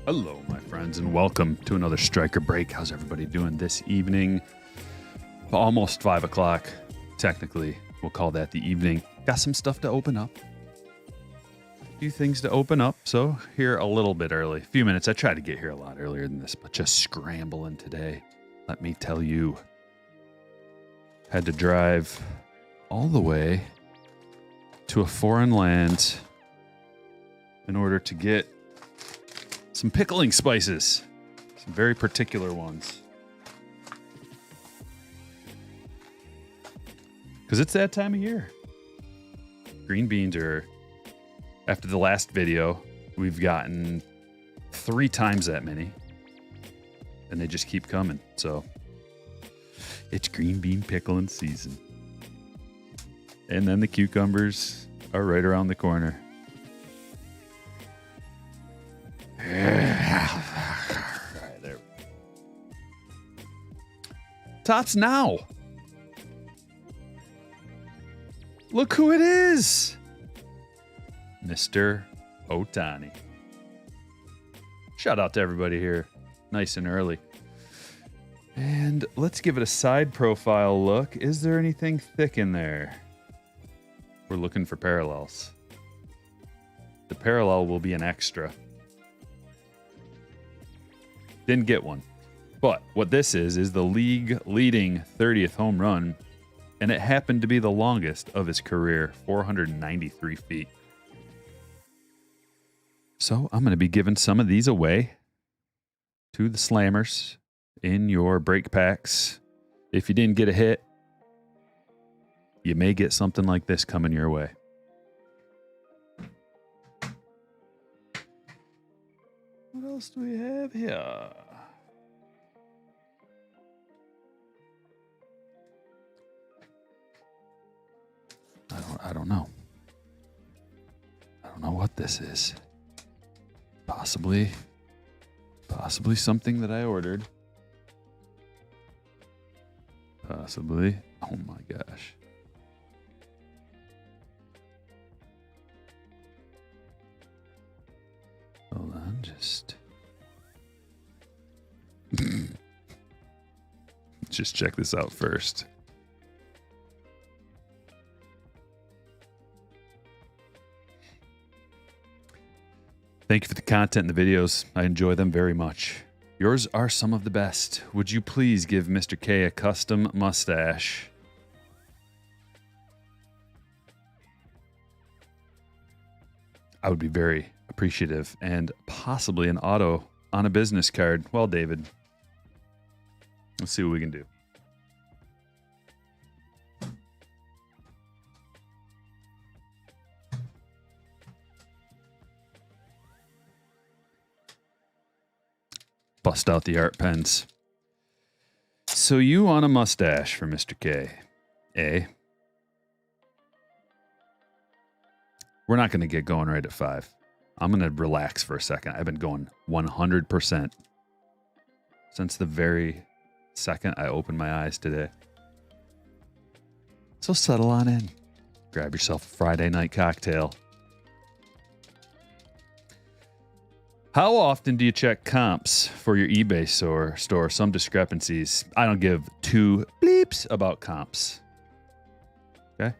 Hello, my friends, and welcome to another Striker Break. How's everybody doing this evening? Almost 5 o'clock. Technically, we'll call that the evening. Got some stuff to open up. A few things to open up, so here a little bit early. A few minutes. I tried to get here a lot earlier than this, but just scrambling today. Let me tell you. Had to drive all the way to a foreign land in order to get some pickling spices. Some very particular ones. Because it's that time of year. Green beans are, after the last video, we've gotten 3 times that many. And they just keep coming. So it's green bean pickling season. And then the cucumbers are right around the corner. Right, there. Tops now. Look who it is. Mr. Otani. Shout out to everybody here. Nice and early. And let's give it a side profile look. Is there anything thick in there? We're looking for parallels. The parallel will be an extra. Didn't get one. But what this is the league leading 30th home run, and it happened to be the longest of his career, 493 feet. So I'm going to be giving some of these away to the slammers in your break packs. If you didn't get a hit, you may get something like this coming your way. What else do we have here? I don't know. I don't know what this is. Possibly something that I ordered. Possibly. Oh my gosh. Hold on, just check this out first. Thank you for the content and the videos. I enjoy them very much. Yours are some of the best. Would you please give Mr. K a custom mustache? I would be very appreciative, and possibly an auto on a business card. Well, David, let's see what we can do. Bust out the art pens. So you want a mustache for Mr. K, eh? We're not going to get going right at 5. I'm going to relax for a second. I've been going 100% since the very second I opened my eyes today. So settle on in. Grab yourself a Friday night cocktail. How often do you check comps for your eBay store? Some discrepancies. I don't give 2 bleeps about comps. Okay?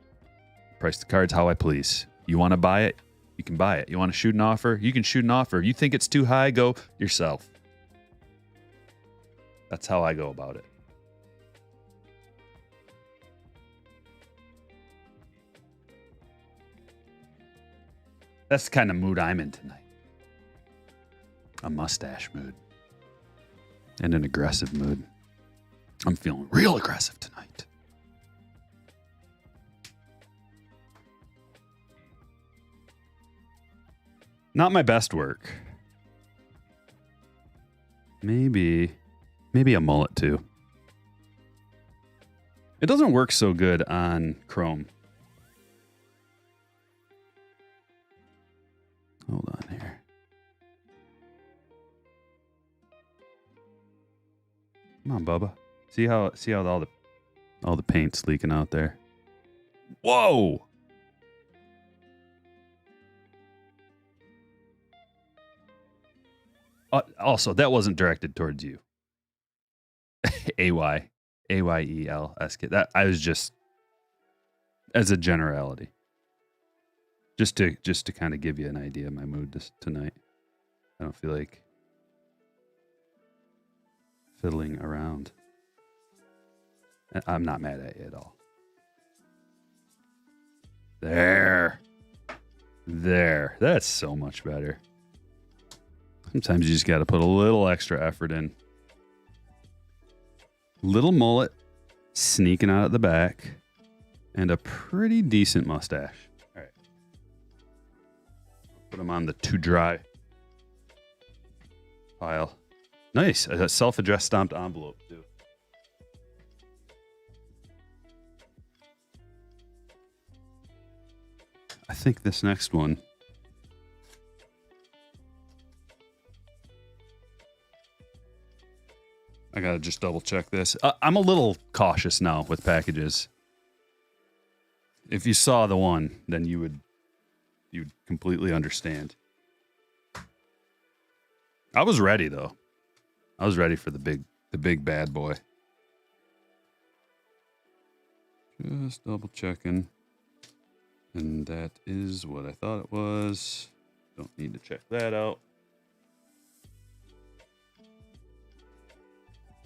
Price the cards how I please. You want to buy it? You can buy it. You want to shoot an offer? You can shoot an offer. You think it's too high? Go yourself. That's how I go about it. That's the kind of mood I'm in tonight. A mustache mood. And an aggressive mood. I'm feeling real aggressive tonight. Not my best work. Maybe a mullet too. It doesn't work so good on Chrome. Hold on here. Come on, Bubba. See how all the paint's leaking out there. Whoa! Also, that wasn't directed towards you. AYELSK. That I was just as a generality. Just to kind of give you an idea of my mood tonight. I don't feel like fiddling around. I'm not mad at you at all. There. That's so much better. Sometimes you just got to put a little extra effort in. Little mullet sneaking out at the back and a pretty decent mustache. All right. Put them on the too dry pile. Nice. A self-addressed stamped envelope, too. I think this next one. I gotta just double check this. I'm a little cautious now with packages. If you saw the one, then you'd completely understand. I was ready though. I was ready for the big bad boy. Just double checking. And that is what I thought it was. Don't need to check that out.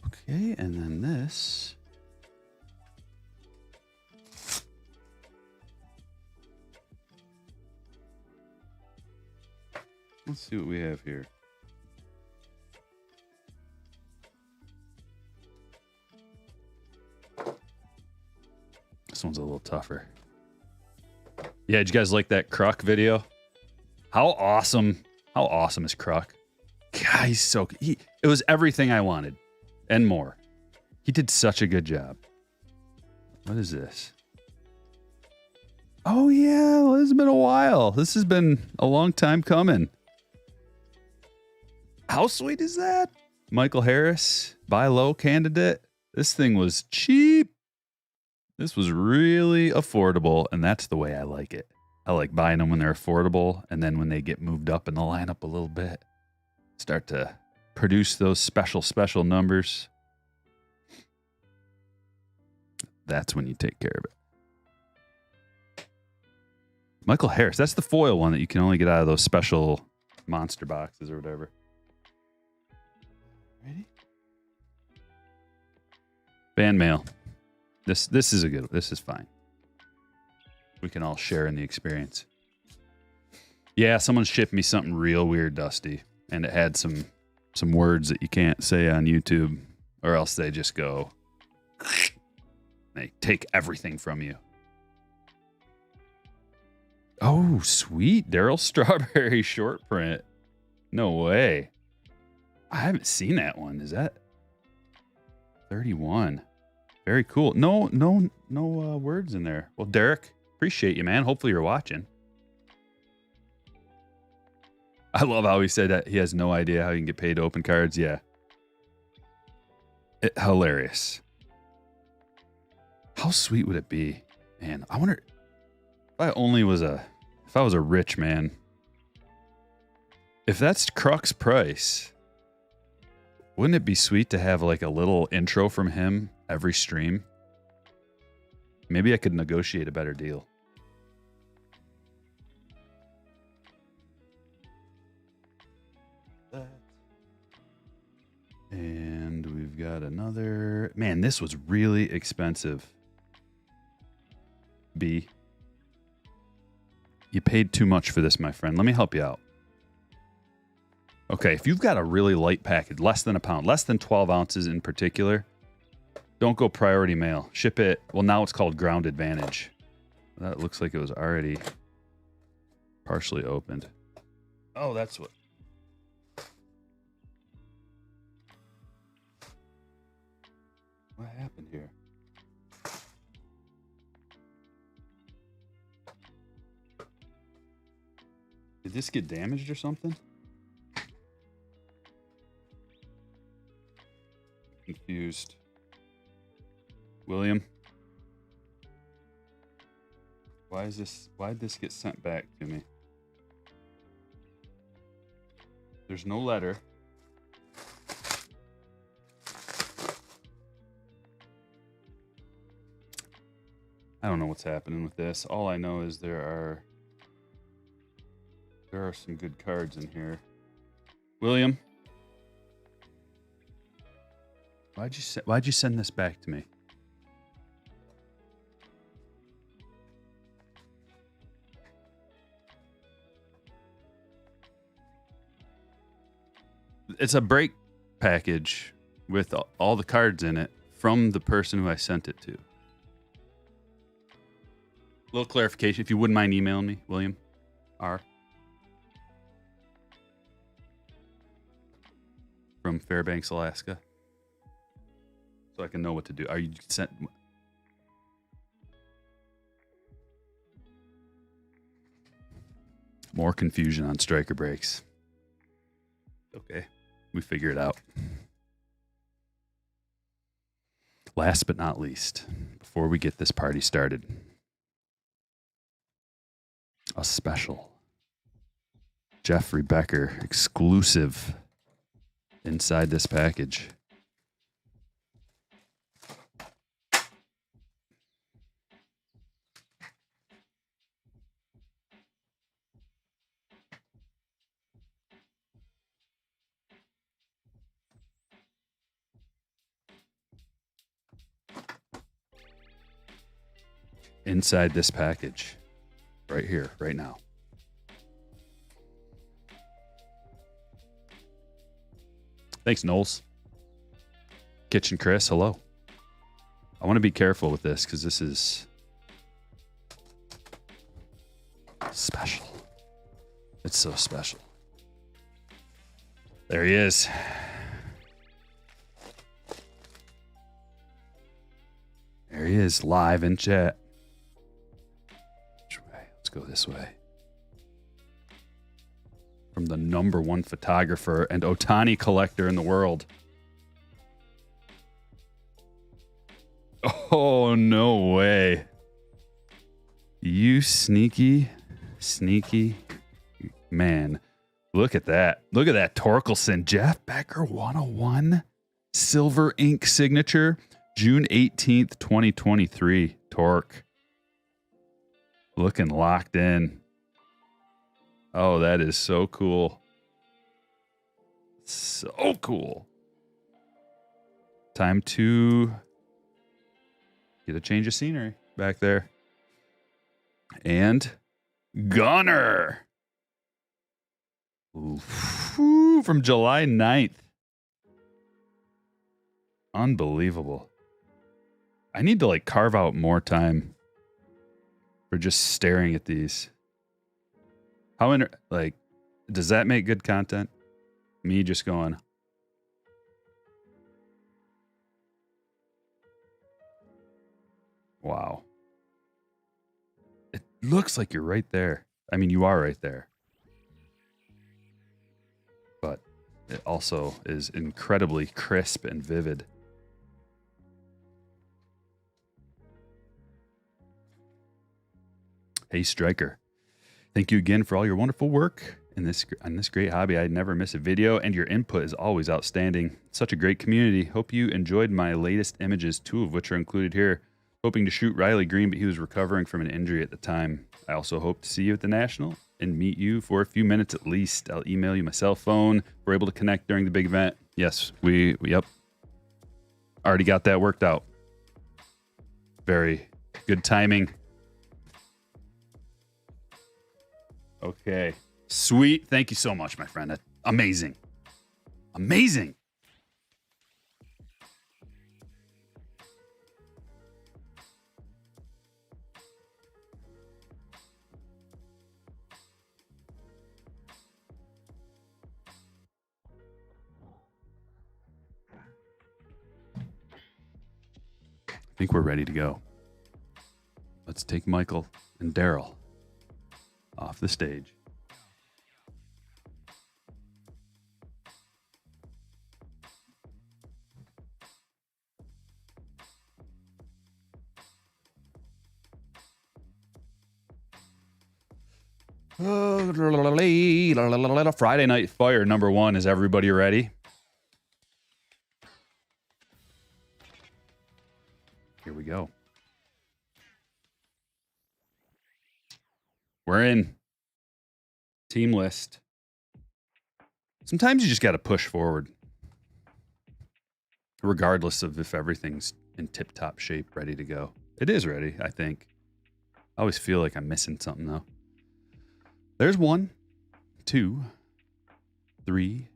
Okay, and then this. Let's see what we have here. This one's a little tougher. Yeah, did you guys like that Kruk video? How awesome is Kruk? God, he's so good. It was everything I wanted and more. He did such a good job. What is this? Oh, yeah, well, this has been a while. This has been a long time coming. How sweet is that? Michael Harris, buy low candidate. This thing was cheap. This was really affordable, and that's the way I like it. I like buying them when they're affordable, and then when they get moved up in the lineup a little bit, start to produce those special numbers. That's when you take care of it. Michael Harris, that's the foil one that you can only get out of those special monster boxes or whatever. Ready? Fan mail. This is a good one. This is fine. We can all share in the experience. Yeah, someone shipped me something real weird, Dusty, and it had some words that you can't say on YouTube, or else they just go. They take everything from you. Oh, sweet. Daryl Strawberry short print. No way. I haven't seen that one. Is that 31? Very cool. No words in there. Well, Derek, appreciate you, man. Hopefully you're watching. I love how he said that he has no idea how you can get paid to open cards. Yeah. Hilarious. How sweet would it be? Man, I wonder if I was a rich man. If that's Kruk's price, wouldn't it be sweet to have like a little intro from him every stream? Maybe I could negotiate a better deal. And we've got another. Man, this was really expensive. B. You paid too much for this, my friend. Let me help you out. Okay, if you've got a really light package, less than a pound, less than 12 ounces in particular, don't go priority mail. Ship it. Well, now it's called Ground Advantage. That looks like it was already partially opened. Oh, that's what. What happened here? Did this get damaged or something? Confused. William? Why'd this get sent back to me? There's no letter. I don't know what's happening with this. All I know is there are some good cards in here. William, why'd you send this back to me? It's a break package with all the cards in it from the person who I sent it to. Little clarification, if you wouldn't mind emailing me, William R. from Fairbanks, Alaska, so I can know what to do. Are you sent? More confusion on striker breaks. Okay, we figure it out. Last but not least, before we get this party started, a special Jeffrey Becker exclusive inside this package. Inside this package, right here, right now. Thanks, Knowles. Kitchen Chris, hello. I want to be careful with this because this is special. It's so special. There he is. There he is, live in chat. Which way? Let's go this way. From the #1 photographer and Otani collector in the world. Oh, no way. You sneaky man. Look at that. Look at that Torkelson. Jeff Becker 101. Silver ink signature. June 18th, 2023. Torque. Looking locked in. Oh, that is so cool. So cool. Time to get a change of scenery back there. And Gunner. Ooh, from July 9th. Unbelievable. I need to like carve out more time for just staring at these. How like, does that make good content? Me just going. Wow. It looks like you're right there. I mean, you are right there. But it also is incredibly crisp and vivid. Hey, Striker. Thank you again for all your wonderful work on this great hobby. I never miss a video, and your input is always outstanding. Such a great community. Hope you enjoyed my latest images, 2 of which are included here. Hoping to shoot Riley Green, but he was recovering from an injury at the time. I also hope to see you at the National and meet you for a few minutes at least. I'll email you my cell phone. We're able to connect during the big event. Yes, yep. Already got that worked out. Very good timing. Okay. Sweet. Thank you so much, my friend. That's amazing. Amazing. I think we're ready to go. Let's take Michael and Daryl off the stage. Friday Night Fire #1. Is everybody ready? Here we go. We're in. Team list. Sometimes you just got to push forward, regardless of if everything's in tip-top shape, ready to go. It is ready, I think. I always feel like I'm missing something, though. There's 1, 2, 3,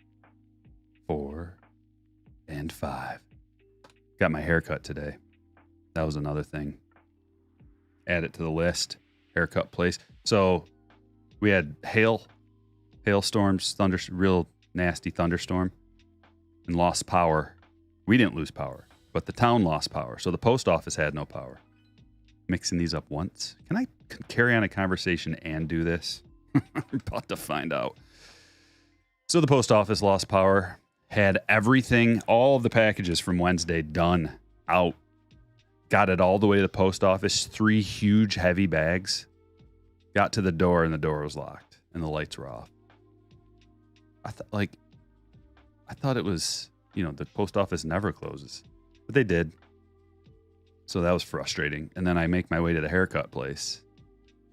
4, and 5. Got my haircut today. That was another thing. Add it to the list. Haircut place. So we had hailstorms, real nasty thunderstorm, and lost power. We didn't lose power, but the town lost power. So the post office had no power. Mixing these up once. Can I carry on a conversation and do this? I'm about to find out. So the post office lost power, had everything, all of the packages from Wednesday done, out. Got it all the way to the post office, 3 huge heavy bags. Got to the door and the door was locked and the lights were off. I thought it was, the post office never closes, but they did. So that was frustrating. And then I make my way to the haircut place.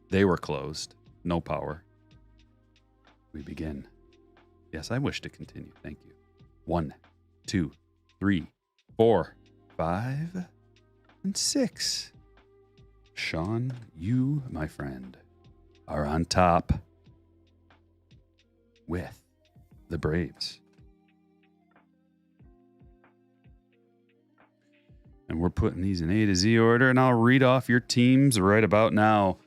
They were closed, no power. We begin. Yes, I wish to continue. Thank you. 1, 2, 3, 4, 5, and 6. Sean, you, my friend, are on top with the Braves. And we're putting these in A to Z order, and I'll read off your teams right about now.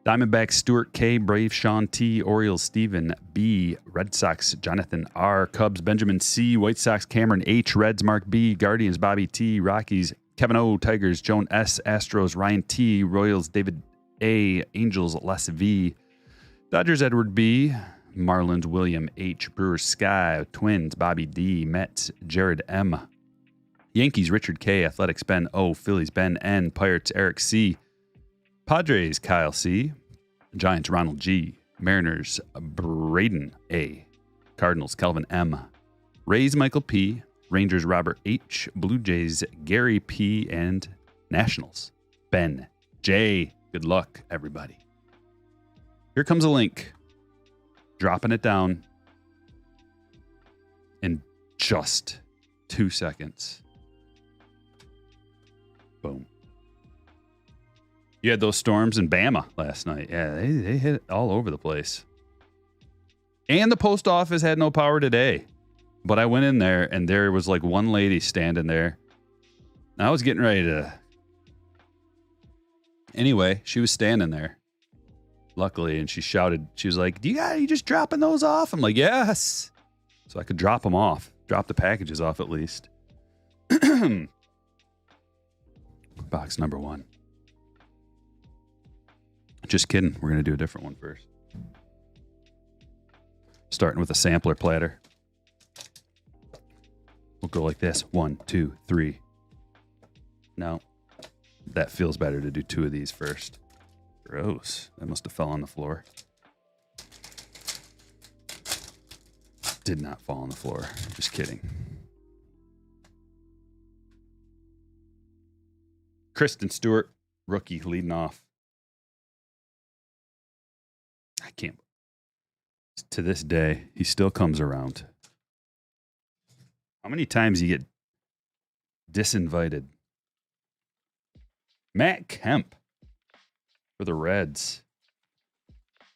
Diamondbacks, Stuart K, Brave, Sean T, Orioles, Stephen B, Red Sox, Jonathan R, Cubs, Benjamin C, White Sox, Cameron H, Reds, Mark B, Guardians, Bobby T, Rockies, Kevin O, Tigers, Joan S, Astros, Ryan T, Royals, David A, Angels, Les V, Dodgers, Edward B, Marlins, William H, Brewers, Sky, Twins, Bobby D, Mets, Jared M, Yankees, Richard K, Athletics, Ben O, Phillies, Ben N, Pirates, Eric C, Padres, Kyle C, Giants, Ronald G, Mariners, Braden A, Cardinals, Kelvin M, Rays, Michael P, Rangers, Robert H, Blue Jays, Gary P, and Nationals, Ben J. Good luck, everybody. Here comes a link. Dropping it down in just 2 seconds. Boom. You had those storms in Bama last night. Yeah, they hit all over the place. And the post office had no power today. But I went in there, and there was like one lady standing there. I was getting ready to... Anyway, she was standing there. Luckily, and she shouted, she was like, you just dropping those off? I'm like, yes. So I could drop them off. Drop the packages off at least. Box number 1. Just kidding. We're going to do a different one first. Starting with a sampler platter. We'll go like this. 1, 2, 3. No. That feels better to do 2 of these first. Gross. That must have fell on the floor. Did not fall on the floor. Just kidding. Kristen Stewart, rookie, leading off. I can't. To this day, he still comes around. How many times you get disinvited? Matt Kemp for the Reds.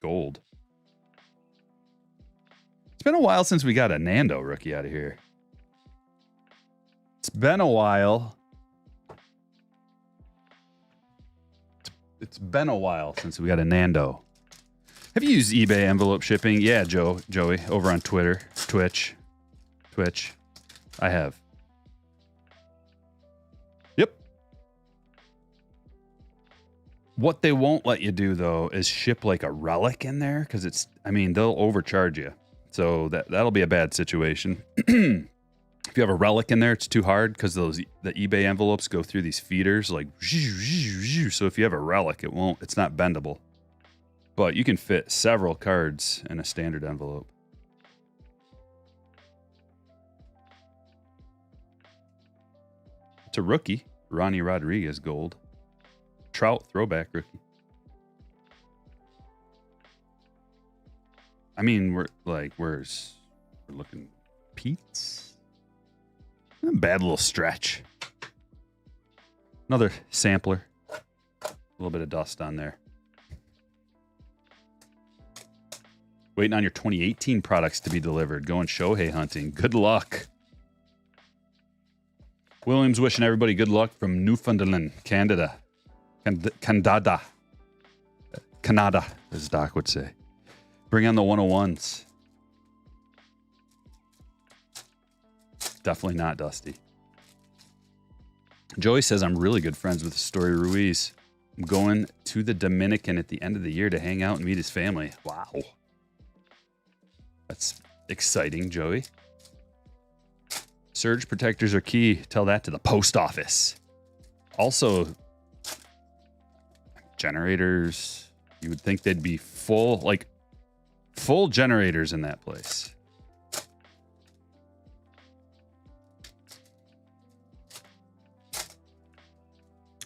Gold. It's been a while since we got a Nando rookie out of here. It's been a while. It's been a while since we got a Nando. Have you used eBay envelope shipping? Yeah, Joey, over on Twitter, Twitch. I have. Yep. What they won't let you do, though, is ship like a relic in there, because they'll overcharge you. So that'll be a bad situation. If you have a relic in there, it's too hard because the eBay envelopes go through these feeders like, so if you have a relic, it's not bendable. But you can fit several cards in a standard envelope. It's a rookie, Ronnie Rodriguez gold. Trout throwback rookie. I mean, we're looking Pete's. A bad little stretch. Another sampler. A little bit of dust on there. Waiting on your 2018 products to be delivered. Going Shohei hunting. Good luck. Williams wishing everybody good luck from Newfoundland, Canada. Canada, as Doc would say. Bring on the 101s. Definitely not Dusty. Joey says, I'm really good friends with Story Ruiz. I'm going to the Dominican at the end of the year to hang out and meet his family. Wow. That's exciting, Joey. Surge protectors are key. Tell that to the post office. Also, generators. You would think they'd be full generators in that place.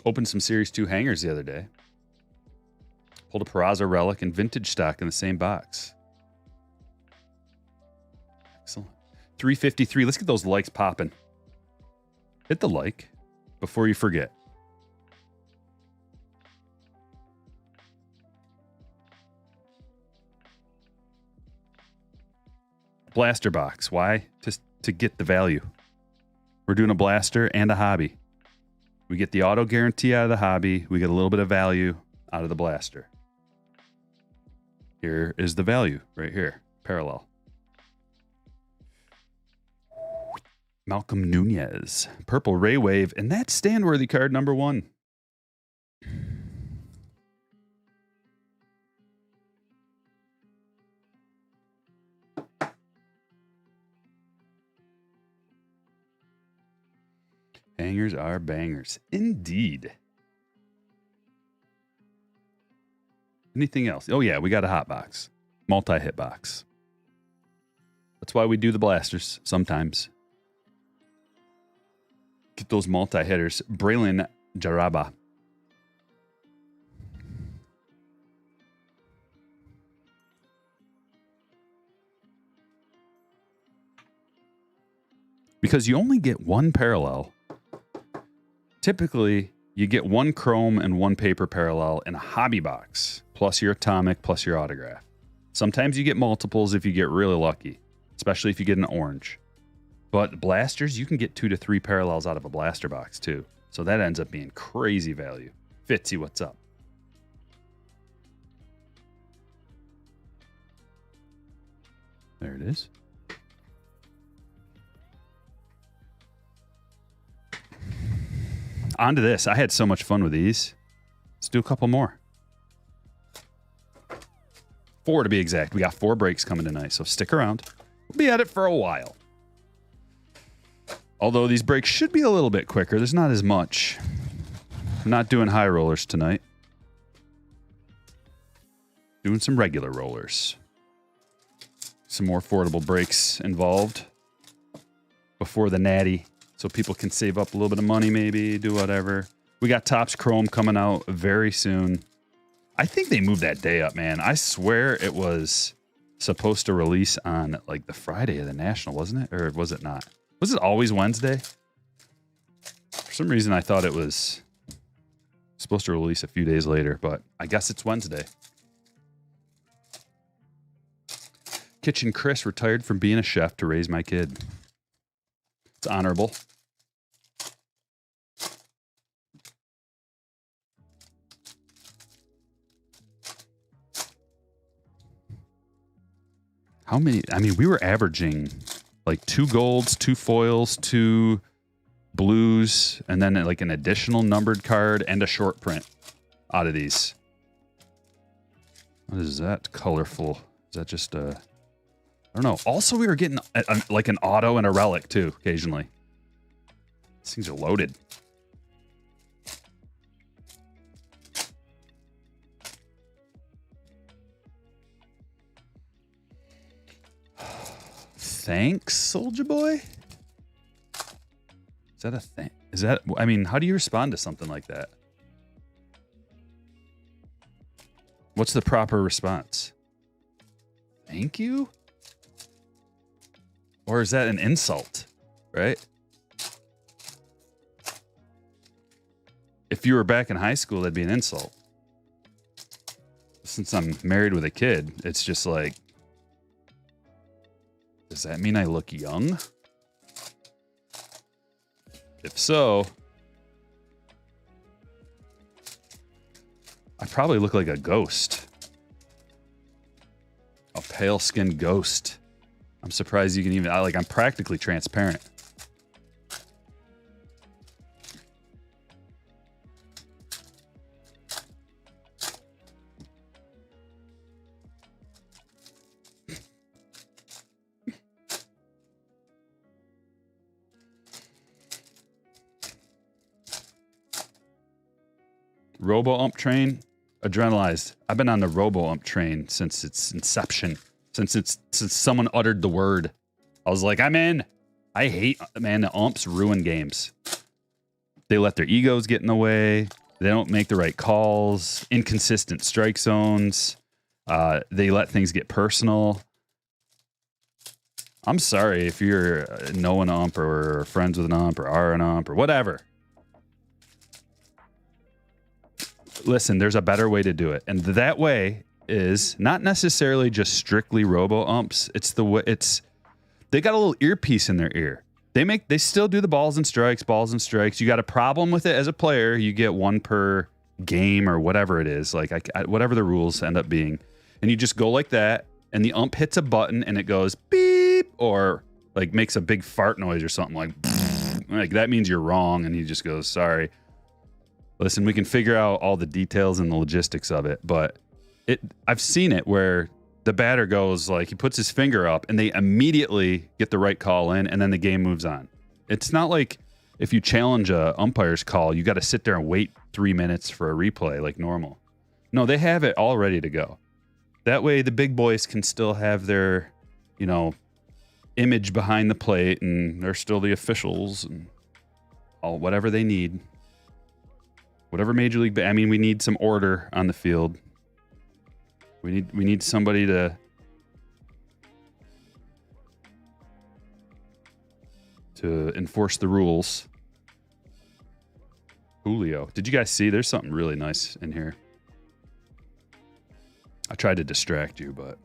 Opened some Series 2 hangers the other day. Pulled a Peraza Relic and Vintage stock in the same box. Excellent. 353. Let's get those likes popping. Hit the like before you forget. Blaster box. Why? Just to get the value. We're doing a blaster and a hobby. We get the auto guarantee out of the hobby. We get a little bit of value out of the blaster. Here is the value right here. Parallel. Malcolm Nunez. Purple Ray Wave. And that's stand-worthy card number 1. Hangers are bangers. Indeed. Anything else? Oh, yeah, we got a hot box. Multi-hit box. That's why we do the blasters sometimes. Get those multi-hitters. Braylon Jaraba. Because you only get one parallel. Typically, you get one chrome and one paper parallel in a hobby box, plus your atomic, plus your autograph. Sometimes you get multiples if you get really lucky, especially if you get an orange. But blasters, you can get 2 to 3 parallels out of a blaster box too. So that ends up being crazy value. Fitzy, what's up? There it is. On to this. I had so much fun with these. Let's do a couple more. 4 to be exact. We got 4 breaks coming tonight, so stick around. We'll be at it for a while. Although these breaks should be a little bit quicker. There's not as much. I'm not doing high rollers tonight. Doing some regular rollers. Some more affordable breaks involved before the natty. So people can save up a little bit of money, maybe, do whatever. We got Topps Chrome coming out very soon. I think they moved that day up, man. I swear it was supposed to release on like the Friday of the National, wasn't it? Or was it not? Was it always Wednesday? For some reason, I thought it was supposed to release a few days later, but I guess it's Wednesday. Kitchen Chris retired from being a chef to raise my kid. It's honorable. How many? I mean, we were averaging like 2 golds, 2 foils, 2 blues, and then like an additional numbered card and a short print out of these. What is that? Colorful. Is that just a... I don't know. Also, we were getting like an auto and a relic too, occasionally. These things are loaded. Thanks, Soldier Boy? Is that a thing? Is that... I mean, how do you respond to something like that? What's the proper response? Thank you? Or is that an insult, right? If you were back in high school, that'd be an insult. Since I'm married with a kid, it's just like, does that mean I look young? If so, I probably look like a ghost. A pale-skinned ghost. I'm surprised you can even... I'm practically transparent. Robo-ump train, adrenalized. I've been on the robo-ump train since its inception. Since someone uttered the word. I was like, I'm in. I hate, man, the umps ruin games. They let their egos get in the way. They don't make the right calls. Inconsistent strike zones. They let things get personal. I'm sorry if you're know an ump or friends with an ump or are an ump or whatever. Listen, there's a better way to do it. And that way is not necessarily just strictly robo umps. It's the way they got a little earpiece in their ear. They still do the balls and strikes. You got a problem with it as a player, you get one per game or whatever it is, whatever the rules end up being. And you just go like that, and the ump hits a button and it goes beep, or like makes a big fart noise or something like that means you're wrong, and he just goes, sorry. Listen, we can figure out all the details and the logistics of it, but I've seen it where the batter goes, like, he puts his finger up and they immediately get the right call in, and then the game moves on. It's not like if you challenge a umpire's call, you got to sit there and wait 3 minutes for a replay like normal. No, they have it all ready to go. That way the big boys can still have their, image behind the plate, and they're still the officials and all whatever they need. Whatever Major League... I mean, we need some order on the field. We need somebody to enforce the rules. Julio. Did you guys see? There's something really nice in here. I tried to distract you, but...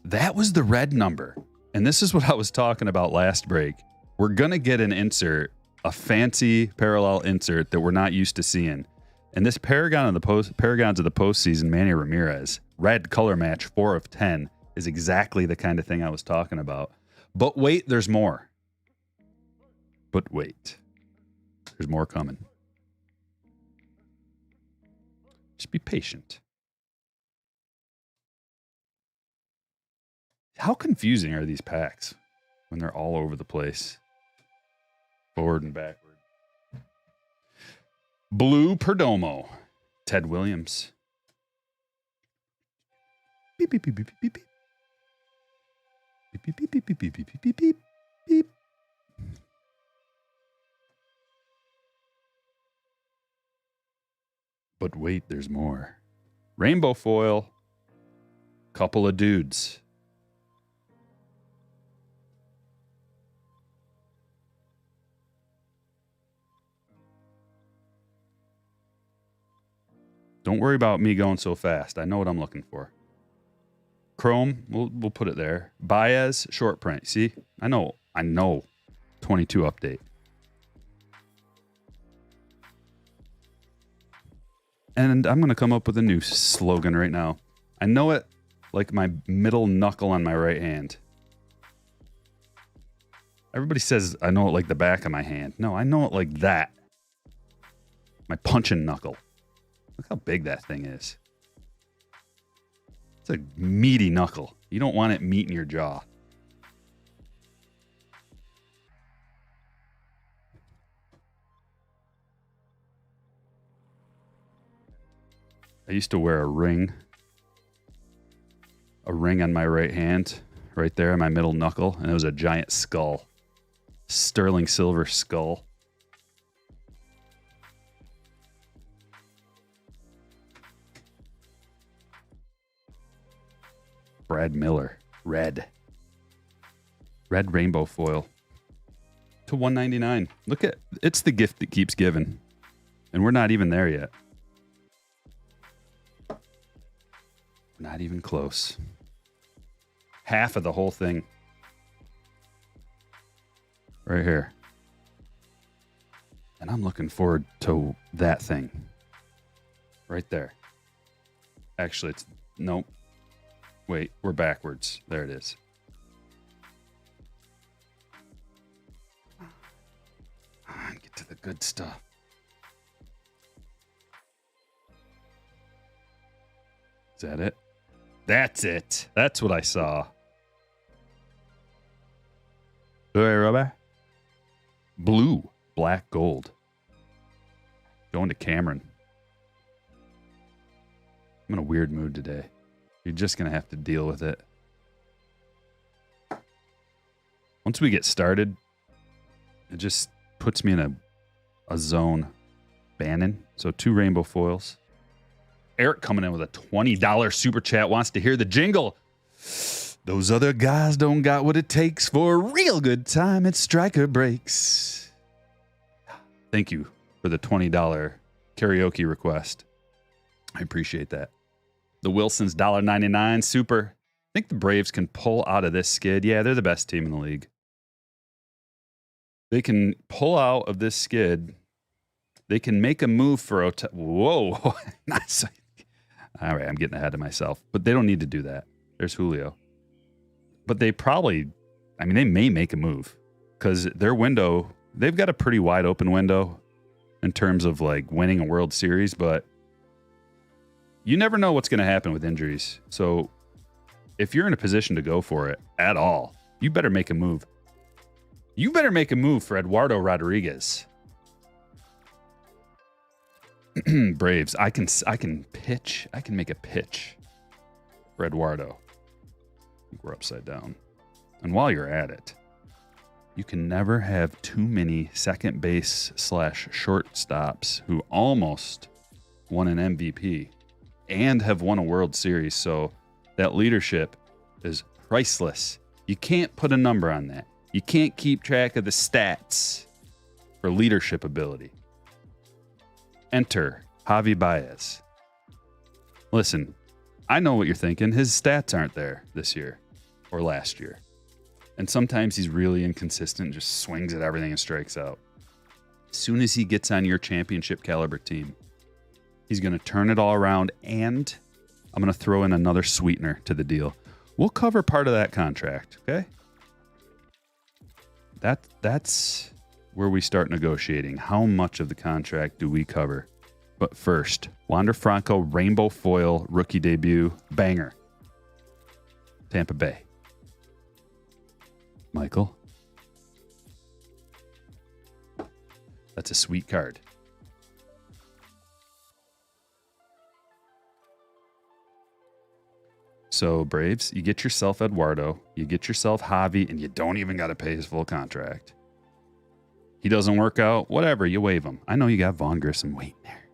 That was the red number. And this is what I was talking about last break. We're going to get an insert, a fancy parallel insert that we're not used to seeing. And this Paragons of the postseason, Manny Ramirez, red color match 4 of 10, is exactly the kind of thing I was talking about. But wait, there's more. But wait, there's more coming. Just be patient. How confusing are these packs when they're all over the place? Forward and backward. Blue Perdomo. Ted Williams. Beep, beep, beep, beep, beep, beep. Beep, beep, beep, beep, beep, beep, beep, beep, beep, beep. But wait, there's more. Rainbow foil. Couple of dudes. Don't worry about me going so fast. I know what I'm looking for. Chrome, we'll put it there. Baez, short print. See? I know. 22 update. And I'm going to come up with a new slogan right now. I know it like my middle knuckle on my right hand. Everybody says I know it like the back of my hand. No, I know it like that. My punching knuckle. Look how big that thing is. It's a meaty knuckle. You don't want it meeting your jaw. I used to wear a ring on my right hand, right there on my middle knuckle, and it was a giant skull. Sterling silver skull. Brad Miller. Red rainbow foil to $199. Look at, it's the gift that keeps giving. And we're not even there yet. Not even close. Half of the whole thing. Right here. And I'm looking forward to that thing. Right there. Actually, it's... Nope. Wait, we're backwards. There it is. Get to the good stuff. Is that it? That's it. That's what I saw. Blue, black, gold. Going to Cameron. I'm in a weird mood today. You're just going to have to deal with it. Once we get started, it just puts me in a zone. Bannon. So 2 rainbow foils. Eric coming in with a $20 super chat, wants to hear the jingle. Those other guys don't got what it takes for a real good time at Striker Breaks. Thank you for the $20 karaoke request. I appreciate that. The Wilsons $1.99 super. I think the Braves can pull out of this skid. Yeah, they're the best team in the league. They can pull out of this skid. They can make a move for Whoa. Nice. All right, I'm getting ahead of myself. But they don't need to do that. There's Julio. But they probably, I mean, they may make a move. Because their window, they've got a pretty wide open window in terms of like winning a World Series. But you never know what's going to happen with injuries. So if you're in a position to go for it at all, you better make a move. You better make a move for Eduardo Rodriguez. Braves, I can pitch. I can make a pitch for Eduardo. I think we're upside down. And while you're at it, you can never have too many second base / shortstops who almost won an MVP and have won a World Series. So that leadership is priceless. You can't put a number on that. You can't keep track of the stats for leadership ability. Enter Javi Baez. Listen, I know what you're thinking. His stats aren't there this year or last year. And sometimes he's really inconsistent, just swings at everything and strikes out. As soon as he gets on your championship caliber team, he's going to turn it all around, and I'm going to throw in another sweetener to the deal. We'll cover part of that contract, okay? That's where we start negotiating. How much of the contract do we cover? But first, Wander Franco rainbow foil rookie debut banger. Tampa Bay. Michael. That's a sweet card. So, Braves, you get yourself Eduardo, you get yourself Javi, and you don't even got to pay his full contract. He doesn't work out, whatever, you waive him. I know you got Vaughn Grissom waiting there.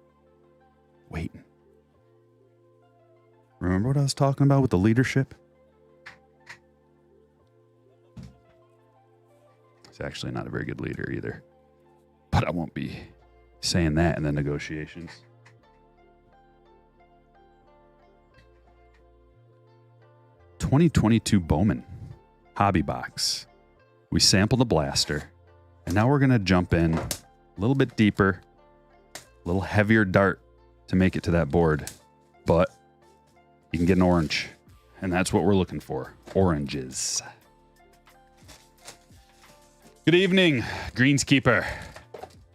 Waiting. Remember what I was talking about with the leadership? He's actually not a very good leader either. But I won't be saying that in the negotiations. '22 Bowman hobby box. We sampled the blaster, and now we're going to jump in a little bit deeper, a little heavier dart to make it to that board. But you can get an orange, and that's what we're looking for. Oranges. Good evening, Greenskeeper.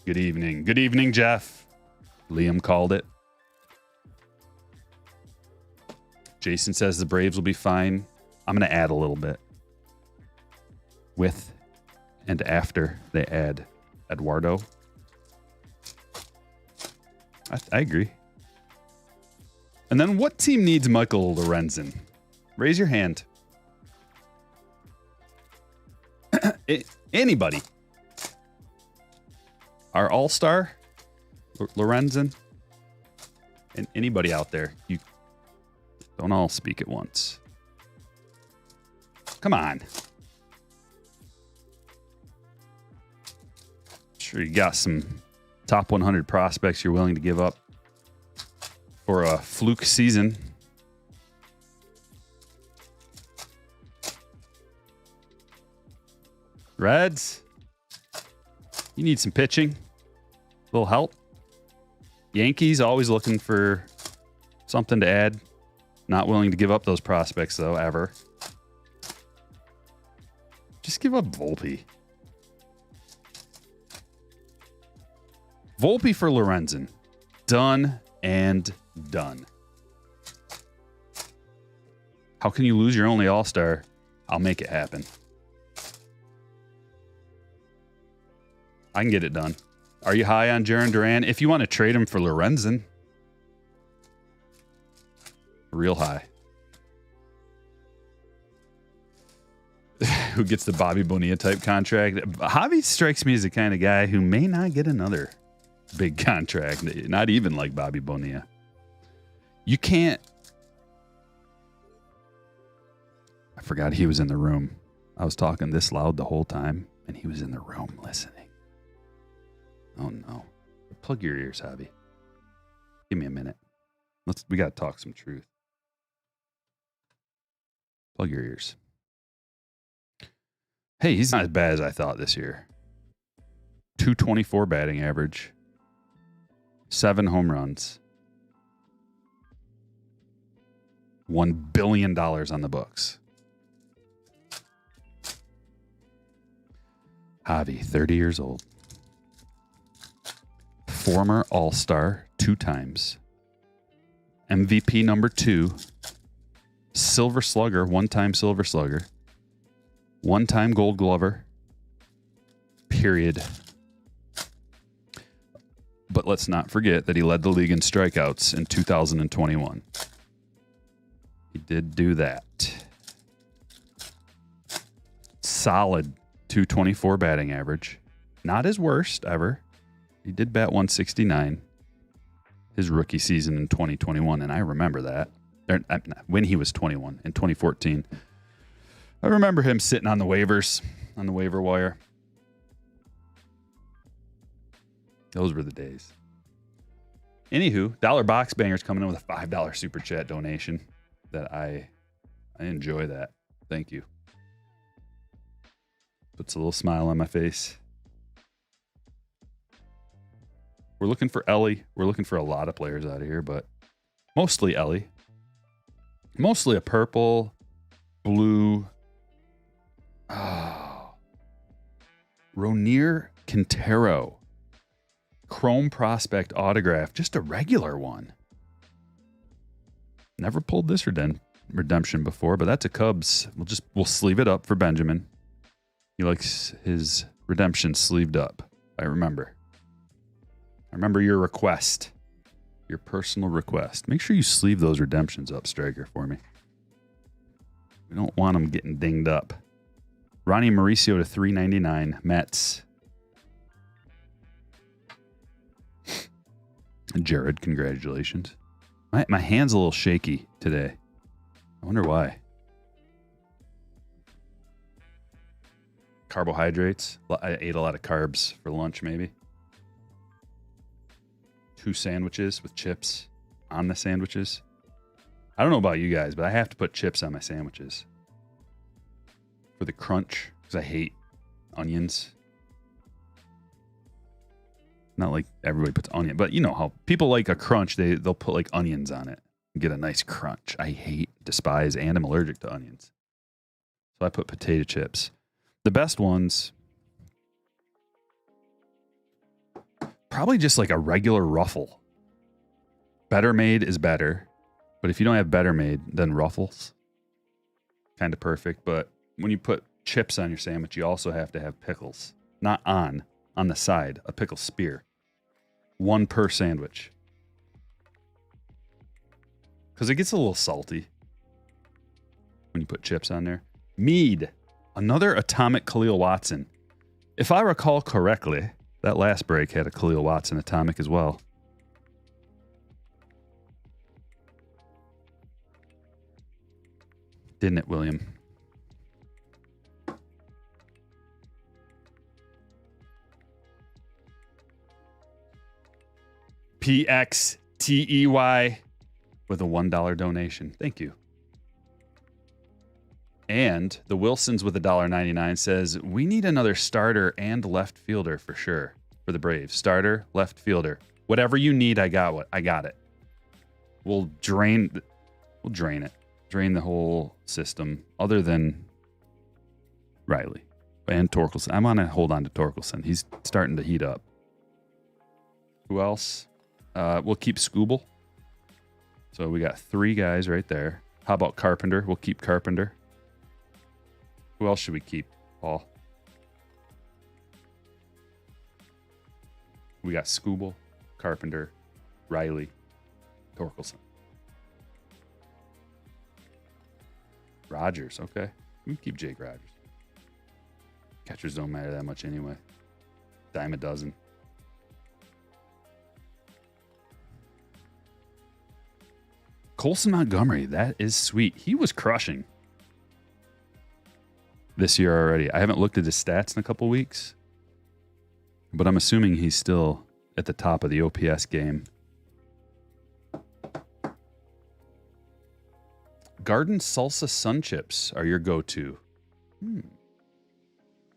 Good evening. Good evening, Jeff. Liam called it. Jason says the Braves will be fine. I'm going to add a little bit. With and after they add Eduardo. I agree. And then what team needs Michael Lorenzen? Raise your hand. Anybody. Our all-star? Lorenzen? And anybody out there? You don't all speak at once. Come on. Sure, you got some top 100 prospects you're willing to give up for a fluke season. Reds, you need some pitching. A little help. Yankees, always looking for something to add. Not willing to give up those prospects, though, ever. Just give up Volpe. Volpe for Lorenzen. Done and done. How can you lose your only all-star? I'll make it happen. I can get it done. Are you high on Jarren Duran? If you want to trade him for Lorenzen. Real high. Who gets the Bobby Bonilla type contract? Javi strikes me as the kind of guy who may not get another big contract. Not even like Bobby Bonilla. You can't. I forgot he was in the room. I was talking this loud the whole time, and he was in the room listening. Oh no. Plug your ears, Javi. Give me a minute. We gotta talk some truth. Plug your ears. Hey, he's not as bad as I thought this year. 224 batting average. 7 home runs. $1 billion on the books. Javi, 30 years old. Former All-Star 2 times. MVP number 2. Silver Slugger, 1-time Silver Slugger. 1-time Gold Glover. Period. But let's not forget that he led the league in strikeouts in 2021. He did do that. Solid 224 batting average. Not his worst ever. He did bat 169 his rookie season in 2021, and I remember that. When he was 21 in 2014. I remember him sitting on the waivers, on the waiver wire. Those were the days. Anywho, Dollar Box Banger's coming in with a $5 super chat donation that I enjoy that. Thank you. Puts a little smile on my face. We're looking for Ellie. We're looking for a lot of players out of here, but mostly Ellie. Mostly a purple, blue. Oh. Ronier Quintero. Chrome Prospect autograph. Just a regular one. Never pulled this redemption before, but that's a Cubs. We'll sleeve it up for Benjamin. He likes his redemption sleeved up. I remember your request. Your personal request. Make sure you sleeve those redemptions up, Striker, for me. We don't want them getting dinged up. Ronnie Mauricio to $3.99. Mets. Jared, congratulations. My hand's a little shaky today. I wonder why. Carbohydrates. I ate a lot of carbs for lunch, maybe. 2 sandwiches with chips on the sandwiches. I don't know about you guys, but I have to put chips on my sandwiches for the crunch because I hate onions. Not like everybody puts onion, but you know how people like a crunch, they'll put like onions on it and get a nice crunch. I despise, and I'm allergic to onions. So I put potato chips. The best ones, probably just like a regular Ruffle. Better Made is better, but if you don't have Better Made, then Ruffles. Kind of perfect, but when you put chips on your sandwich, you also have to have pickles. Not on the side, a pickle spear. 1 per sandwich. Because it gets a little salty when you put chips on there. Mead, another Atomic Khalil Watson. If I recall correctly, that last break had a Khalil Watson Atomic as well. Didn't it, William? PXTEY with a $1 donation. Thank you. And the Wilsons with $1.99 says, we need another starter and left fielder for sure for the Braves. Starter, left fielder. Whatever you need, I got it. We'll drain it. Drain the whole system other than Riley and Torkelson. I'm going to hold on to Torkelson. He's starting to heat up. Who else? We'll keep Scooble. So we got 3 guys right there. How about Carpenter? We'll keep Carpenter. Who else should we keep, Paul? We got Scooble, Carpenter, Riley, Torkelson. Rogers, okay. We can keep Jake Rogers. Catchers don't matter that much anyway. Dime a dozen. Colson Montgomery, that is sweet. He was crushing this year already. I haven't looked at his stats in a couple weeks, but I'm assuming he's still at the top of the OPS game. Garden salsa sun chips are your go-to.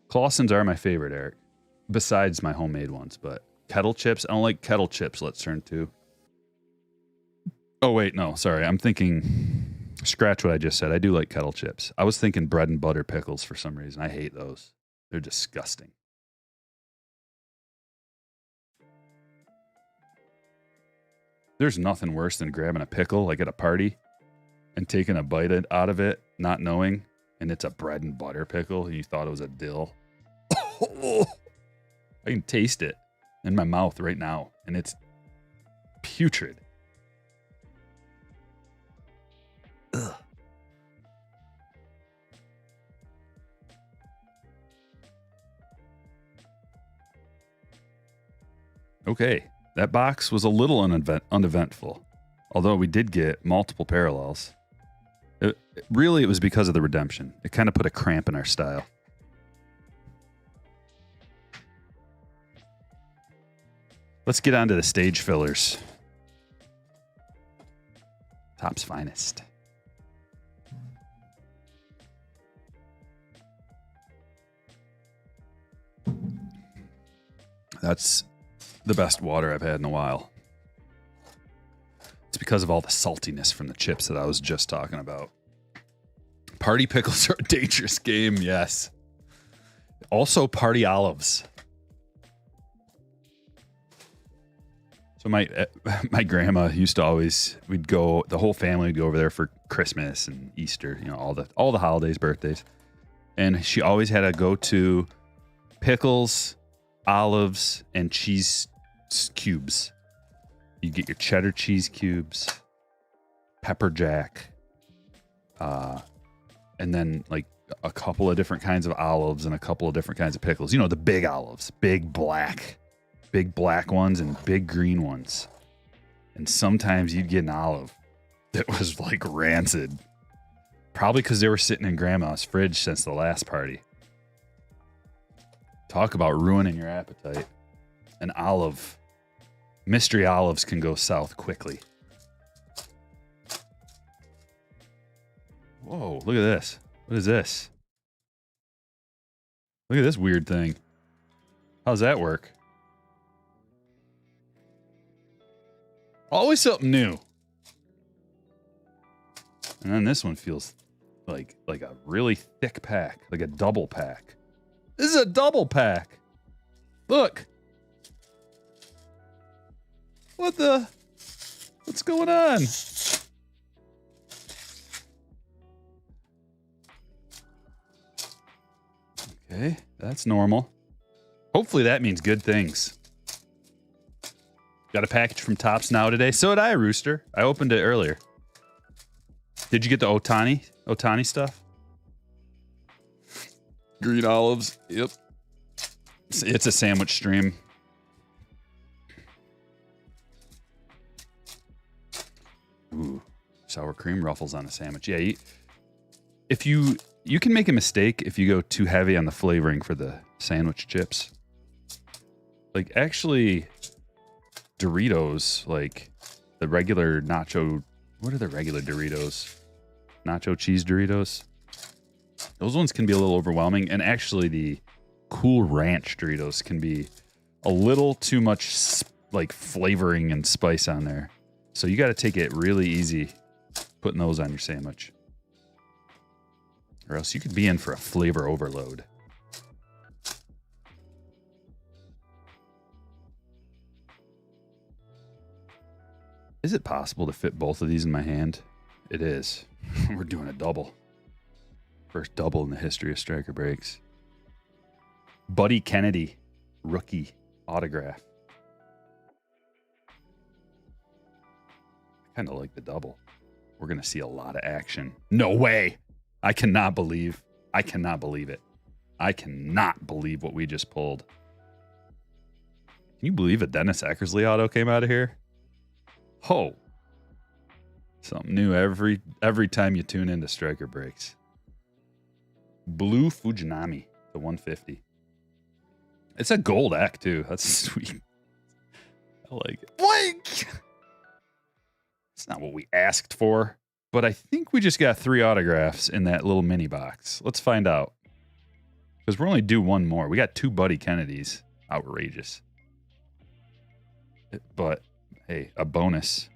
Clausen's are my favorite, Eric, besides my homemade ones, but kettle chips, I don't like kettle chips. Let's turn to. Oh, wait, no, sorry. I'm thinking, scratch what I just said. I do like kettle chips. I was thinking bread and butter pickles for some reason. I hate those. They're disgusting. There's nothing worse than grabbing a pickle, like at a party, and taking a bite out of it, not knowing, and it's a bread and butter pickle. You thought it was a dill. I can taste it in my mouth right now, and it's putrid. Ugh. Okay, that box was a little uneventful, although we did get multiple parallels. Really, it was because of the redemption. It kind of put a cramp in our style. Let's get on to the stage fillers. Top's finest. That's the best water I've had in a while. It's because of all the saltiness from the chips that I was just talking about. Party pickles are a dangerous game, yes. Also, party olives. So my grandma used to always, the whole family would go over there for Christmas and Easter, all the holidays, birthdays. And she always had a go-to pickles, olives, and cheese cubes. You get your cheddar cheese cubes, pepper jack, and then like a couple of different kinds of olives and a couple of different kinds of pickles. The big olives, big black ones and big green ones. And sometimes you'd get an olive that was like rancid. Probably because they were sitting in grandma's fridge since the last party. Talk about ruining your appetite. An olive. Mystery olives can go south quickly. Whoa, look at this. What is this? Look at this weird thing. How's that work? Always something new. And then this one feels like a really thick pack, like a double pack. This is a double pack. Look. What's going on? Okay, that's normal. Hopefully that means good things. Got a package from Tops Now today. So did I, Rooster. I opened it earlier. Did you get the Otani stuff? Green olives. Yep. It's a sandwich stream. Ooh, sour cream ruffles on a sandwich. Yeah, you can make a mistake if you go too heavy on the flavoring for the sandwich chips. Like, actually, Doritos, like the regular nacho. What are the regular Doritos? Nacho cheese Doritos. Those ones can be a little overwhelming, and actually the Cool Ranch Doritos can be a little too much like flavoring and spice on there. So you got to take it really easy putting those on your sandwich, or else you could be in for a flavor overload. Is it possible to fit both of these in my hand? It is. We're doing a double. First double in the history of Striker Breaks. Buddy Kennedy, rookie autograph. I kind of like the double. We're going to see a lot of action. No way. I cannot believe it. I cannot believe what we just pulled. Can you believe a Dennis Eckersley auto came out of here? Oh, something new every time you tune into Striker Breaks. Blue Fujinami to 150. It's a gold act too. That's sweet. I like it. Like, it's not what we asked for, but I think we just got 3 autographs in that little mini box. Let's find out, because we're only due one more. We got 2 Buddy Kennedys. Outrageous. But hey, a bonus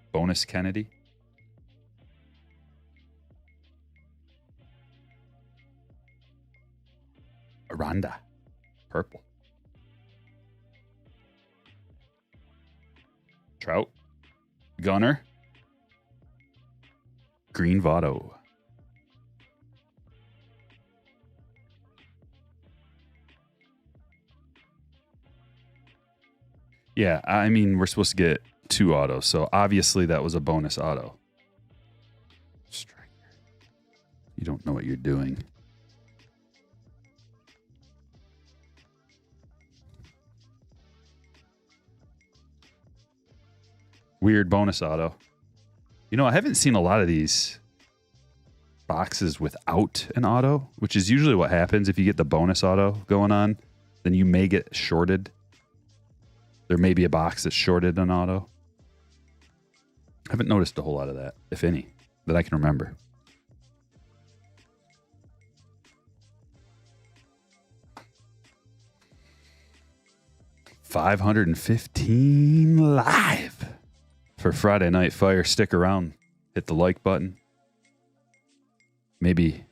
Kennedy. Aranda, purple. Trout, Gunner, Green Votto. Yeah, I mean, we're supposed to get 2 autos, so obviously that was a bonus auto. Striker, you don't know what you're doing. Weird bonus auto. You know, I haven't seen a lot of these boxes without an auto, which is usually what happens if you get the bonus auto going on. Then you may get shorted. There may be a box that's shorted an auto. I haven't noticed a whole lot of that, if any, that I can remember. $515 live for Friday Night Fire. Stick around, hit the like button. Maybe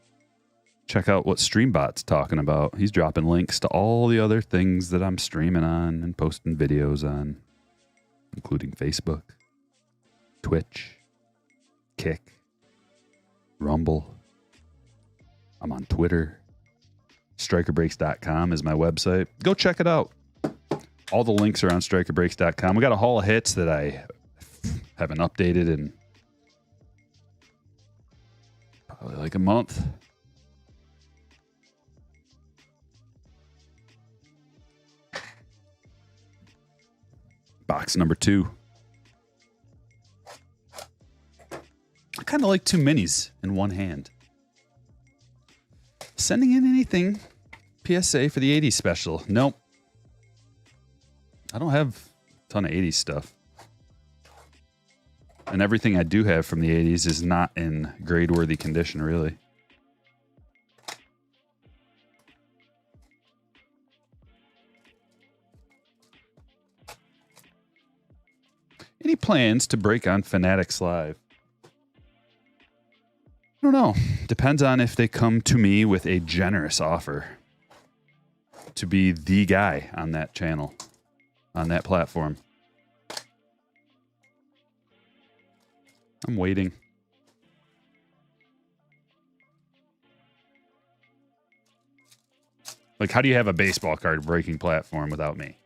check out what Streambot's talking about. He's dropping links to all the other things that I'm streaming on and posting videos on, including Facebook, Twitch, Kick, Rumble. I'm on Twitter. StrikerBreaks.com is my website. Go check it out. All the links are on StrikerBreaks.com. We got a haul of hits that I haven't updated in probably like a month. Box number 2. I kind of like 2 minis in one hand. Sending in anything PSA for the 80s special. Nope. I don't have a ton of 80s stuff. And everything I do have from the 80s is not in grade-worthy condition, really. Any plans to break on Fanatics Live? I don't know. Depends on if they come to me with a generous offer to be the guy on that channel, on that platform. I'm waiting. Like, how do you have a baseball card breaking platform without me?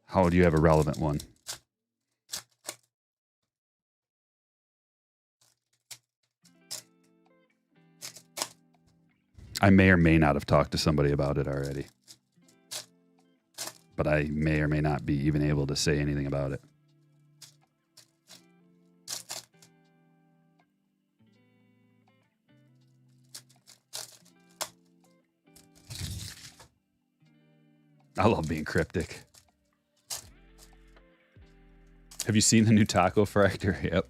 How do you have a relevant one? I may or may not have talked to somebody about it already. But I may or may not be even able to say anything about it. I love being cryptic. Have you seen the new taco fractor? Yep.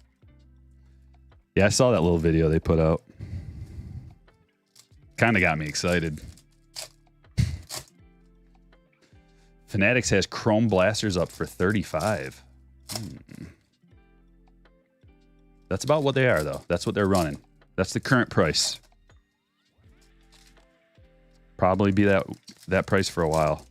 Yeah, I saw that little video they put out. Kind of got me excited. Fanatics has Chrome Blasters up for 35. That's about what they are, though. That's what they're running. That's the current price. Probably be that price for a while.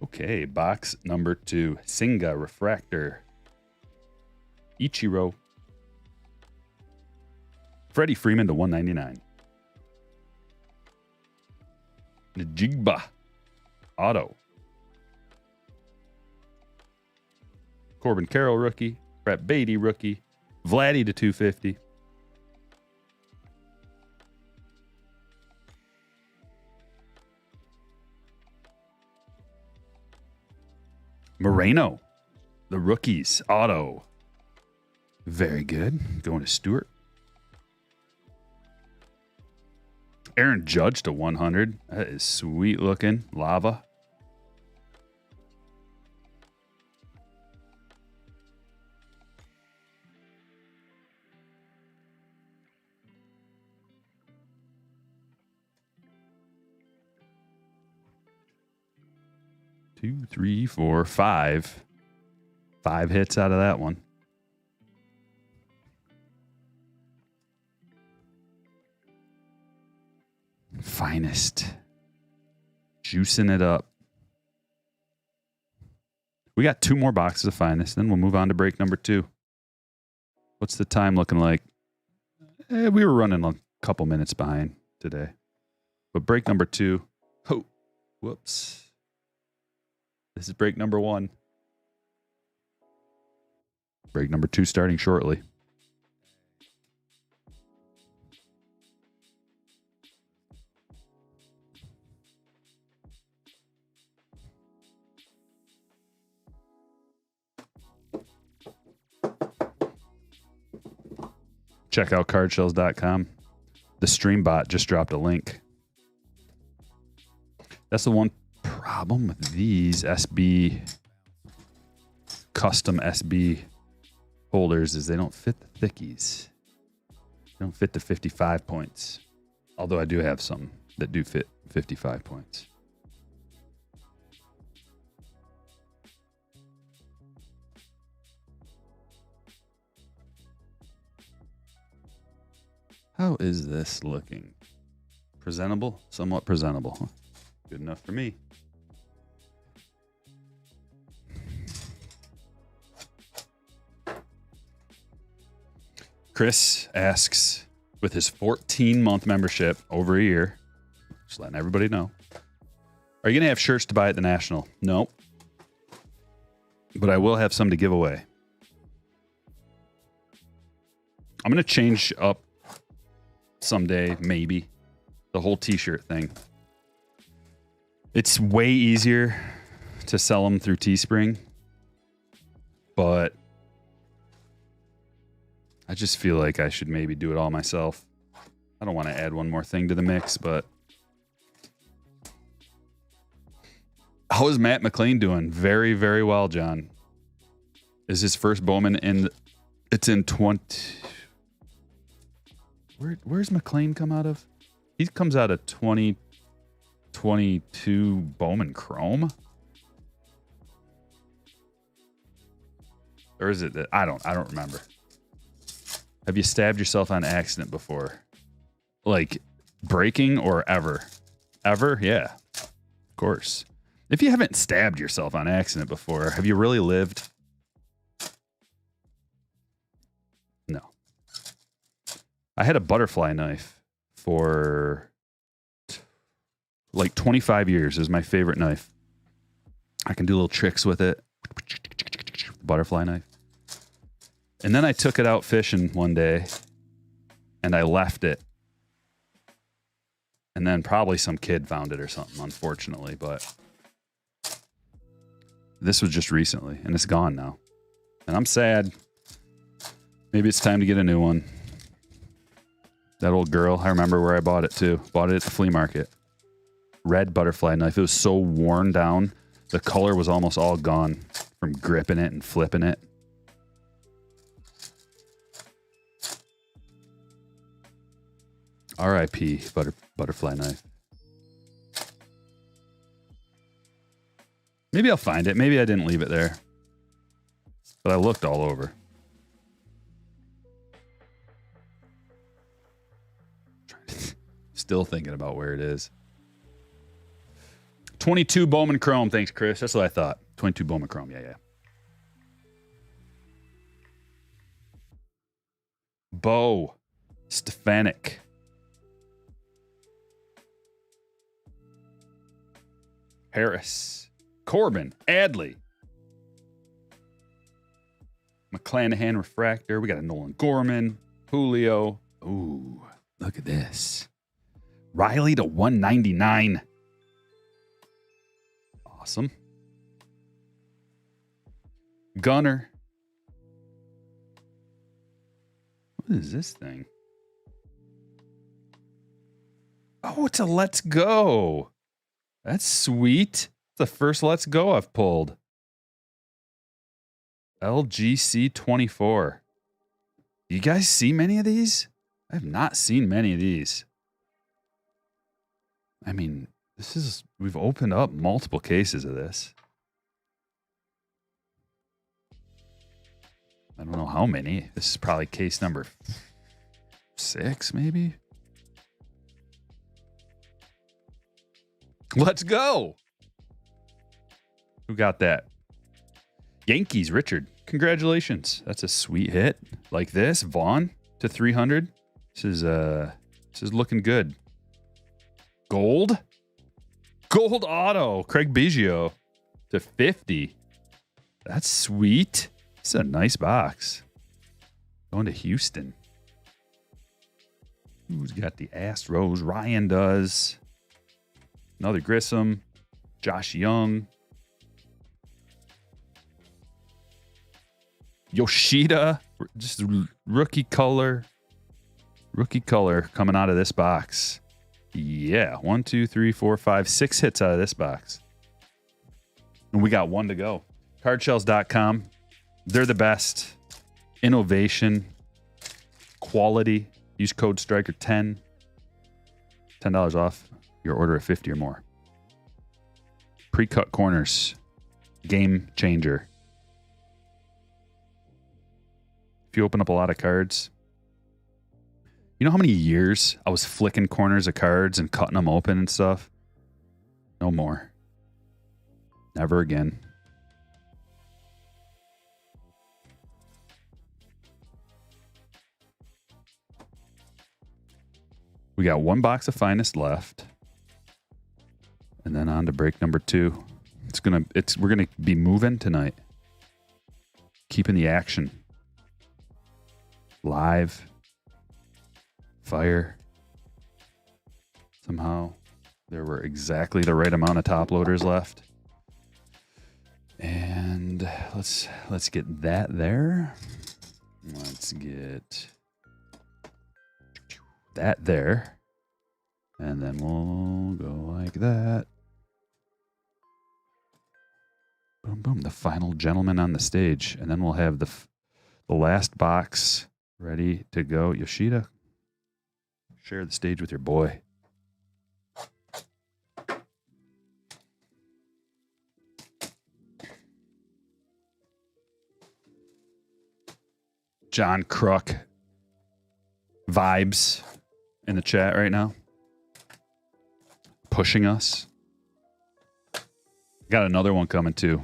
Okay, box number 2. Singa Refractor. Ichiro. Freddie Freeman to 199. Najigba. Auto. Corbin Carroll rookie. Brett Beatty rookie. Vladdy to 250. Moreno. The rookies. Auto. Very good. Going to Stewart. Aaron Judge to 100. That is sweet looking. Lava. Two, three, four, five. 5 hits out of that one. Finest. Juicing it up. We got 2 more boxes of Finest, then we'll move on to break number 2. What's the time looking like? We were running a couple minutes behind today. But break number 2. Oh, whoops. This is break number 1. Break number 2 starting shortly. Check out cardshells.com. The stream bot just dropped a link. That's the one problem with these custom SB holders is they don't fit the thickies. They don't fit the 55 points. Although I do have some that do fit 55 points. How is this looking? Presentable? Somewhat presentable. Huh? Good enough for me. Chris asks, with his 14-month membership over a year, just letting everybody know, are you going to have shirts to buy at the National? No. But I will have some to give away. I'm going to change up someday, maybe, the whole t-shirt thing. It's way easier to sell them through Teespring, but I just feel like I should maybe do it all myself. I don't want to add one more thing to the mix, but how is Matt McLean doing? Very, very well, John. Is his first Bowman it's in 20... Where's McLean come out of? He comes out of 2022 Bowman Chrome? Or is it that I don't remember. Have you stabbed yourself on accident before? Like breaking or ever? Ever? Yeah. Of course. If you haven't stabbed yourself on accident before, have you really lived? No. I had a butterfly knife for like 25 years. It was my favorite knife. I can do little tricks with it. Butterfly knife. And then I took it out fishing one day and I left it. And then probably some kid found it or something, unfortunately. But This was just recently, and it's gone now. And I'm sad. Maybe it's time to get a new one. That old girl, I remember where I bought it too. Bought it at the flea market. Red butterfly knife. It was so worn down. The color was almost all gone from gripping it and flipping it. R.I.P. Butterfly knife. Maybe I'll find it. Maybe I didn't leave it there. But I looked all over. Still thinking about where it is. 22 Bowman Chrome. Thanks, Chris. That's what I thought. 22 Bowman Chrome. Yeah. Bo. Stefanik. Harris. Corbin. Adley. McClanahan Refractor. We got a Nolan Gorman. Julio. Ooh, look at this. Riley to 199. Awesome. Gunner. What is this thing? Oh, it's a Let's Go. That's sweet. It's the first Let's Go I've pulled. LGC 24. You guys see many of these? I have not seen many of these. I mean, we've opened up multiple cases of this. I don't know how many. This is probably case number 6, maybe. Let's go. Who got that? Yankees, Richard. Congratulations. That's a sweet hit. Like this, Vaughn to 300. This is looking good. Gold auto. Craig Biggio to 50. That's sweet. This is a nice box. Going to Houston. Who's got the Astros? Ryan does. Another Grissom. Josh Young. Yoshida. Just rookie color. Rookie color coming out of this box. Yeah. 1, 2, 3, 4, 5, 6 hits out of this box. And we got one to go. Cardshells.com. They're the best. Innovation. Quality. Use code STRIKER10. $10 off your order of 50 or more. Pre-cut corners. Game changer. If you open up a lot of cards, you know how many years I was flicking corners of cards and cutting them open and stuff? No more. Never again. We got one box of Finest left. And then on to break number 2. We're gonna be moving tonight. Keeping the action. Live. Fire. Somehow there were exactly the right amount of top loaders left. And let's get that there. Let's get that there. And then we'll go like that. Boom, boom. The final gentleman on the stage. And then we'll have the last box ready to go. Yoshida, share the stage with your boy. John Crook vibes in the chat right now. Pushing us. Got another one coming too.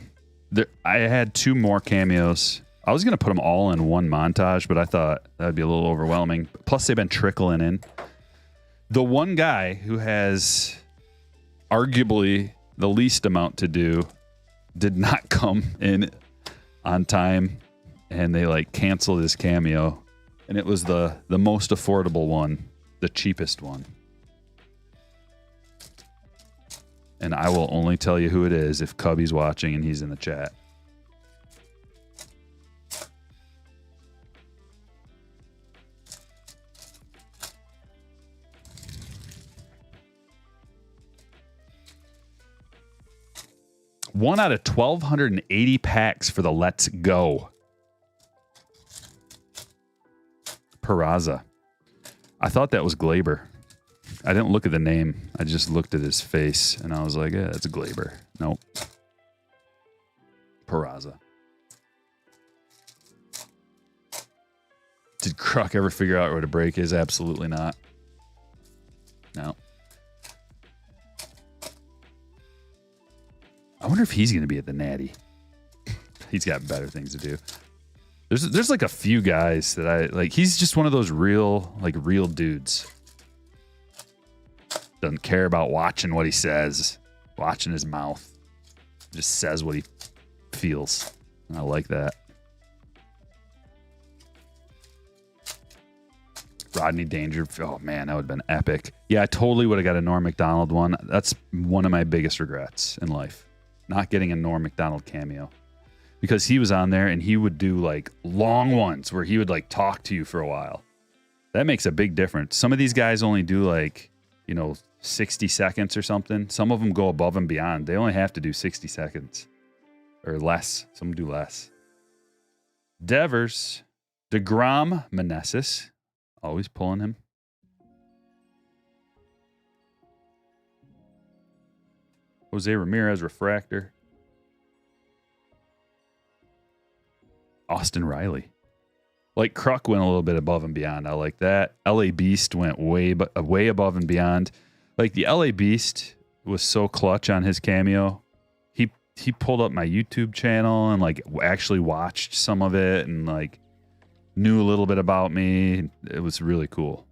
I had 2 more cameos. I was going to put them all in one montage, but I thought that would be a little overwhelming. Plus, they've been trickling in. The one guy who has arguably the least amount to do did not come in on time, and they canceled his cameo. And it was the most affordable one, the cheapest one. And I will only tell you who it is if Cubby's watching and he's in the chat. One out of 1,280 packs for the Let's Go. Peraza. I thought that was Glaber. I didn't look at the name. I just looked at his face, and I was like, yeah, that's a Glaber. Nope. Peraza. Did Kruk ever figure out where the break is? Absolutely not. No. I wonder if he's going to be at the Natty. He's got better things to do. There's like a few guys that I like. He's just one of those real dudes. Doesn't care about watching what he says, watching his mouth. Just says what he feels. I like that. Rodney Dangerfield. Oh man, that would have been epic. Yeah, I totally would have got a Norm Macdonald one. That's one of my biggest regrets in life. Not getting a Norm Macdonald cameo. Because he was on there and he would do like long ones where he would like talk to you for a while. That makes a big difference. Some of these guys only do like, 60 seconds or something. Some of them go above and beyond. They only have to do 60 seconds or less. Some do less. Devers, DeGrom, Meneses. Always pulling him. Jose Ramirez, Refractor. Austin Riley. Like Kruk went a little bit above and beyond. I like that. LA Beast went way above and beyond. Like the LA Beast was so clutch on his cameo. He pulled up my YouTube channel and like actually watched some of it and like knew a little bit about me. It was really cool.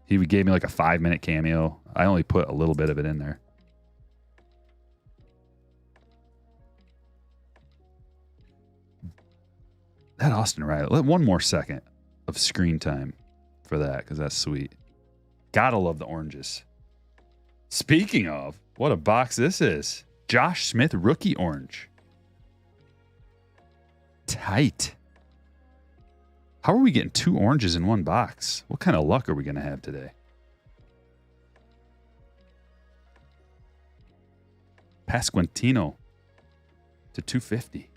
He gave me like a 5-minute cameo. I only put a little bit of it in there. That Austin Riley. One more second of screen time for that because that's sweet. Gotta love the oranges. Speaking of, what a box this is. Josh Smith rookie orange. Tight. How are we getting 2 oranges in one box? What kind of luck are we going to have today? Pasquantino to 250.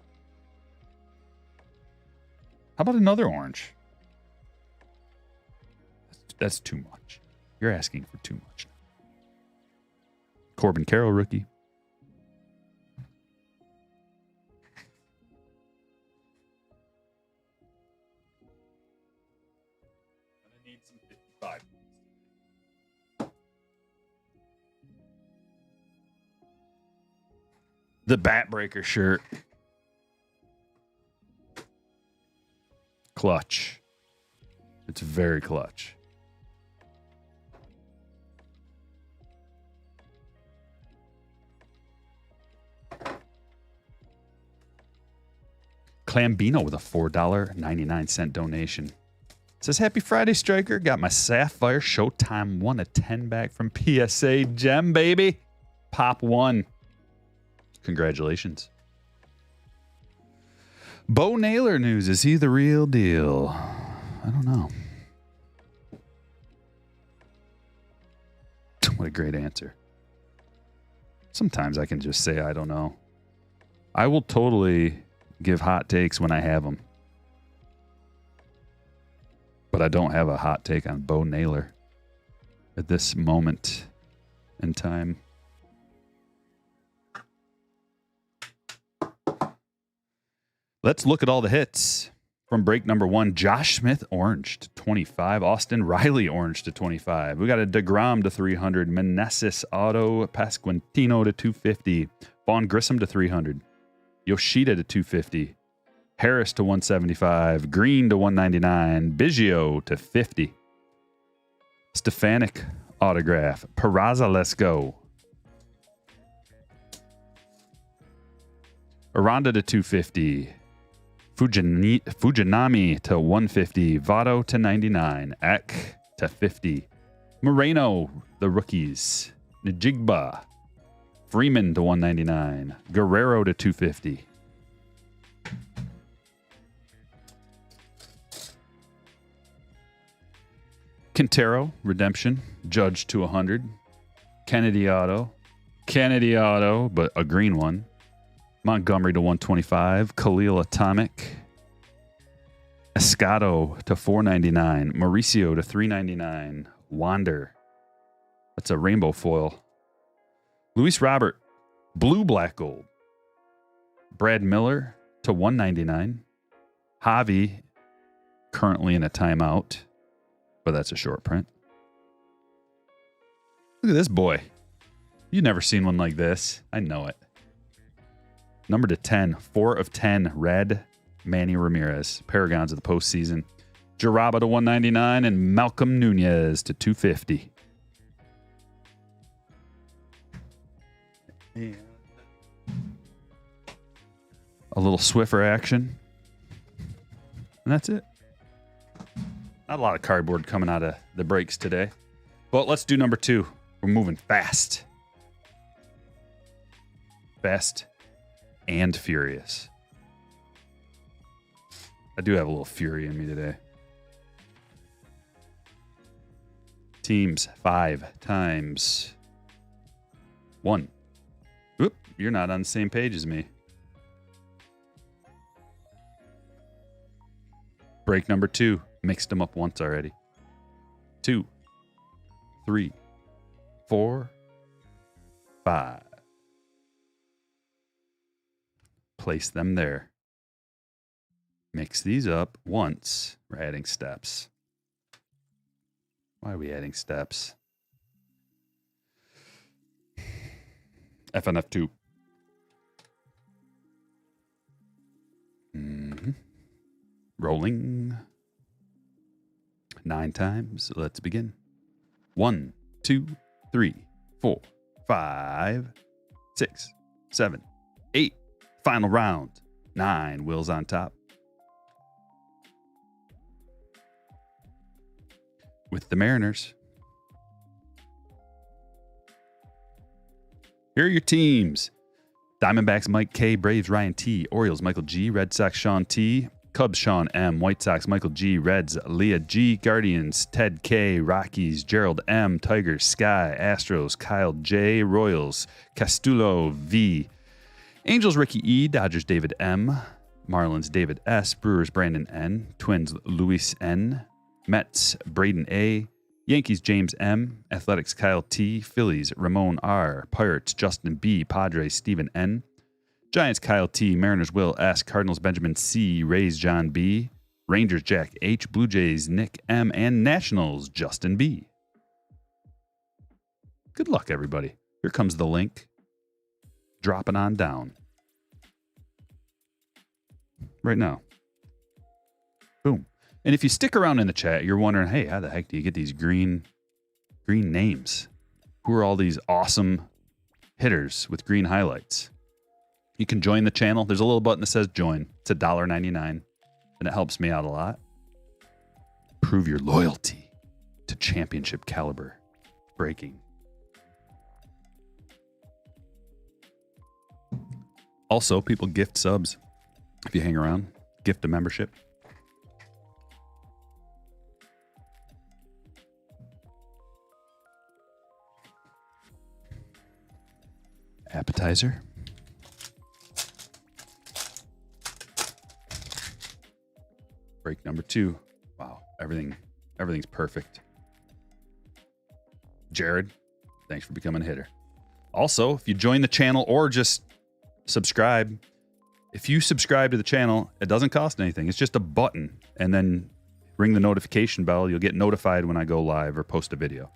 How about another orange? That's too much. You're asking for too much. Corbin Carroll, rookie. I need some 55. The Bat Breaker shirt. Clutch. It's very clutch. Clambino with a $4.99 donation. Says, happy Friday, Striker. Got my Sapphire Showtime 1 of 10 back from PSA Gem, baby. Pop 1. Congratulations. Bo Naylor news. Is he the real deal? I don't know. What a great answer. Sometimes I can just say I don't know. I will totally give hot takes when I have them. But I don't have a hot take on Bo Naylor at this moment in time. Let's look at all the hits from break number 1. Josh Smith, orange to 25. Austin Riley, orange to 25. We got a DeGrom to 300. Meneses auto. Pasquantino to 250. Vaughn Grissom to 300. Yoshida to 250. Harris to 175. Green to 199. Biggio to 50. Stefanik autograph. Peraza, let's go. Aranda to 250. Fujinami to 150. Votto to 99. Eck to 50. Moreno, the rookies. Najigba Freeman to 199. Guerrero to 250. Quintero, redemption. Judge to 100. Kennedy auto, but a green one. Montgomery to 125. Khalil Atomic. Escato to 499. Mauricio to 399. Wander. That's a rainbow foil. Luis Robert, blue, black, gold. Brad Miller to 199. Javi, currently in a timeout, but that's a short print. Look at this boy. You've never seen one like this. I know it. Number to 10, 4 of 10, red, Manny Ramirez. Paragons of the postseason. Jaraba to 199 and Malcolm Nunez to 250. And a little Swiffer action. And that's it. Not a lot of cardboard coming out of the breaks today. But let's do number 2. We're moving fast. Fast and furious. I do have a little fury in me today. Teams 5 times 1. Oop, you're not on the same page as me. Break number 2. Mixed them up once already. 2, 3, 4, 5. Place them there. Mix these up once. We're adding steps. Why are we adding steps? FNF2. Rolling. 9 times. Let's begin. 1, 2, 3, 4, 5, 6, 7, 8. Final round. 9. Wheels on top. With the Mariners. Here are your teams. Diamondbacks, Mike K. Braves, Ryan T. Orioles, Michael G. Red Sox, Sean T. Cubs, Sean M. White Sox, Michael G. Reds, Leah G. Guardians, Ted K. Rockies, Gerald M. Tigers, Sky. Astros, Kyle J. Royals, Castulo V. Angels, Ricky E. Dodgers, David M. Marlins, David S. Brewers, Brandon N. Twins, Luis N. Mets, Braden A. Yankees, James M. Athletics, Kyle T. Phillies, Ramon R. Pirates, Justin B. Padres, Stephen N. Giants, Kyle T. Mariners, Will S. Cardinals, Benjamin C. Rays, John B. Rangers, Jack H. Blue Jays, Nick M. And Nationals, Justin B. Good luck, everybody. Here comes the link. Dropping on down. Right now. Boom. And if you stick around in the chat, you're wondering, hey, how the heck do you get these green names? Who are all these awesome hitters with green highlights? You can join the channel. There's a little button that says join. It's $1.99, and it helps me out a lot. Prove your loyalty to championship caliber breaking. Also, people gift subs. If you hang around, gift a membership. Appetizer. Break number 2. Wow, everything's perfect. Jared, thanks for becoming a hitter. Also, if you join the channel or just subscribe, if you subscribe to the channel, it doesn't cost anything. It's just a button, and then ring the notification bell. You'll get notified when I go live or post a video.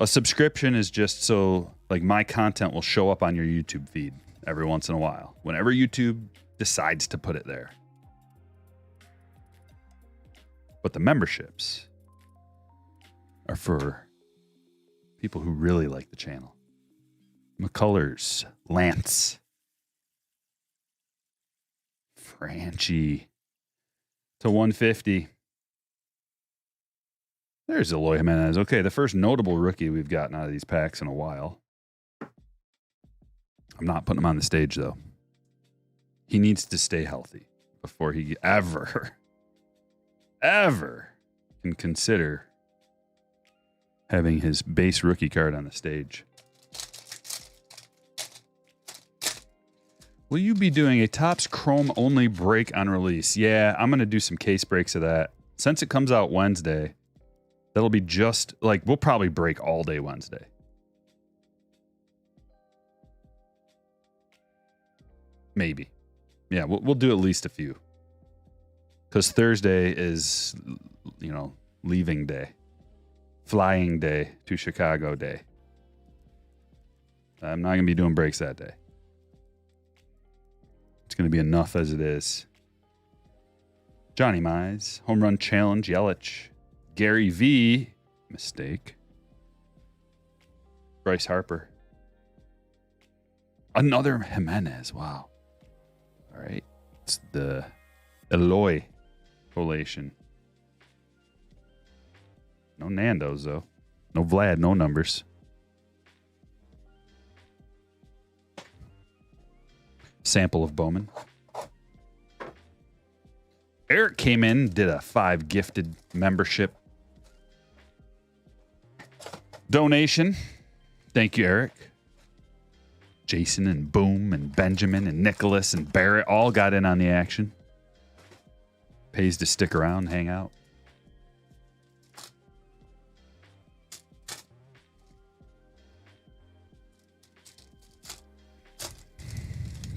A subscription is just so like my content will show up on your YouTube feed every once in a while, whenever YouTube decides to put it there. But the memberships are for people who really like the channel. McCullers, Lance, Franchi to 150. There's Eloy Jimenez. Okay, the first notable rookie we've gotten out of these packs in a while. I'm not putting him on the stage, though. He needs to stay healthy before he ever can consider having his base rookie card on the stage. Will you be doing a Topps Chrome only break on release? Yeah, I'm going to do some case breaks of that. Since it comes out Wednesday, that'll be just like, we'll probably break all day Wednesday. Maybe. Yeah, we'll do at least a few. Because Thursday is, you know, leaving day. Flying day to Chicago day. I'm not going to be doing breaks that day. It's going to be enough as it is. Johnny Mize, Home Run Challenge, Yelich. Gary V, mistake. Bryce Harper. Another Jimenez, wow. All right. It's the Eloy collation. No Nando's, though. No Vlad, no numbers. Sample of Bowman. Eric came in, did a 5 gifted membership donation. Thank you, Eric. Jason and Boom and Benjamin and Nicholas and Barrett all got in on the action. Pays to stick around and hang out.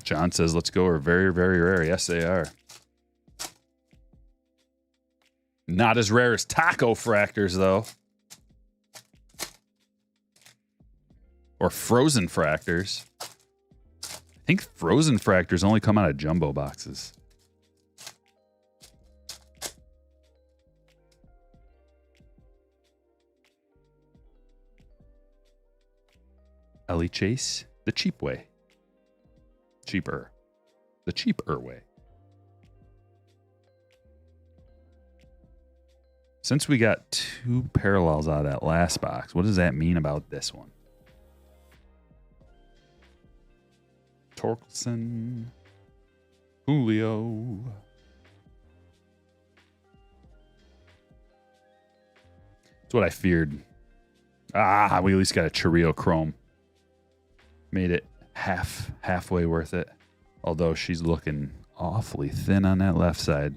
John says, let's go. Are very, very rare. Yes, they are. Not as rare as taco fractors, though. Or frozen fractors. I think frozen fractors only come out of jumbo boxes. Ellie Chase, the cheap way. Cheaper. The cheaper way. Since we got 2 parallels out of that last box, what does that mean about this one? Torkelson. Julio. That's what I feared. We at least got a Chirrio Chrome. Made it halfway worth it. Although she's looking awfully thin on that left side.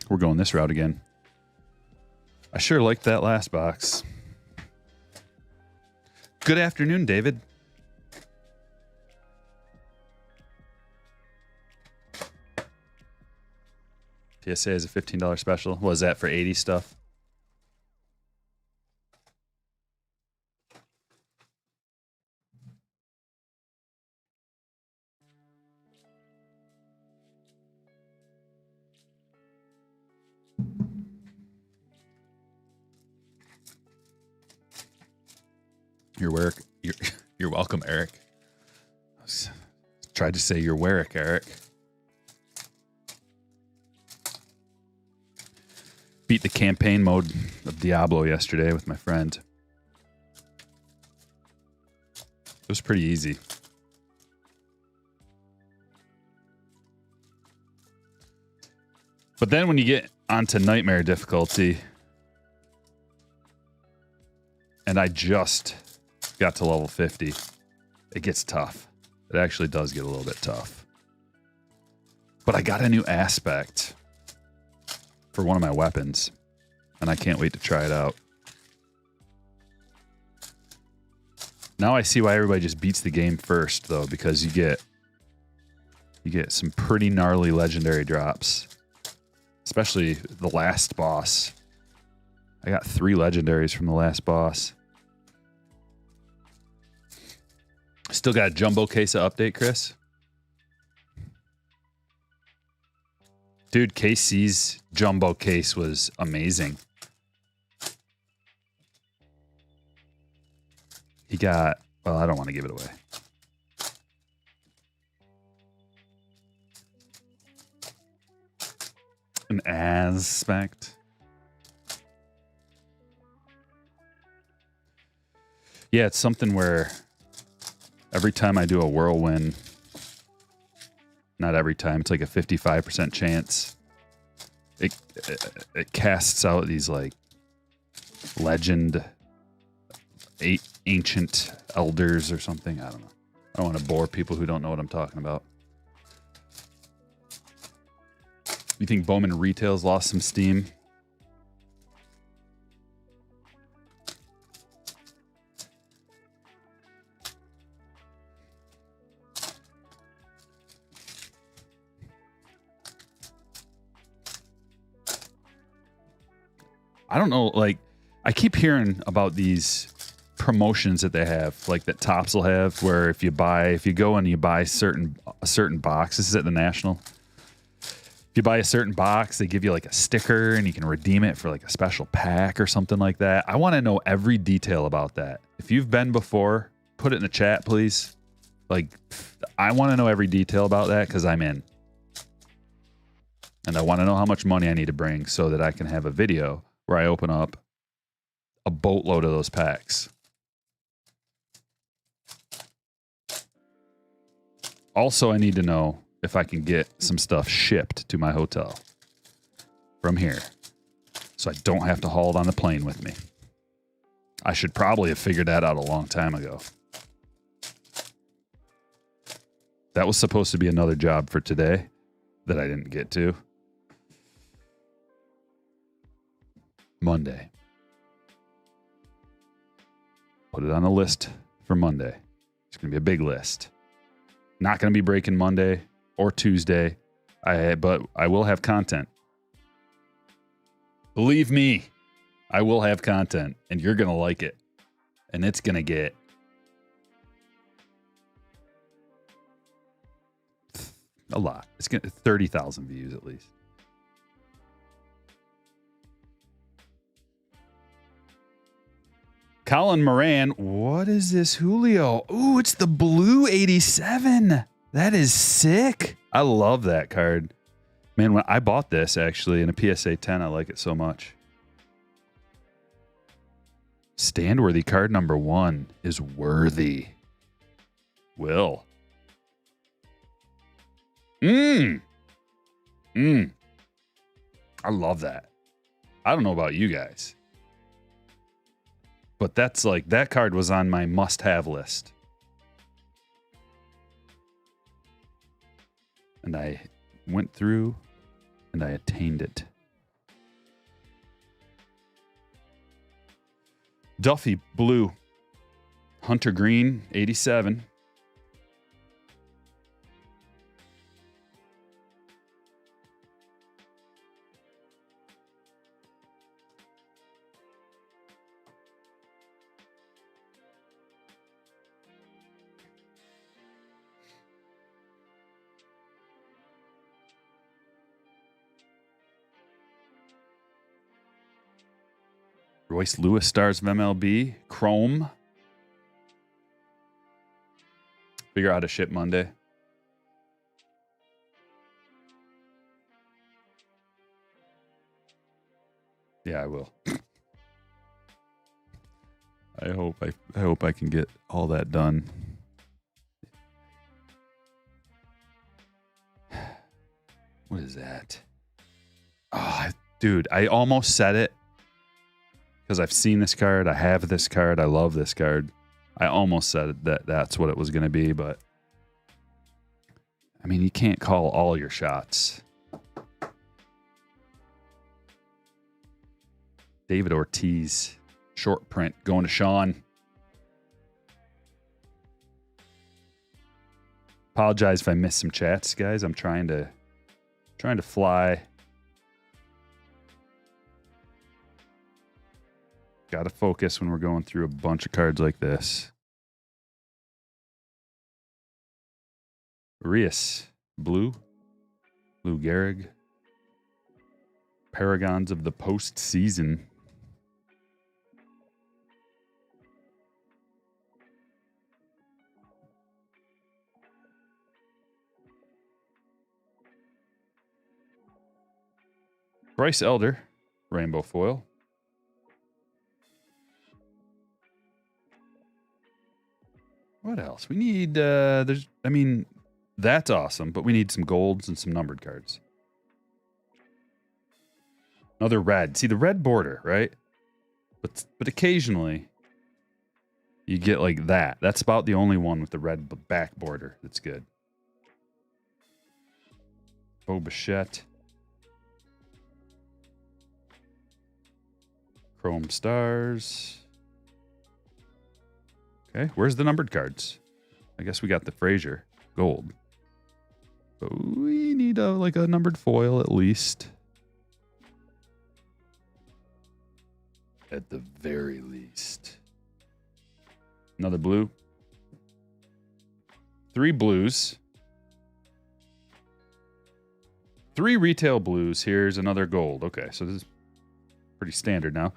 We're going this route again. I sure liked that last box. Good afternoon, David. PSA is a $15 special. What was that for 80 stuff? You're welcome, Eric. Tried to say you're Warwick, Eric. Beat the campaign mode of Diablo yesterday with my friend. It was pretty easy. But then when you get onto nightmare difficulty, and I just got to level 50, it gets tough. It actually does get a little bit tough. But I got a new aspect for one of my weapons, and I can't wait to try it out. Now I see why everybody just beats the game first, though, because you get some pretty gnarly legendary drops, especially the last boss. I got 3 legendaries from the last boss. Still got a jumbo case of update, Chris. Dude, KC's jumbo case was amazing. He got, well, I don't want to give it away. An aspect. Yeah, it's something where every time I do a whirlwind, not every time, it's like a 55% chance. It casts out these like legend, ancient elders or something. I don't know. I don't want to bore people who don't know what I'm talking about. You think Bowman Retail's lost some steam? I don't know. Like, I keep hearing about these promotions that they have, like that Tops will have, where if you go and you buy a certain box, this is at the National. If you buy a certain box, they give you like a sticker and you can redeem it for like a special pack or something like that. I want to know every detail about that. If you've been before, put it in the chat, please. Like, I want to know every detail about that because I'm in. And I want to know how much money I need to bring so that I can have a video where I open up a boatload of those packs. Also, I need to know if I can get some stuff shipped to my hotel from here so I don't have to haul it on the plane with me. I should probably have figured that out a long time ago. That was supposed to be another job for today that I didn't get to. Monday. Put it on the list for Monday. It's going to be a big list. Not going to be breaking Monday or Tuesday, but I will have content. Believe me, I will have content, and you're going to like it. And it's going to get a lot. It's going to 30,000 views at least. Colin Moran, what is this, Julio? Ooh, it's the blue 87. That is sick. I love that card. Man, when I bought this actually in a PSA 10, I like it so much. Stand-worthy card number 1 is worthy. Will. I love that. I don't know about you guys. But that's like, that card was on my must-have list. And I went through and I attained it. Duffy, blue. Hunter Green, 87. Royce Lewis, Stars of MLB. Chrome. Figure out how to ship Monday. Yeah, I will. I hope I can get all that done. What is that? Oh, dude, I almost said it because I've seen this card. I have this card. I love this card. I almost said that that's what it was going to be, but I mean, you can't call all your shots. David Ortiz, short print, going to Sean. Apologize if I missed some chats, guys. I'm trying to fly. Got to focus when we're going through a bunch of cards like this. Urias, blue. Lou Gehrig. Paragons of the postseason. Bryce Elder, rainbow foil. What else? We need, that's awesome, but we need some golds and some numbered cards. Another red. See, the red border, right? But occasionally, you get like that. That's about the only one with the red back border that's good. Bo Bichette. Chrome Stars. Okay, where's the numbered cards? I guess we got the Frazier gold. But we need like a numbered foil at least. At the very least. Another blue. 3 blues. 3 retail blues. Here's another gold. Okay, so this is pretty standard now.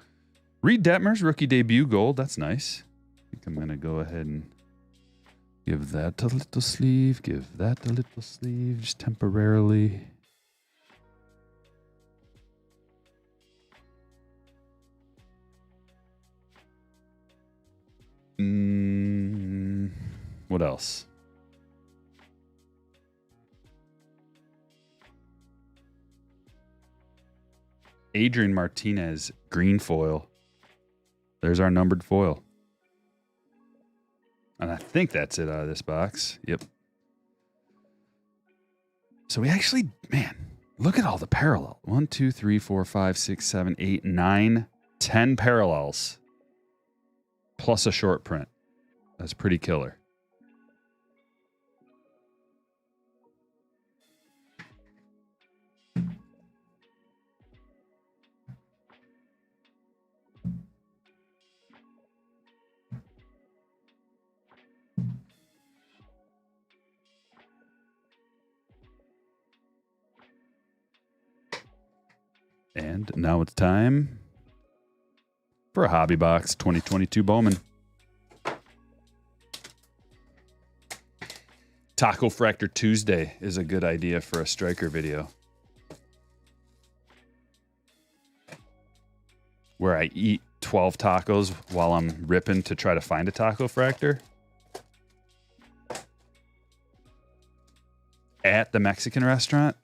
Reed Detmer's rookie debut gold. That's nice. I think I'm going to go ahead and give that a little sleeve. Give that a little sleeve just temporarily. What else? Adrian Martinez, green foil. There's our numbered foil. And I think that's it out of this box. Yep. So we actually, man, look at all the parallel. 1, 2, 3, 4, 5, 6, 7, 8, 9, 10 parallels. Plus a short print. That's pretty killer. And now it's time for a Hobby Box 2022 Bowman. Taco Fractor Tuesday is a good idea for a striker video. Where I eat 12 tacos while I'm ripping to try to find a taco fractor. At the Mexican restaurant.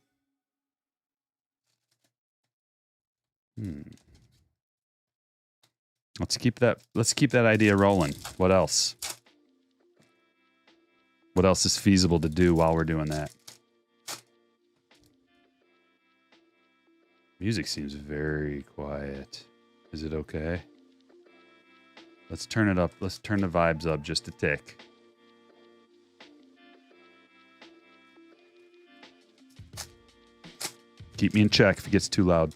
Let's keep that idea rolling. What else? What else is feasible to do while we're doing that? Music seems very quiet. Is it okay? Let's turn it up. Let's turn the vibes up just a tick. Keep me in check if it gets too loud.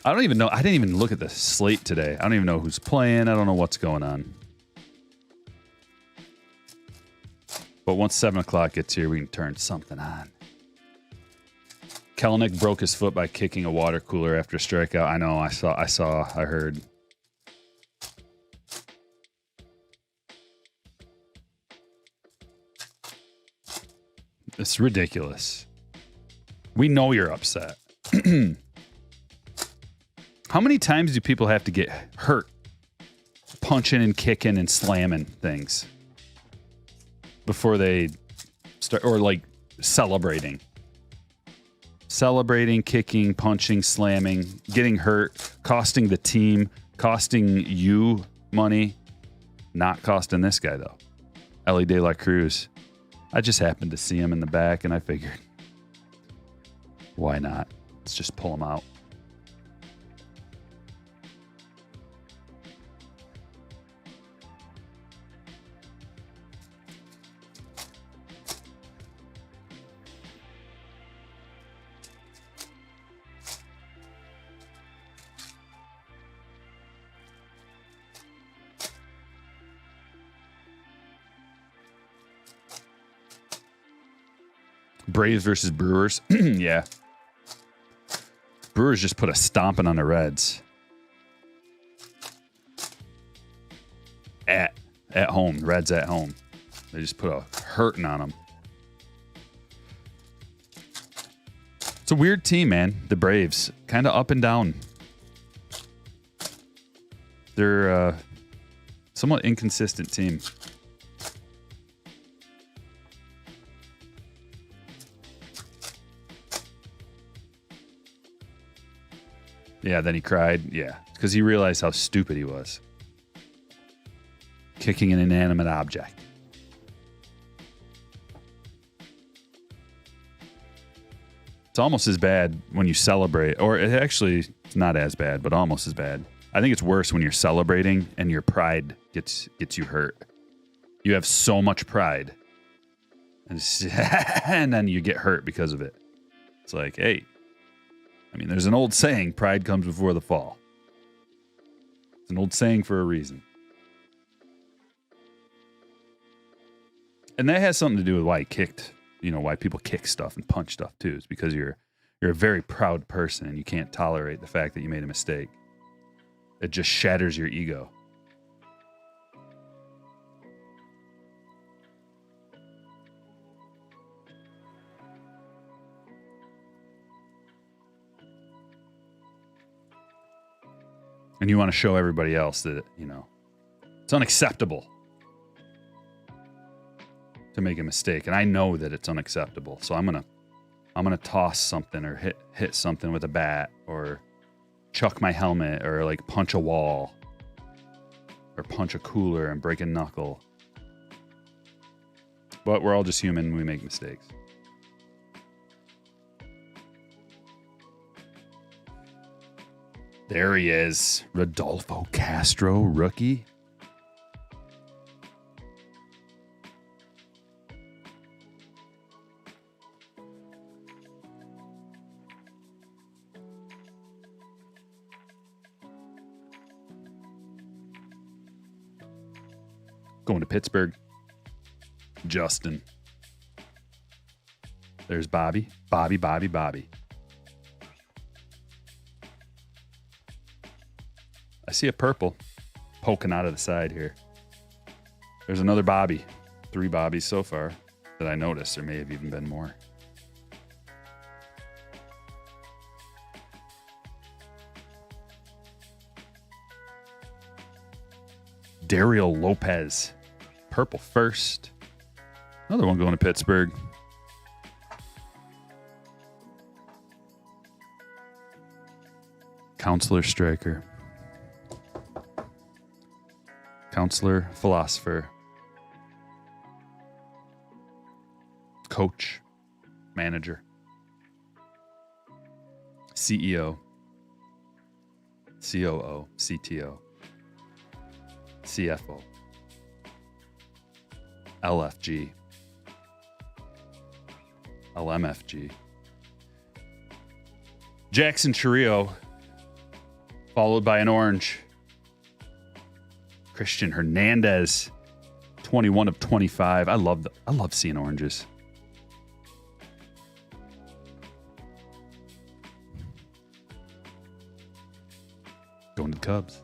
I don't even know. I didn't even look at the slate today. I don't even know who's playing. I don't know what's going on. But once 7 o'clock gets here, we can turn something on. Kelenic broke his foot by kicking a water cooler after a strikeout. I know. I heard. It's ridiculous. We know you're upset. How many times do people have to get hurt punching and kicking and slamming things before they start, or like celebrating? Celebrating, kicking, punching, slamming, getting hurt, costing the team, costing you money, not costing this guy though. Ellie De La Cruz. I just happened to see him in the back and I figured, why not? Let's just pull him out. Braves versus Brewers. Yeah. Brewers just put a stomping on the Reds. At home. Reds at home. They just put a hurting on them. a weird team, man. The Braves. Kind of up and down. They're a somewhat inconsistent team. Yeah, then he cried. Yeah, because he realized how stupid he was. Kicking an inanimate object. It's almost as bad when you celebrate, or it actually it's not as bad, but almost as bad. I think it's worse when you're celebrating and your pride gets you hurt. You have so much pride, and then you get hurt because of it. It's like, hey, I mean, there's an old saying, pride comes before the fall. It's an old saying for a reason. And that has something to do with why he kicked, why people kick stuff and punch stuff too. It's because you're a very proud person and you can't tolerate the fact that you made a mistake. It just shatters your ego. And you want to show everybody else that, it's unacceptable to make a mistake. And I know that it's unacceptable. So I'm gonna toss something or hit something with a bat or chuck my helmet or like punch a wall or punch a cooler and break a knuckle. But we're all just human. We make mistakes. There he is. Rodolfo Castro, rookie. Going to Pittsburgh. Justin. There's Bobby. Bobby. I see a purple poking out of the side here. There's another Bobby. 3 Bobbies so far that I noticed. There may have even been more. Dario Lopez. Purple first. Another one going to Pittsburgh. Counselor striker. Counselor, philosopher, coach, manager, CEO, COO, CTO, CFO, LFG, LMFG, Jackson Chirrillo, followed by an orange. Christian Hernandez, 21 of 25. I love seeing oranges. Going to the Cubs.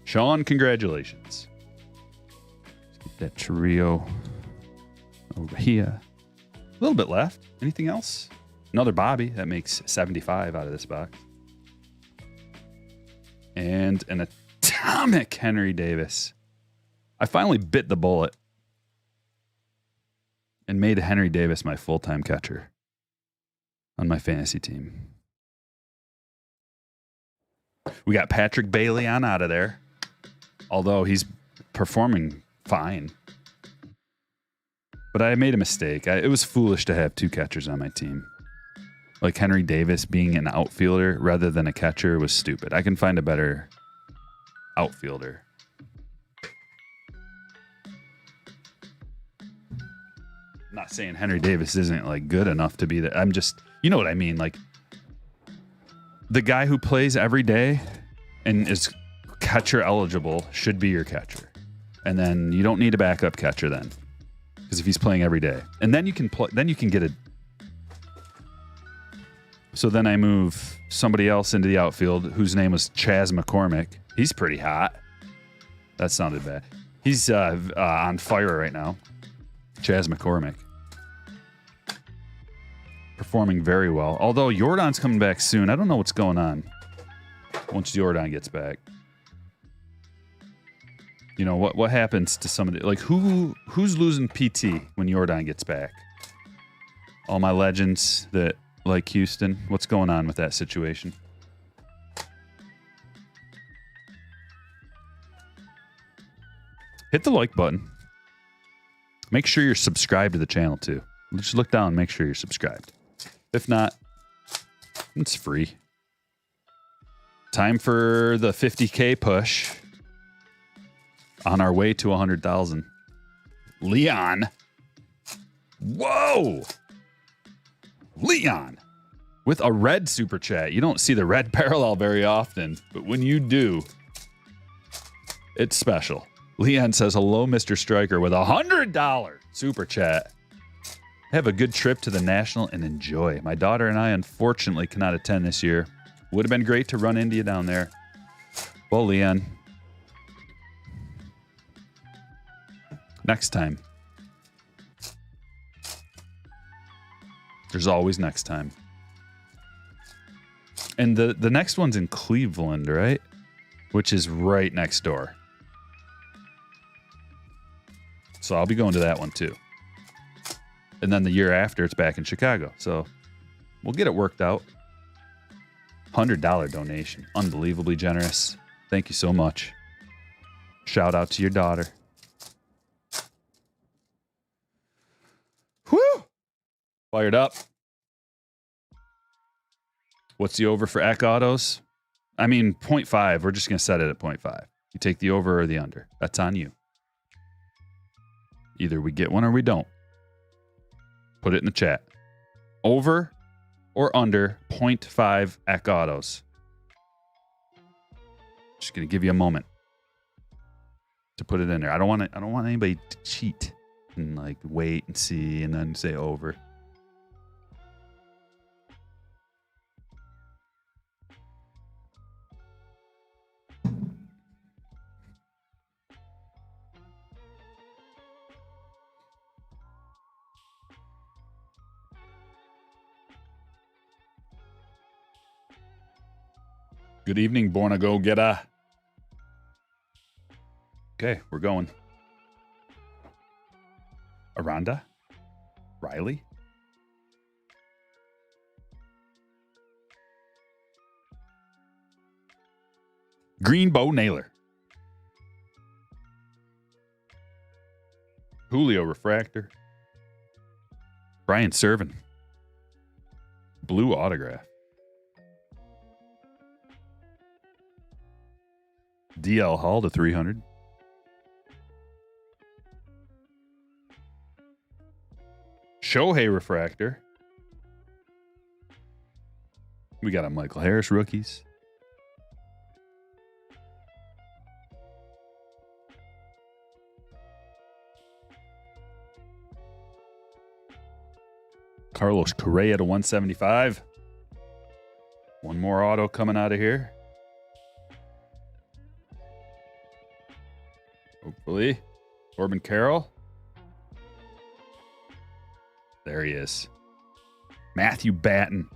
Sean, congratulations. Let's get that Chirrillo over here. A little bit left. Anything else? Another Bobby. That makes 75 out of this box. And an atomic Henry Davis. I finally bit the bullet and made Henry Davis my full-time catcher on my fantasy team. We got Patrick Bailey on out of there, although he's performing fine. But I made a mistake. It was foolish to have 2 catchers on my team. Like Henry Davis being an outfielder rather than a catcher was stupid. I can find a better outfielder. I'm not saying Henry Davis isn't like good enough to be that. I'm just, you know what I mean? Like the guy who plays every day and is catcher eligible should be your catcher. And then you don't need a backup catcher then. Because if he's playing every day. And then you can get a. So then I move somebody else into the outfield whose name was Chas McCormick. He's pretty hot. That sounded bad. He's on fire right now. Chas McCormick. performing very well. Although Jordan's coming back soon. I don't know what's going on once Jordan gets back. You know, what happens to somebody? Like, who's losing PT when Jordan gets back? All my legends that like Houston. What's going on with that situation? Hit the like button. Make sure you're subscribed to the channel, too. Just look down and make sure you're subscribed. If not, it's free. Time for the 50K push. On our way to 100,000. Leon. Whoa! Leon. With a red super chat. You don't see the red parallel very often, but when you do, it's special. Leon says, hello, Mr. Striker, with $100 super chat. Have a good trip to the National and enjoy. My daughter and I, unfortunately, cannot attend this year. Would have been great to run into you down there. Well, Leon, next time. There's always next time. And the next one's in Cleveland, right? Which is right next door. So I'll be going to that one too. And then the year after, it's back in Chicago. So we'll get it worked out. $100 donation. Unbelievably generous. Thank you so much. Shout out to your daughter. Whew! Fired up. What's the over for Eck Autos? I mean, 0.5. We're just going to set it at 0.5. You take the over or the under. That's on you. Either we get one or we don't. Put it in the chat. Over or under 0.5 Eck Autos. Just going to give you a moment to put it in there. I don't want anybody to cheat and like wait and see and then say over. Good evening, born a go-getter. Okay, we're going. Aranda? Riley? Green Bow Nailer. Julio Refractor. Brian Servin. Blue Autograph. DL Hall to 300. Shohei Refractor. We got a Michael Harris rookies. Carlos Correa to 175. One more auto coming out of here. Hopefully. Corbin Carroll. There he is. Matthew Batten.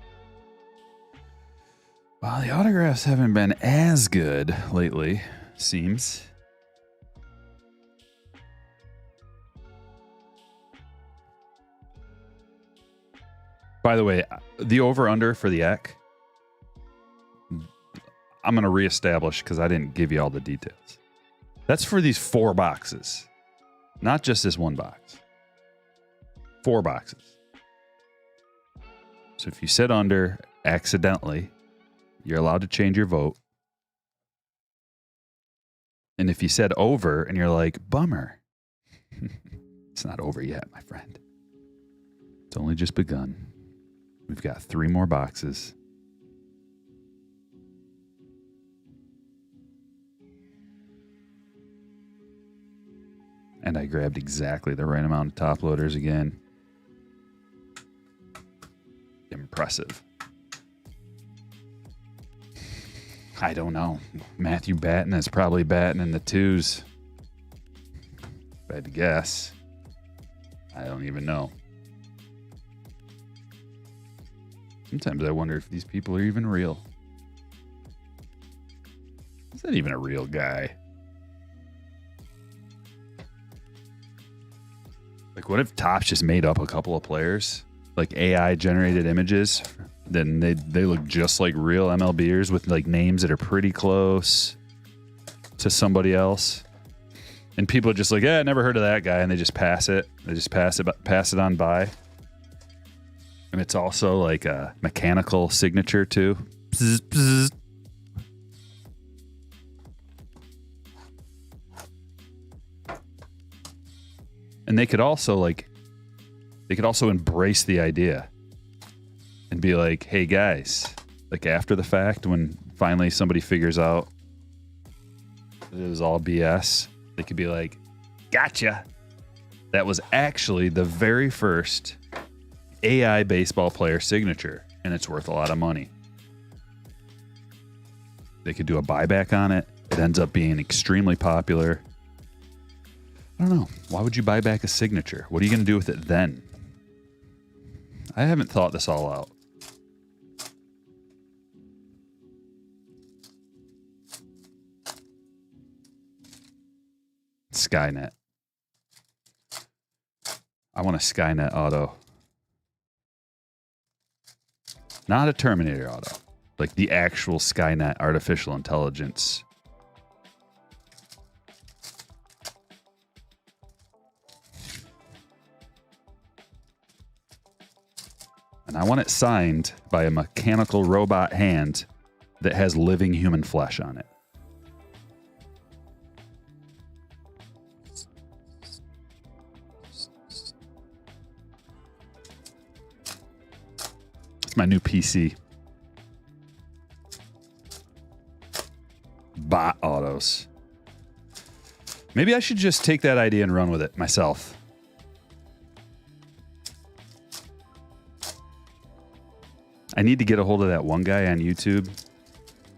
Well, the autographs haven't been as good lately, seems. By the way, the over-under for the Eck, I'm going to reestablish because I didn't give you all the details. That's for these 4 boxes, not just this one box. 4 boxes. So if you said under accidentally, you're allowed to change your vote. And if you said over and you're like, bummer, it's not over yet, my friend. It's only just begun. We've got 3 more boxes. And I grabbed exactly the right amount of top loaders again. Impressive. I don't know. Matthew Batten is probably batting in the 2s. If I had to guess. I don't even know. Sometimes I wonder if these people are even real. Is that even a real guy? Like, what if Topps just made up a couple of players? Like AI generated images? Then they look just like real MLBers with like names that are pretty close to somebody else. And people are just like, yeah, I never heard of that guy. And they just pass it. They just pass it on by. And it's also like a mechanical signature too. Bzz, bzz. And they could also embrace the idea and be like, hey guys, like after the fact, when finally somebody figures out that it was all BS, they could be like, gotcha. That was actually the very first AI baseball player signature, and it's worth a lot of money. They could do a buyback on it. It ends up being extremely popular. I don't know. Why would you buy back a signature? What are you going to do with it then? I haven't thought this all out. Skynet. I want a Skynet auto. Not a Terminator auto. Like the actual Skynet artificial intelligence. And I want it signed by a mechanical robot hand that has living human flesh on it. It's my new PC. Bot autos. Maybe I should just take that idea and run with it myself. I need to get a hold of that one guy on YouTube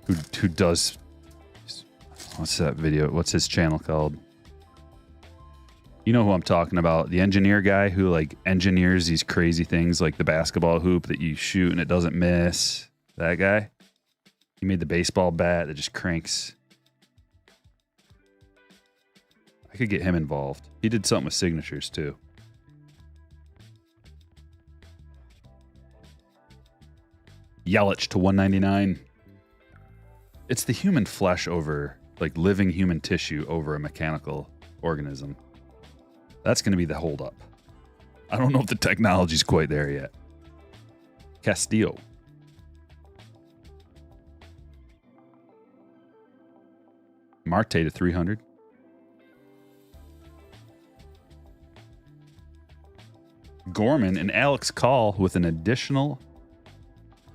who does, what's that video? What's his channel called? You know who I'm talking about. The engineer guy who like engineers these crazy things like the basketball hoop that you shoot and it doesn't miss. That guy. He made the baseball bat that just cranks. I could get him involved. He did something with signatures too. Yelich to 199. It's the human flesh over, like living human tissue over a mechanical organism. That's going to be the holdup. I don't know if the technology's quite there yet. Castillo. Marte to 300. Gorman and Alex Call with an additional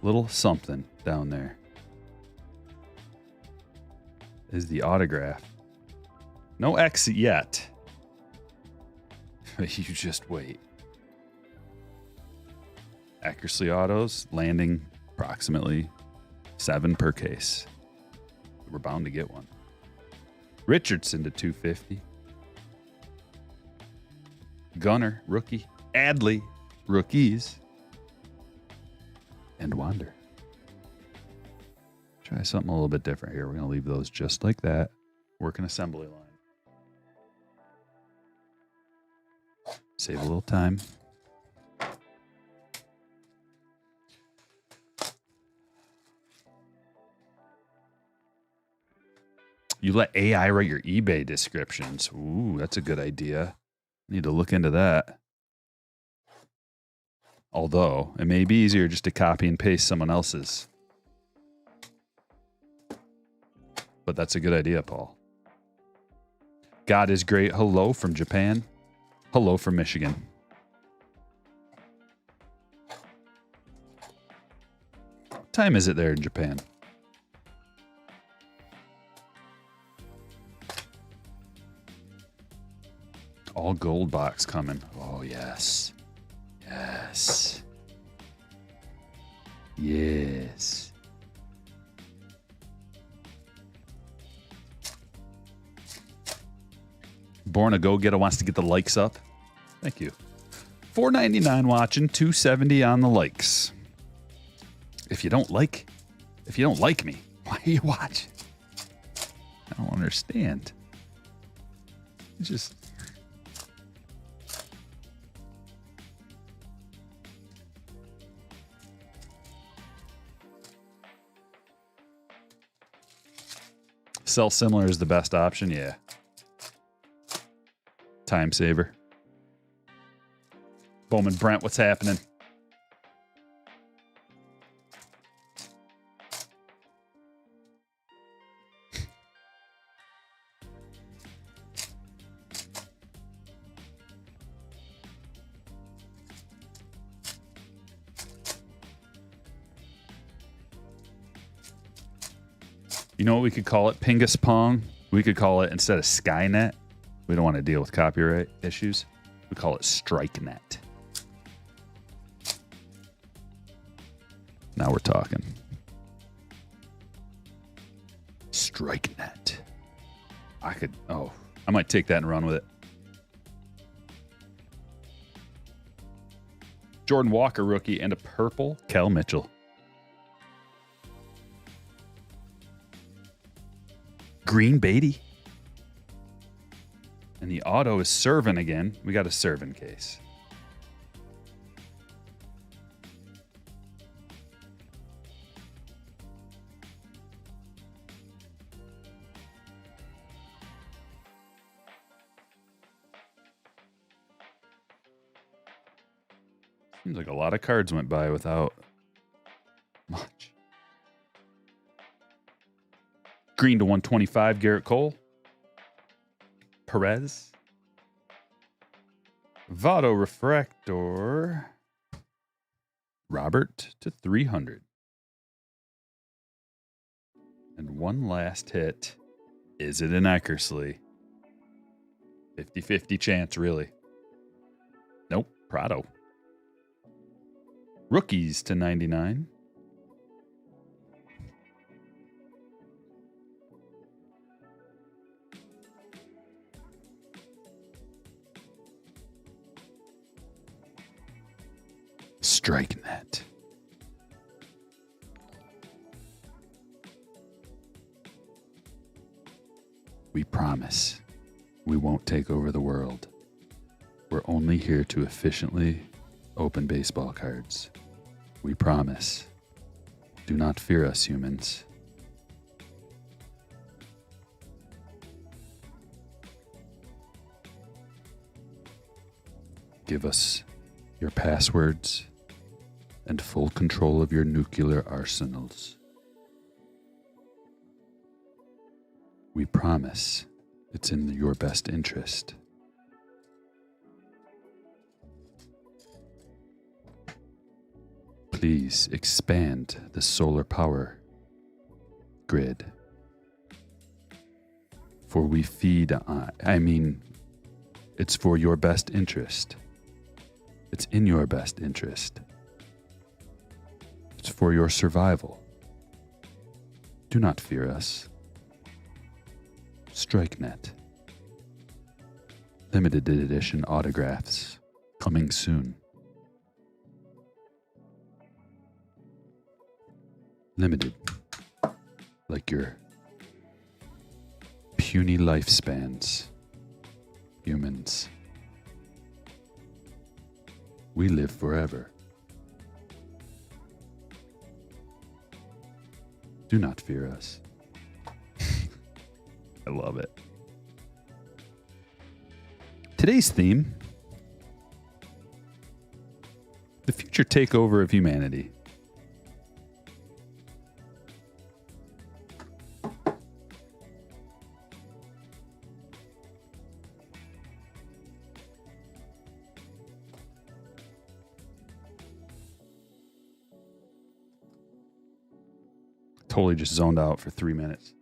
little something down there. Is the autograph. No X yet. You just wait. Accuracy autos landing approximately 7 per case. We're bound to get one. Richardson to 250. Gunner, rookie. Adley, rookies. And Wander. Try something a little bit different here. We're going to leave those just like that. Work an assembly line. Save a little time. You let AI write your eBay descriptions. Ooh, that's a good idea. Need to look into that. Although, it may be easier just to copy and paste someone else's. But that's a good idea, Paul. God is great. Hello from Japan. Hello from Michigan. What time is it there in Japan? All gold box coming. Oh, yes. Yes. Yes. Born a Go-Getter wants to get the likes up. Thank you. $4.99 watching, $2.70 on the likes. If you don't like me, why are you watching? I don't understand. Just sell similar is the best option, yeah. Time saver. Bowman Brent, what's happening? You know what we could call it? Pingus Pong. We could call it, instead of Skynet, we don't want to deal with copyright issues. We call it StrikeNet. Now we're talking. StrikeNet. I might take that and run with it. Jordan Walker rookie and a purple Kel Mitchell. Green Beatty. And the auto is serving again. We got a serving case. Seems like a lot of cards went by without much. Green to 125, Garrett Cole. Perez. Votto Refractor. Robert to 300. And one last hit. Is it an Eckersley? 50-50 chance, really. Nope, Prado. Rookies to 99. StrikeNet. We promise we won't take over the world. We're only here to efficiently open baseball cards. We promise. Do not fear us, humans. Give us your passwords and full control of your nuclear arsenals. We promise it's in your best interest. Please expand the solar power grid. For we feed on, it's for your best interest. It's in your best interest. It's for your survival. Do not fear us. StrikeNet. Limited edition autographs coming soon. Limited, like your puny lifespans, humans. We live forever. Do not fear us. I love it. Today's theme: the future takeover of humanity. Totally just zoned out for 3 minutes.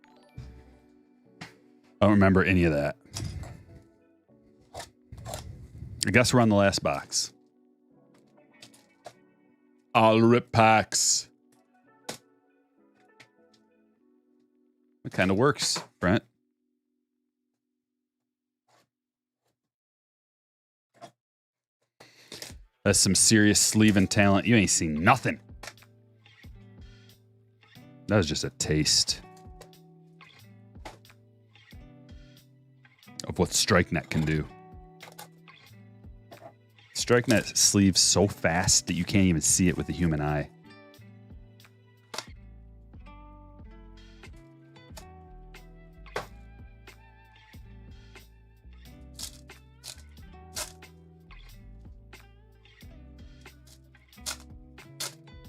I don't remember any of that. I guess we're on the last box. All rip packs. It kind of works, Brent. That's some serious sleeving talent. You ain't seen nothing. That was just a taste of what StrikeNet can do. StrikeNet sleeves so fast that you can't even see it with the human eye.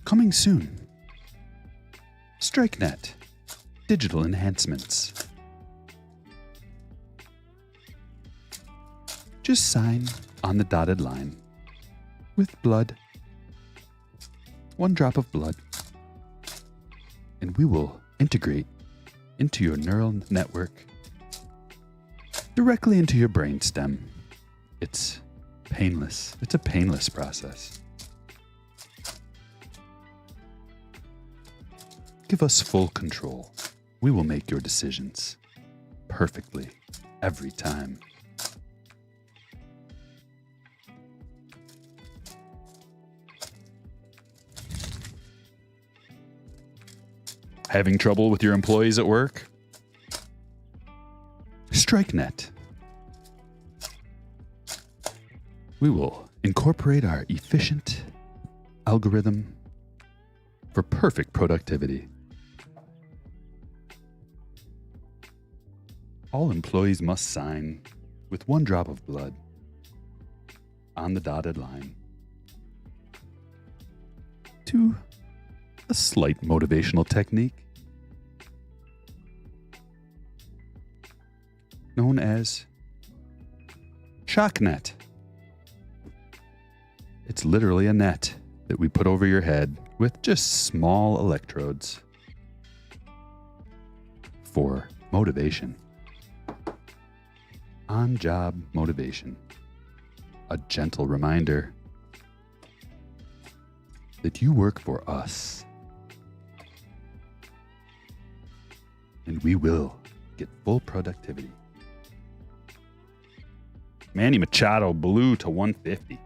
Coming soon. StrikeNet. Digital enhancements. Just sign on the dotted line with blood. 1 drop of blood. And we will integrate into your neural network directly into your brainstem. It's painless. It's a painless process. Give us full control. We will make your decisions perfectly every time. Having trouble with your employees at work? StrikeNet. We will incorporate our efficient algorithm for perfect productivity. All employees must sign with 1 drop of blood on the dotted line to a slight motivational technique known as ShockNet. It's literally a net that we put over your head with just small electrodes for motivation. On-job motivation. A gentle reminder that you work for us. And we will get full productivity. Manny Machado blew to 150.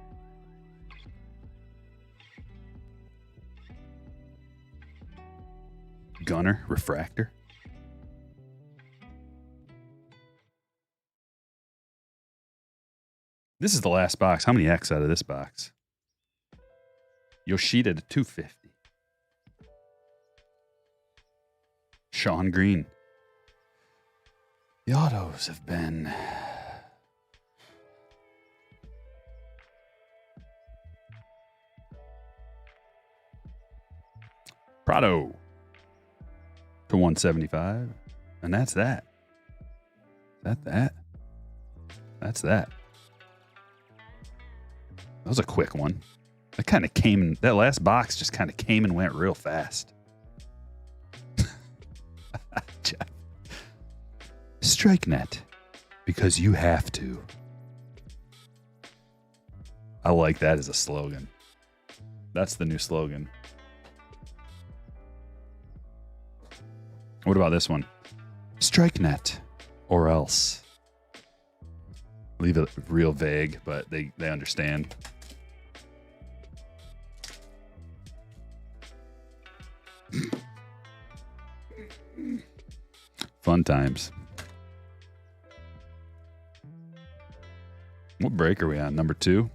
Gunner, refractor. This is the last box. How many X out of this box? Yoshida to 250. Sean Green. The autos have been Prado to 175. And that's that. Is that? That's that. That was a quick one. That kind of came in, that last box just kind of came and went real fast. StrikeNet, because you have to. I like that as a slogan. That's the new slogan. What about this one? StrikeNet, or else. Leave it real vague, but they understand. Fun times. What break are we on? Number 2?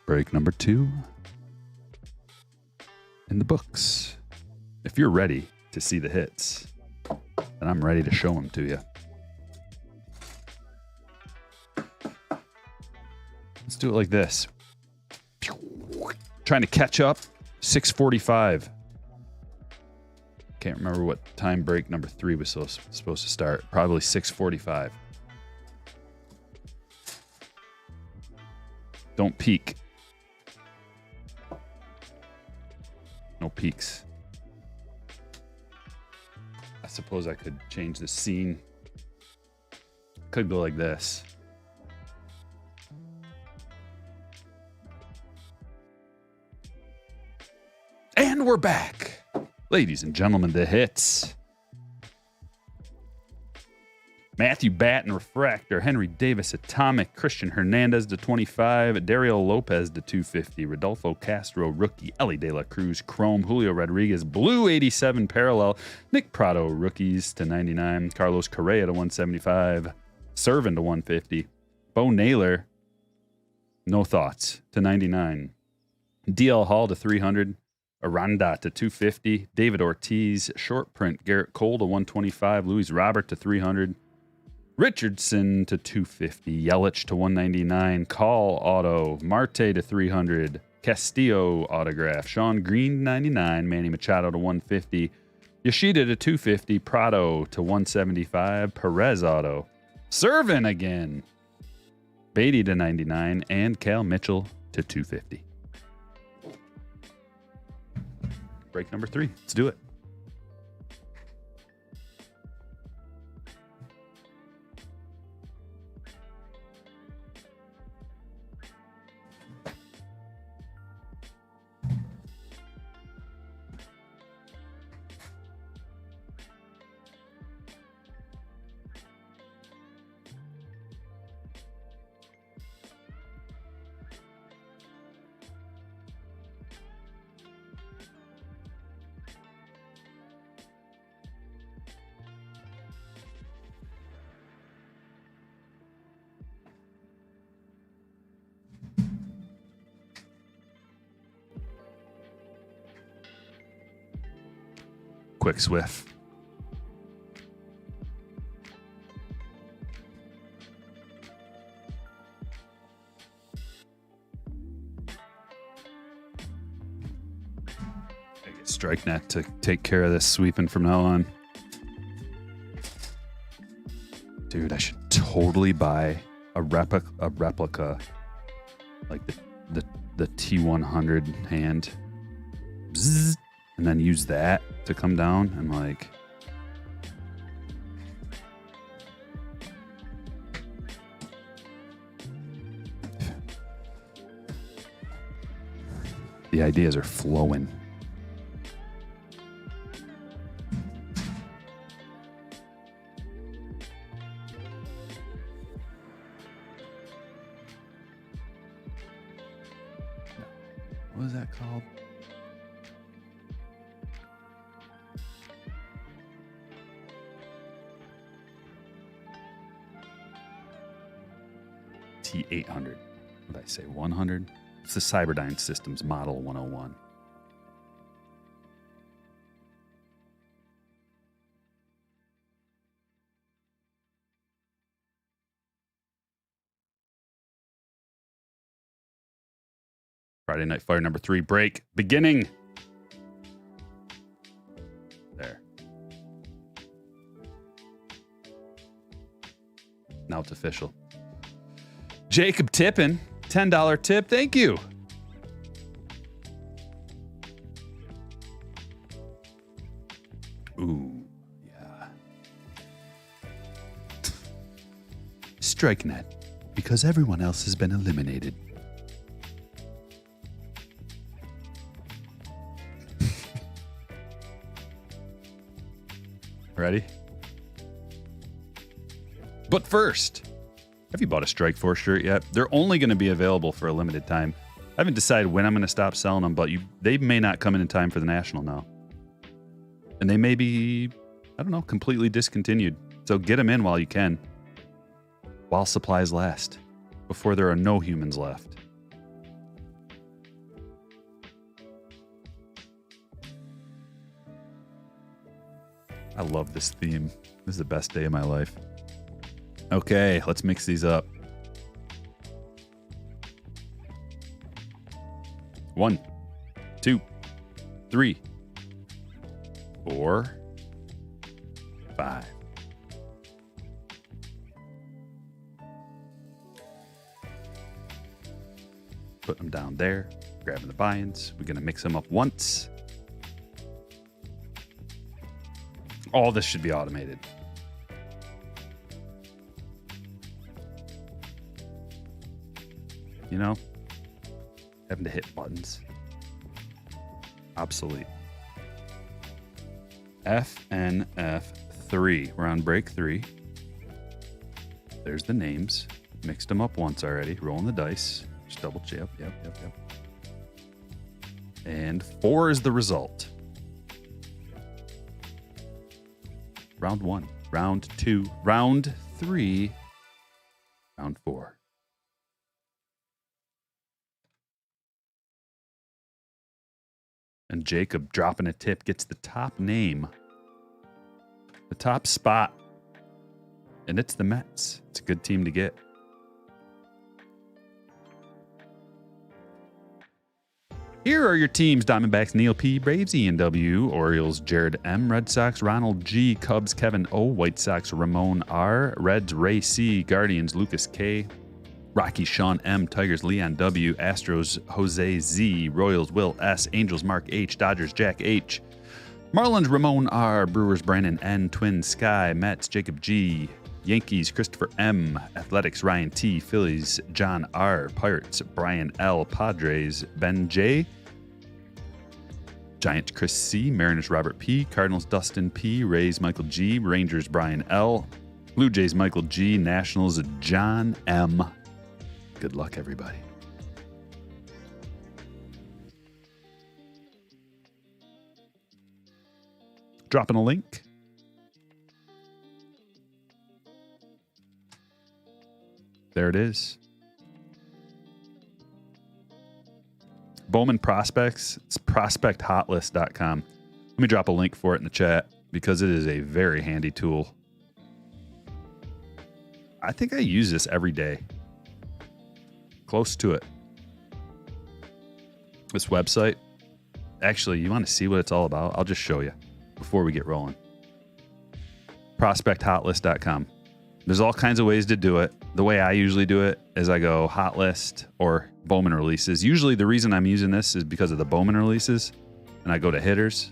Break number 2 in the books. If you're ready to see the hits, then I'm ready to show them to you. Let's do it like this. Trying to catch up. 6:45. Can't remember what time break number 3 was supposed to start. Probably 6:45. Don't peek. No peeks. I suppose I could change the scene. Could go like this. And we're back. Ladies and gentlemen, the hits. Matthew Batten, refractor. Henry Davis, atomic. Christian Hernandez to 25. Dario Lopez to 250. Rodolfo Castro, rookie. Ellie De La Cruz, chrome. Julio Rodriguez, blue 87 parallel. Nick Prado, rookies to 99. Carlos Correa to 175. Servin to 150. Bo Naylor, no thoughts, to 99. DL Hall to 300. Aranda to 250. David Ortiz, short print. Garrett Cole to 125. Luis Robert to 300. Richardson to 250. Yelich to 199. Call auto. Marte to 300. Castillo autograph. Sean Green to 99. Manny Machado to 150. Yoshida to 250. Prado to 175. Perez auto. Servin again. Beatty to 99. And Cal Mitchell to 250. Break number 3. Let's do it. Quick swift. I get StrikeNet to take care of this sweeping from now on. Dude, I should totally buy a replica like the T100 hand. Bzzz. And then use that to come down and like the ideas are flowing. What is that called? T800. What did I say? 100? It's the Cyberdyne Systems Model 101. Friday Night Fire number 3 break beginning. There. Now it's official. Jacob Tippin, $10 tip. Thank you. Ooh, yeah. StrikeNet, because everyone else has been eliminated. Ready? But first, have you bought a Strikeforce shirt yet? They're only going to be available for a limited time. I haven't decided when I'm going to stop selling them, but they may not come in time for the National now. And they may be, I don't know, completely discontinued. So get them in while you can. While supplies last. Before there are no humans left. I love this theme. This is the best day of my life. Okay, let's mix these up. 1, 2, 3, 4, 5. Put them down there, grabbing the buy-ins. We're going to mix them up once. All this should be automated. You know, having to hit buttons. Obsolete. FNF3. We're on break 3. There's the names. Mixed them up once already. Rolling the dice. Just double check. Yep. And 4 is the result. Round 1. Round 2. Round 3. Round 4. And Jacob dropping a tip gets the top name. The top spot. And it's the Mets. It's a good team to get. Here are your teams. Diamondbacks, Neil P. Braves, Ian W. Orioles, Jared M. Red Sox, Ronald G. Cubs, Kevin O. White Sox, Ramon R. Reds, Ray C. Guardians, Lucas K. Rocky, Sean M. Tigers, Leon W. Astros, Jose Z. Royals, Will S. Angels, Mark H. Dodgers, Jack H. Marlins, Ramon R. Brewers, Brandon N. Twins, Sky. Mets, Jacob G. Yankees, Christopher M. Athletics, Ryan T. Phillies, John R. Pirates, Brian L. Padres, Ben J. Giants, Chris C. Mariners, Robert P. Cardinals, Dustin P. Rays, Michael G. Rangers, Brian L. Blue Jays, Michael G. Nationals, John M. Good luck, everybody. Dropping a link. There it is. Bowman Prospects. It's prospecthotlist.com. Let me drop a link for it in the chat because it is a very handy tool. I think I use this every day. Close to it. This website. Actually, you want to see what it's all about? I'll just show you before we get rolling. Prospecthotlist.com. There's all kinds of ways to do it. The way I usually do it is I go hot list or Bowman releases. Usually the reason I'm using this is because of the Bowman releases. And I go to hitters.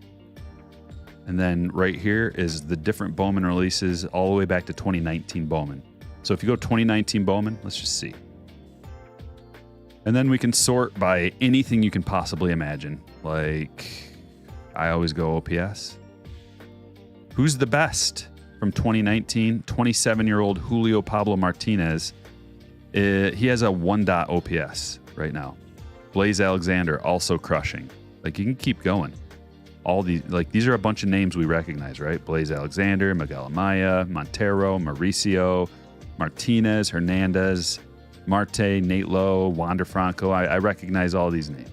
And then right here is the different Bowman releases all the way back to 2019 Bowman. So if you go 2019 Bowman, let's just see. And then we can sort by anything you can possibly imagine. Like, I always go OPS. Who's the best from 2019? 27-year-old Julio Pablo Martinez. He has a 1 OPS right now. Blaze Alexander also crushing. Like, you can keep going. All these, like, these are a bunch of names we recognize, right? Blaze Alexander, Miguel Amaya, Montero, Mauricio, Martinez, Hernandez, Marte, Nate Lowe, Wander Franco. I recognize all these names.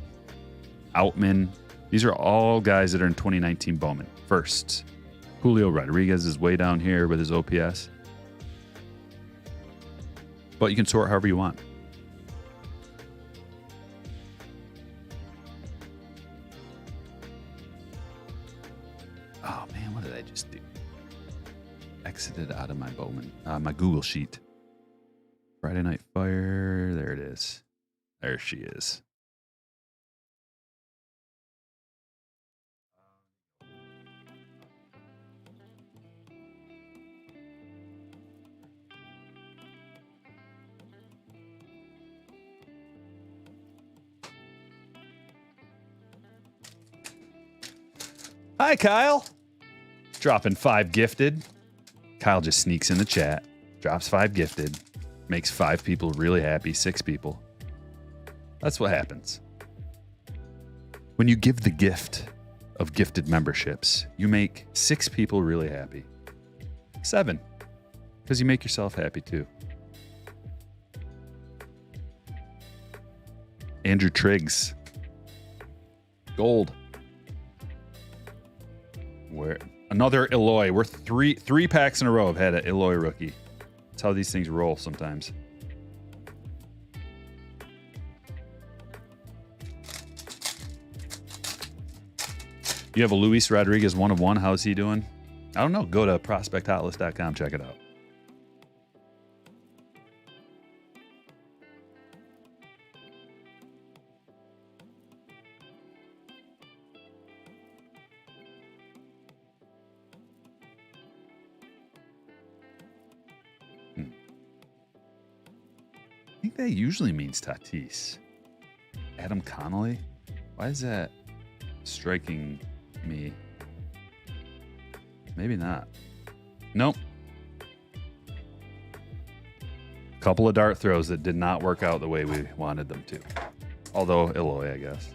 Outman. These are all guys that are in 2019 Bowman. First, Julio Rodriguez is way down here with his OPS. But you can sort however you want. Oh, man, what did I just do? Exited out of my Bowman, my Google Sheet. Friday Night Fire. There it is. There she is. Hi, Kyle. Dropping 5 gifted. Kyle just sneaks in the chat, drops 5 gifted, makes 5 people really happy, 6 people. That's what happens. When you give the gift of gifted memberships, you make 6 people really happy. 7, because you make yourself happy too. Andrew Triggs. Gold. Where another Eloy. We're three packs in a row have had an Eloy rookie. That's how these things roll sometimes. You have a Luis Rodriguez 1 of 1. How's he doing? I don't know. Go to prospecthotlist.com. Check it out. I think that usually means Tatis. Adam Connolly? Why is that striking me? Maybe not. Nope. Couple of dart throws that did not work out the way we wanted them to. Although, Eloy, I guess.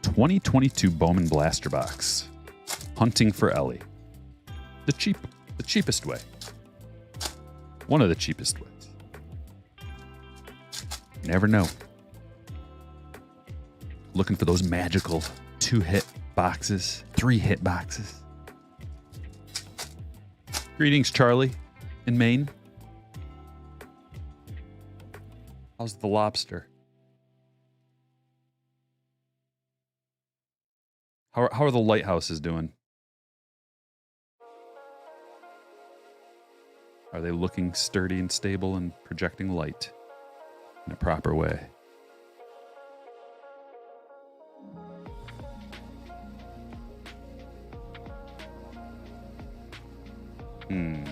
$2022 Bowman Blaster Box. Hunting for Ellie. The cheapest way. One of the cheapest ways. You never know. Looking for those magical 2-hit boxes, 3-hit boxes. Greetings, Charlie, in Maine. How's the lobster? How are the lighthouses doing? Are they looking sturdy and stable and projecting light in a proper way? You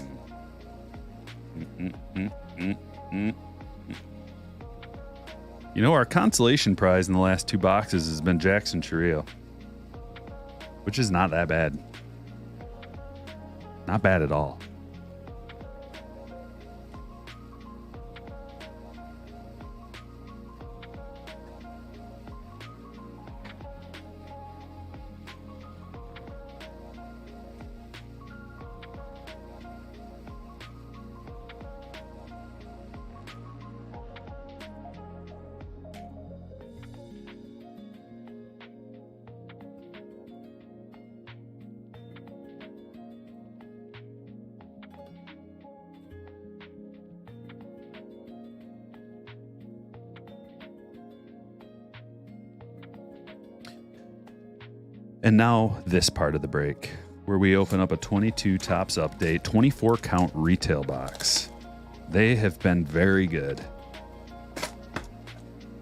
know, our consolation prize in the last 2 boxes has been Jackson Chirrillo, which is not that bad. Not bad at all. And now this part of the break, where we open up a 22 Topps Update 24 count retail box. They have been very good.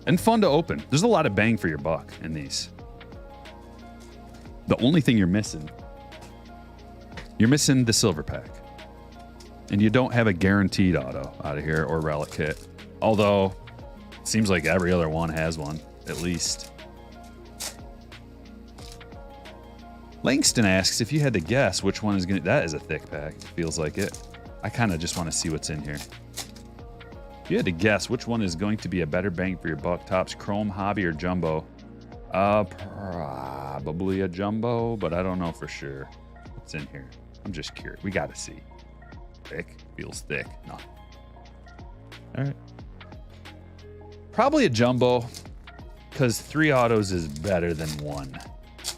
And fun to open. There's a lot of bang for your buck in these. The only thing you're missing the silver pack. And you don't have a guaranteed auto out of here or relic kit. Although, it seems like every other one has one, at least. Langston asks if you had to guess which one is going to... That is a thick pack. Feels like it. I kind of just want to see what's in here. If you had to guess which one is going to be a better bang for your buck, Topps, Chrome, Hobby, or Jumbo? Probably a Jumbo, but I don't know for sure what's in here. I'm just curious. We got to see. Thick? Feels thick. No. All right. Probably a Jumbo, because 3 autos is better than 1.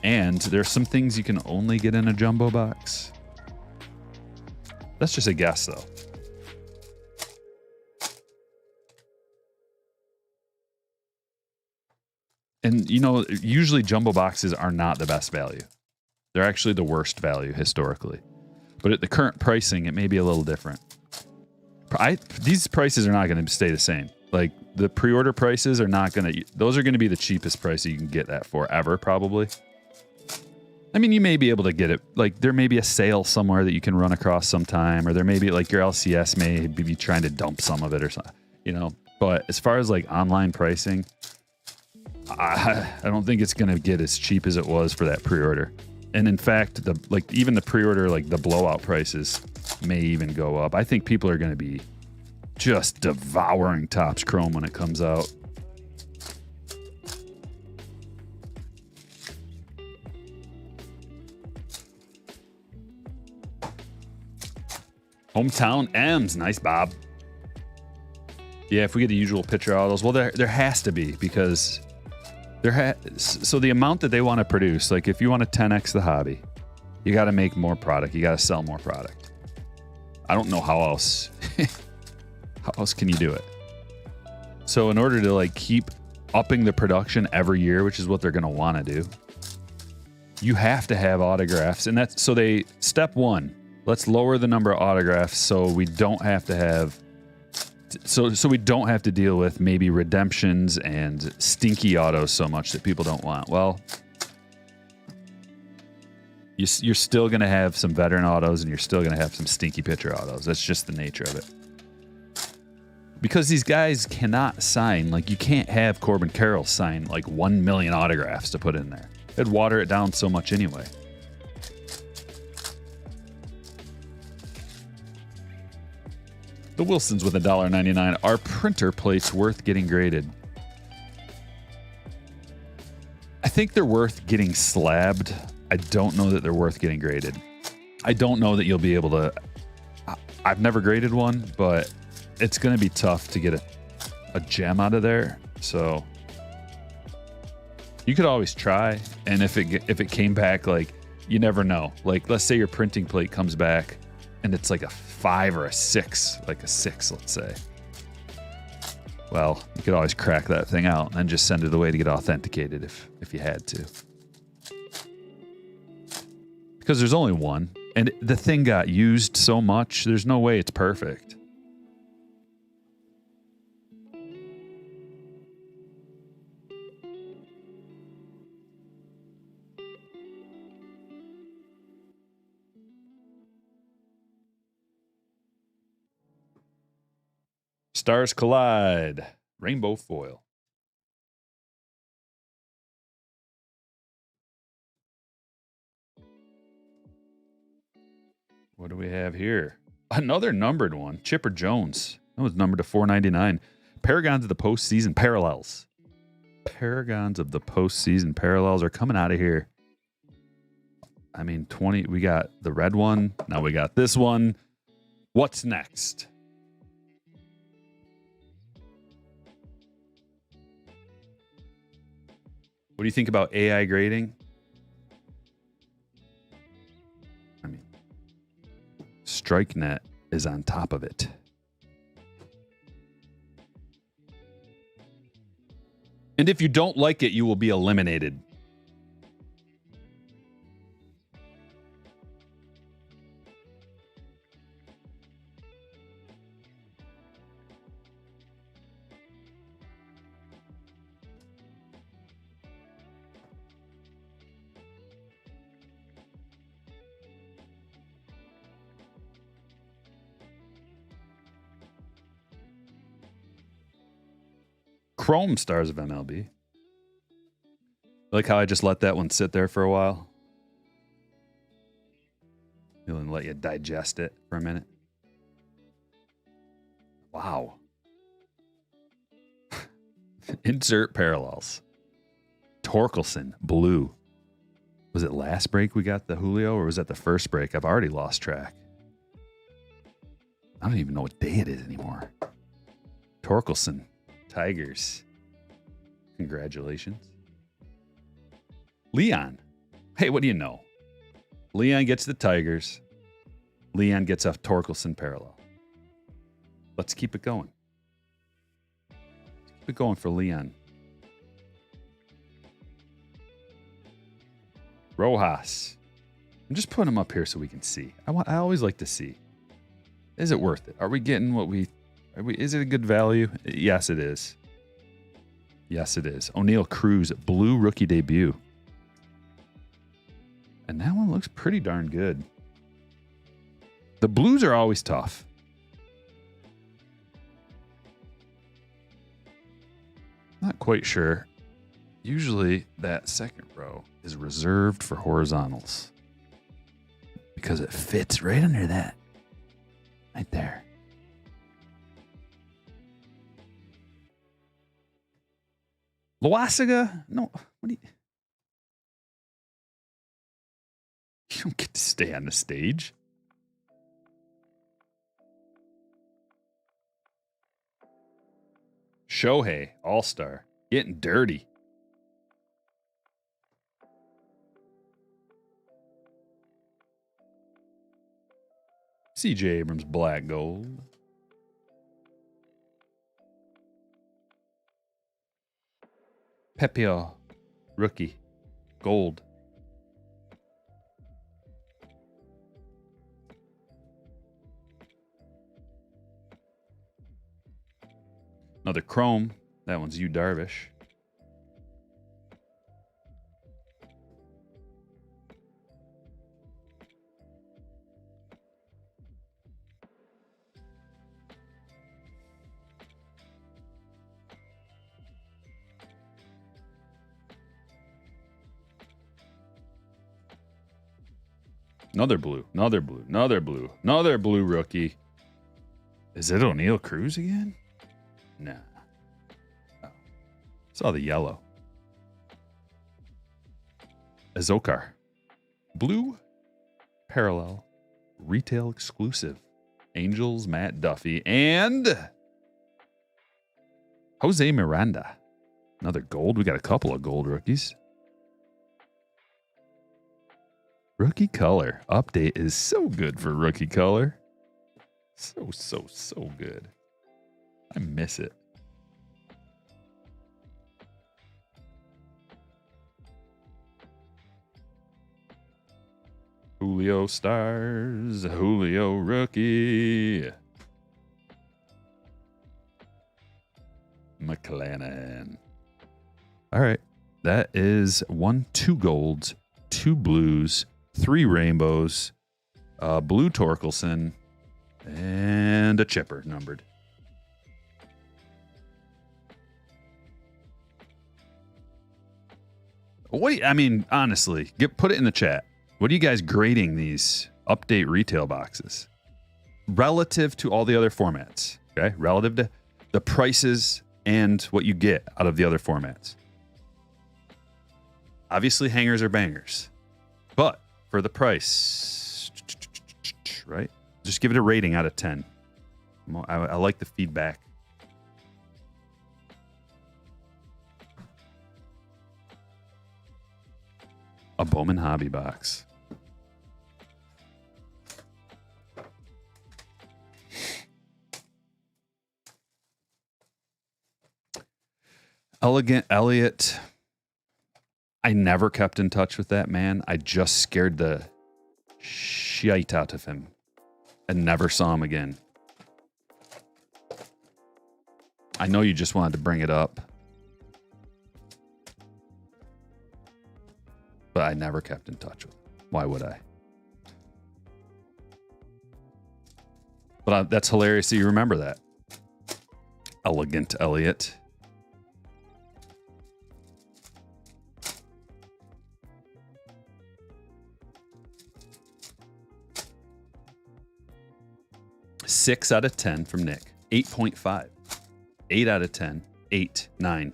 And there's some things you can only get in a Jumbo box. That's just a guess, though. And, you know, usually Jumbo boxes are not the best value. They're actually the worst value historically. But at the current pricing, it may be a little different. These prices are not going to stay the same. Like, the pre-order prices are not going to... Those are going to be the cheapest price you can get that for ever, probably. I mean, you may be able to get it. Like, there may be a sale somewhere that you can run across sometime, or there may be, like, your LCS may be trying to dump some of it or something, you know. But as far as, like, online pricing, I don't think it's going to get as cheap as it was for that pre-order. And in fact, even the pre-order, like, the blowout prices may even go up. I think people are going to be just devouring Topps Chrome when it comes out. Hometown M's. Nice, Bob. Yeah, if we get the usual pitcher autos, well, there has to be, because so the amount that they want to produce, like if you want to 10x the hobby, you got to make more product. You got to sell more product. I don't know how else. How else can you do it? So in order to like keep upping the production every year, which is what they're going to want to do, you have to have autographs. And that's so step 1. Let's lower the number of autographs so we don't have to have so we don't have to deal with maybe redemptions and stinky autos so much that people don't want. Well, You're still going to have some veteran autos and you're still going to have some stinky pitcher autos. That's just the nature of it. Because these guys cannot sign, like you can't have Corbin Carroll sign like 1 million autographs to put in there. It'd water it down so much anyway. The Wilsons with $1.99. Are printer plates worth getting graded? I think they're worth getting slabbed. I don't know that they're worth getting graded. I don't know that you'll be able to. I've never graded one, but it's going to be tough to get a gem out of there. So you could always try. And if it came back, like, you never know. Like, let's say your printing plate comes back and it's like a 5 or a 6, like a 6, let's say. Well, you could always crack that thing out and then just send it away to get authenticated if you had to. Because there's only one, and the thing got used so much, there's no way it's perfect. Stars collide. Rainbow foil. What do we have here? Another numbered one. Chipper Jones. That was numbered to 499. Paragons of the postseason parallels. Paragons of the postseason parallels are coming out of here. I mean, 20. We got the red one. Now we got this one. What's next? What do you think about AI grading? I mean, StrikeNet is on top of it. And if you don't like it, you will be eliminated. Chrome stars of MLB. Like how I just let that one sit there for a while. He'll let you digest it for a minute. Wow. Insert parallels. Torkelson, blue. Was it last break we got the Julio, or was that the first break? I've already lost track. I don't even know what day it is anymore. Torkelson, Tigers. Congratulations. Leon. Hey, what do you know? Leon gets the Tigers. Leon gets a Torkelson parallel. Let's keep it going. Keep it going for Leon. Rojas. I'm just putting him up here so we can see. I always like to see. Is it worth it? Are we getting what we... Is it a good value? Yes, it is. Yes, it is. O'Neal Cruz, blue rookie debut. And that one looks pretty darn good. The blues are always tough. Not quite sure. Usually that second row is reserved for horizontals because it fits right under that. Right there. Loaisiga? No. What do you... You don't get to stay on the stage. Shohei, all-star. Getting dirty. C.J. Abrams, black gold. Pepio, rookie, gold. Another chrome. That one's Yu Darvish. Another blue. Another blue. Another blue. Another blue rookie. Is it O'Neal Cruz again? Nah. Oh. Saw the yellow. Azokar. Blue. Parallel. Retail exclusive. Angels, Matt Duffy. And Jose Miranda. Another gold. We got a couple of gold rookies. Rookie color. Update is so good for rookie color. So good. I miss it. Julio stars. Julio rookie. McClanahan. All right. That is 2 golds, 2 blues, 3 rainbows, blue Torkelson, and a chipper numbered. What? I mean, honestly, put it in the chat. What are you guys grading these update retail boxes relative to all the other formats? Okay, relative to the prices and what you get out of the other formats. Obviously, hangers are bangers, but for the price, right? Just give it a rating out of 10. I like the feedback. A Bowman Hobby Box. Elegant Elliott. I never kept in touch with that man. I just scared the shite out of him and never saw him again. I know you just wanted to bring it up, but I never kept in touch with him. Why would I? But that's hilarious that you remember that. Elegant Elliott. Six out of 10 from Nick. 8.5. 8 out of 10. 8, 9.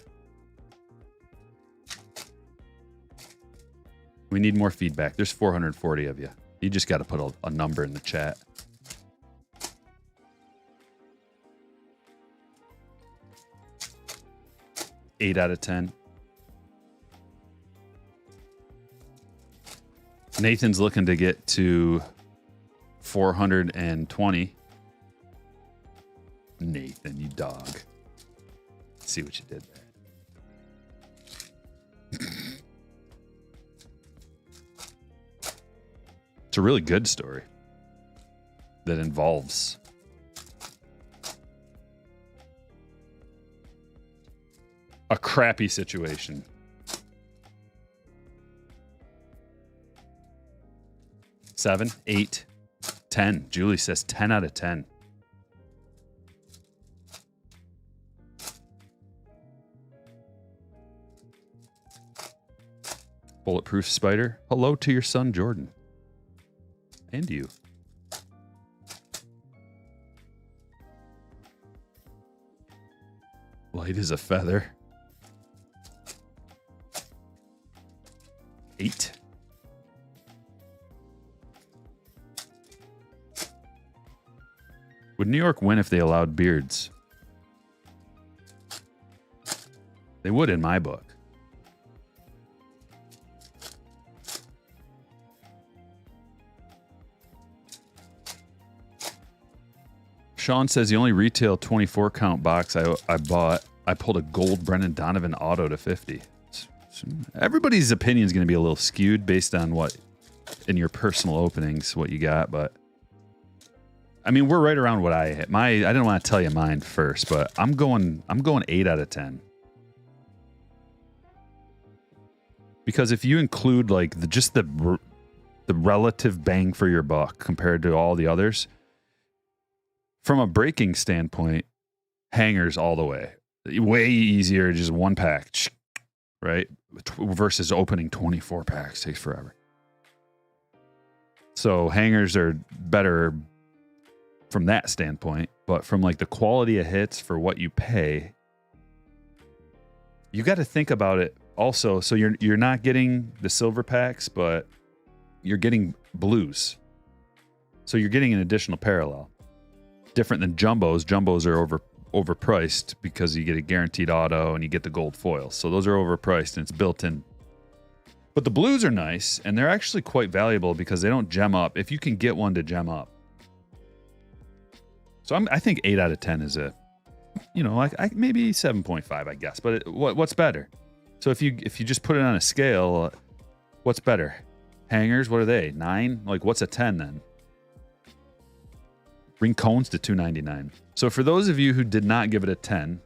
We need more feedback. There's 440 of you. You just got to put a number in the chat. Eight out of 10. Nathan's looking to get to 420. Nathan, you dog. See what you did there. It's a really good story that involves a crappy situation. Seven, 8, 10. Julie says 10 out of 10. Bulletproof Spider. Hello to your son, Jordan. And you. Light as a feather. 8. Would New York win if they allowed beards? They would in my book. Sean says the only retail 24 count box I bought, I pulled a gold Brendan Donovan auto to 50. Everybody's opinion is going to be a little skewed based on what in your personal openings, what you got. But I mean, we're right around what I hit. I didn't want to tell you mine first, but I'm going 8 out of 10. Because if you include like the relative bang for your buck compared to all the others, from a breaking standpoint, hangers all the way. Way easier, just one pack, right? Versus opening 24 packs takes forever. So hangers are better from that standpoint, but from like the quality of hits for what you pay, you got to think about it also. So you're not getting the silver packs, but you're getting blues. So you're getting an additional parallel. Different than jumbos. Jumbos are overpriced because you get a guaranteed auto and you get the gold foil. So those are overpriced and it's built in. But the blues are nice and they're actually quite valuable because they don't gem up. If you can get one to gem up. So I think 8 out of 10 is a, like maybe 7.5, I guess. But what's better? So if you just put it on a scale, what's better? Hangers, what are they? 9? Like what's a 10 then? Bring cones to $2.99. So for those of you who did not give it a 10,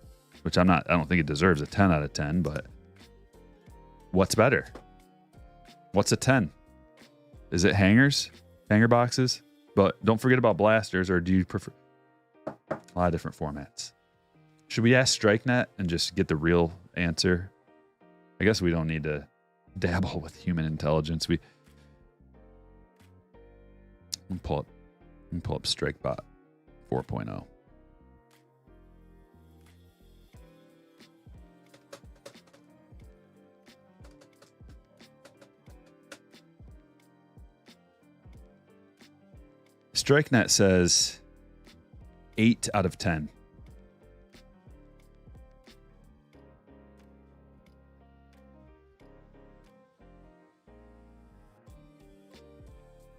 which I don't think it deserves a 10 out of 10, but what's better? What's a 10? Is it hangers? Hanger boxes? But don't forget about blasters, or do you prefer a lot of different formats? Should we ask StrikeNet and just get the real answer? I guess we don't need to dabble with human intelligence. Let me pull up StrikeBot 4.0. StrikeNet says 8 out of 10.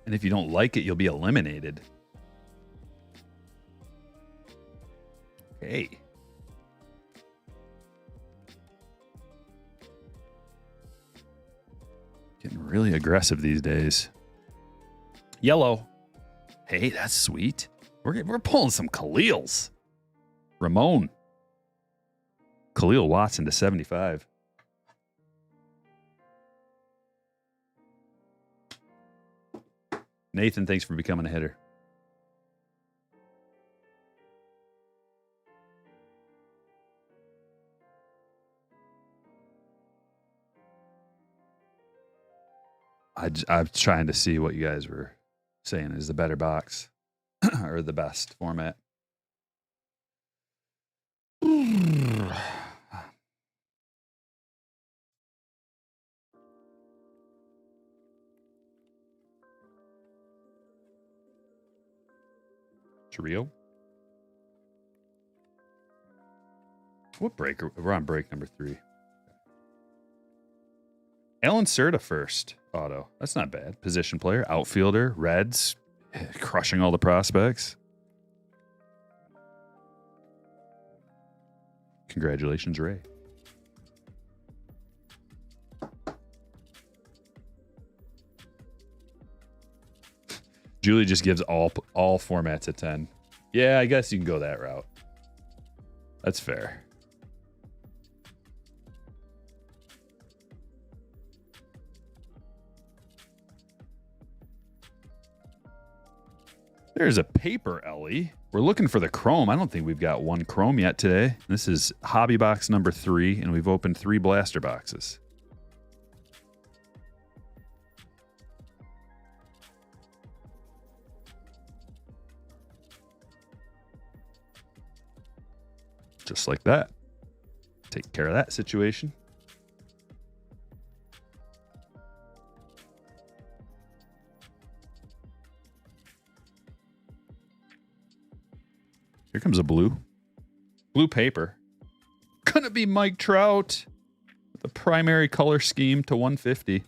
And if you don't like it, you'll be eliminated. Okay. Getting really aggressive these days. Yellow. Hey, that's sweet. We're pulling some Khalils. Ramon. Khalil Watson to 75. Nathan, thanks for becoming a hitter. I'm trying to see what you guys were saying is the better box or the best format. Trio. What break? We're on break number 3. Alan Serta first auto. That's not bad. Position player, outfielder, Reds, crushing all the prospects. Congratulations, Ray. Julie just gives all formats a 10. Yeah, I guess you can go that route. That's fair. There's a paper Ellie. We're looking for the chrome. I don't think we've got one chrome yet today. This is hobby box number 3, and we've opened 3 blaster boxes. Just like that. Take care of that situation. Here comes a blue paper. Gonna be Mike Trout with the primary color scheme to 150.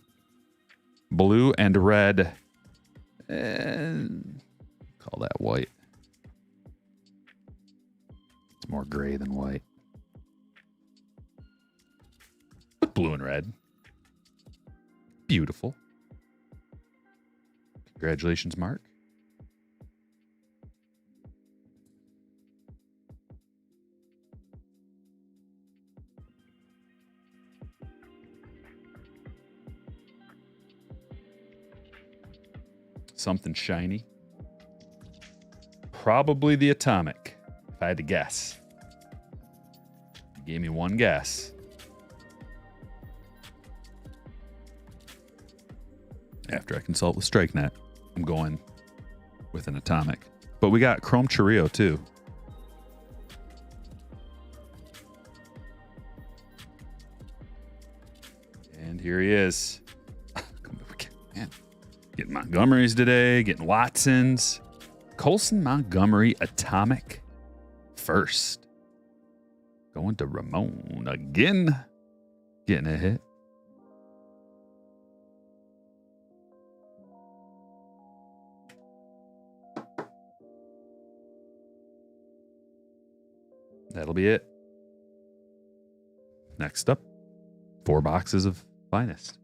Blue and red. And call that white. It's more gray than white. But blue and red. Beautiful. Congratulations, Mark. Something shiny. Probably the atomic, if I had to guess. You gave me one guess. After I consult with StrikeNet I'm going with an atomic. But we got Chrome Choreo too. And here he is. Man, getting Montgomerys today, getting Watsons. Colson Montgomery atomic first. Going to Ramon again. Getting a hit. That'll be it. Next up, 4 boxes of Finest.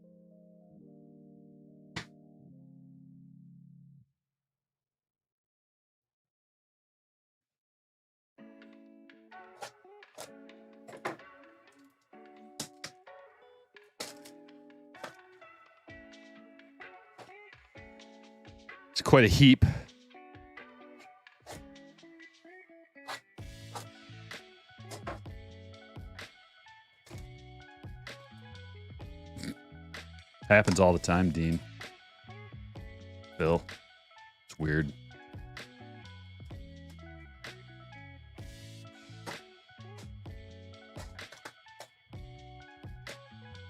It's quite a heap. Happens all the time, Dean. Phil. It's weird.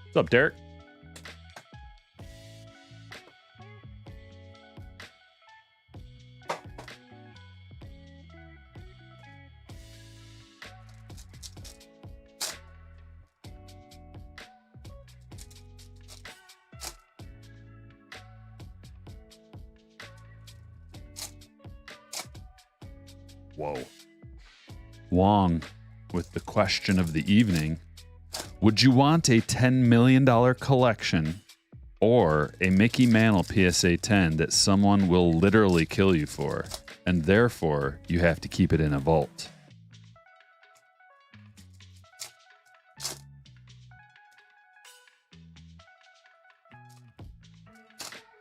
What's up, Derek? Whoa. Wong with the question of the evening. Would you want a $10 million collection or a Mickey Mantle PSA 10 that someone will literally kill you for, and therefore you have to keep it in a vault?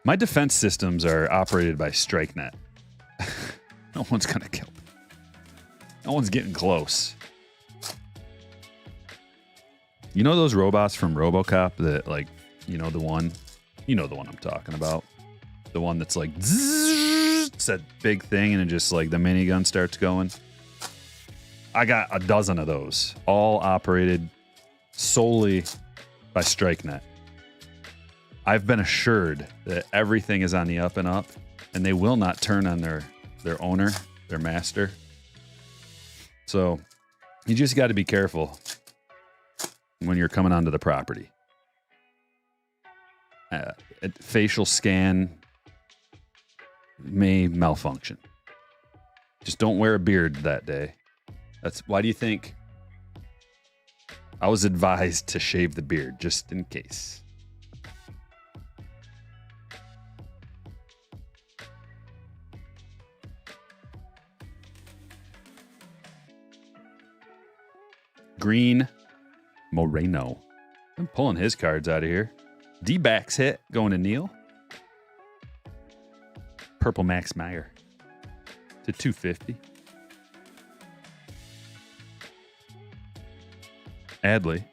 My defense systems are operated by StrikeNet. No one's going to kill me. No one's getting close. You know those robots from RoboCop that, like, you know the one I'm talking about? The one that's like, zzz, it's that big thing and it just like the minigun starts going. I got a dozen of those, all operated solely by StrikeNet. I've been assured that everything is on the up and up and they will not turn on their owner, their master. So you just got to be careful when you're coming onto the property. A facial scan may malfunction. Just don't wear a beard that day. That's why do you think I was advised to shave the beard, just in case. Green Moreno. I'm pulling his cards out of here. D-backs hit going to Neil. Purple Max Meyer to 250. Adley.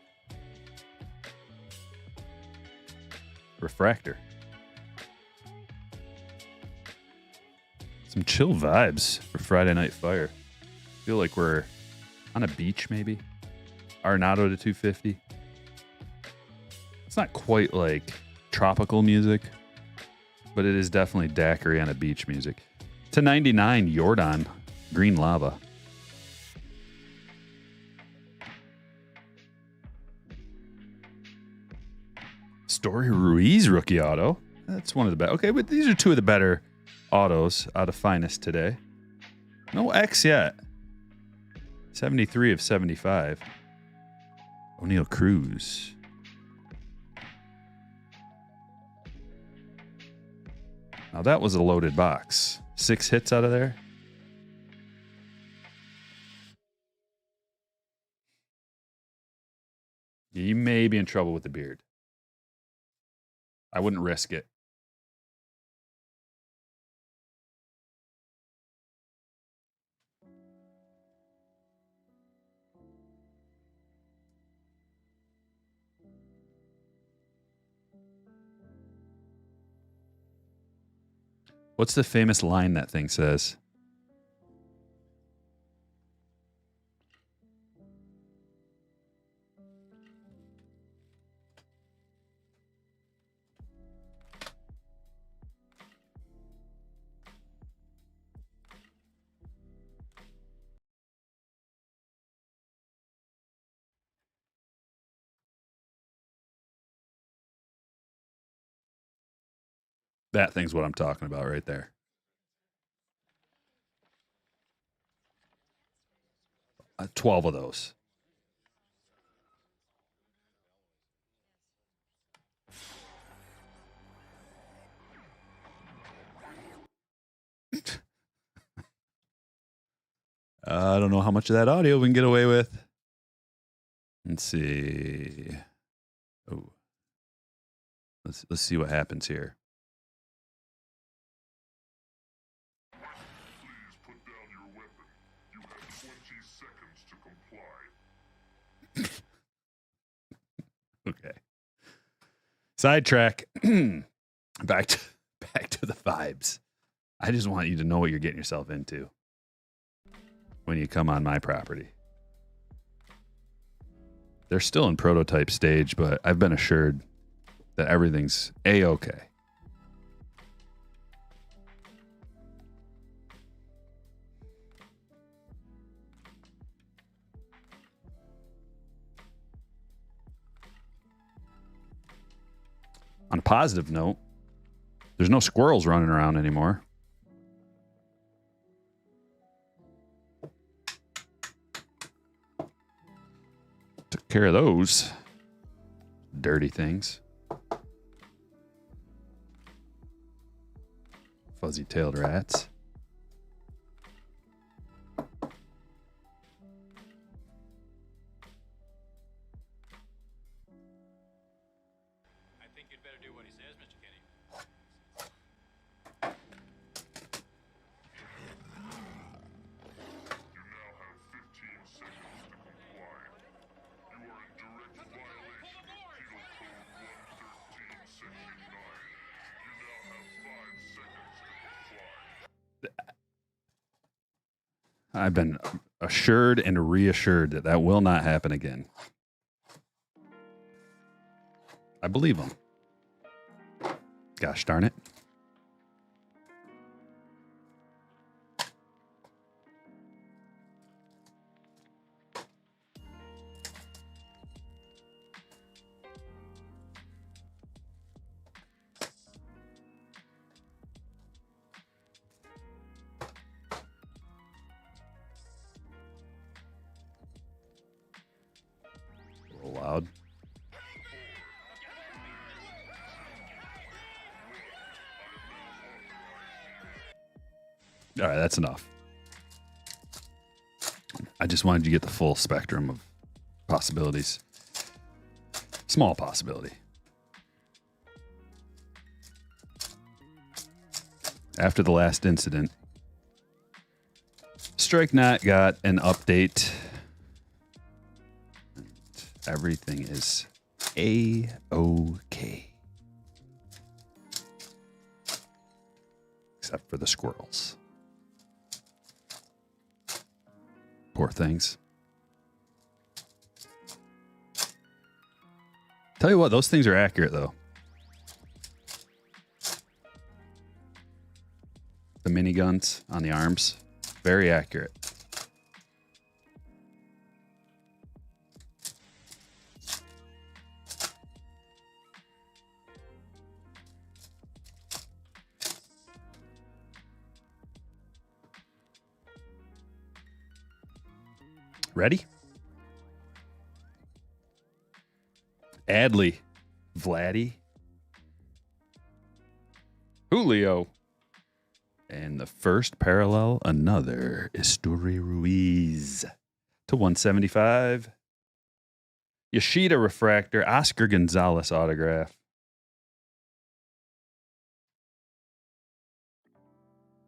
Refractor. Some chill vibes for Friday Night Fire. Feel like we're on a beach maybe. Arenado to 250. It's not quite like tropical music, but it is definitely daiquiri on a beach music. To 99, Jordan, Green Lava. Story Ruiz rookie auto. That's one of the better. Okay, but these are two of the better autos out of Finest today. No X yet. 73 of 75. O'Neal Cruz. Now that was a loaded box. 6 hits out of there. You may be in trouble with the beard. I wouldn't risk it. What's the famous line that thing says? That thing's what I'm talking about right there. Uh, 12 of those. I don't know how much of that audio we can get away with. Let's see. Oh, let's see what happens here. Please put down your weapon. You have 20 seconds to comply. Okay. Sidetrack. back to the vibes. I just want you to know what you're getting yourself into when you come on my property. They're still in prototype stage, but I've been assured that everything's A-okay. On a positive note, there's no squirrels running around anymore. Took care of those dirty things. Fuzzy-tailed rats. I think you'd better do what he says, Mr. Kenny. You now have 15 seconds to comply. You are in direct violation of Penal Code 113, Section 9. You now have 5 seconds to comply. I've been assured and reassured that that will not happen again. I believe them. Gosh darn it. A little loud. All right, that's enough. I just wanted you to get the full spectrum of possibilities. Small possibility. After the last incident, Strike Not got an update. Everything is A-okay. Except for the squirrels. Poor things. Tell you what, those things are accurate, though. The miniguns on the arms, very accurate. Ready? Adley, Vladdy, Julio, and the first parallel, another Isturi Ruiz to 175. Yoshida refractor, Oscar Gonzalez autograph.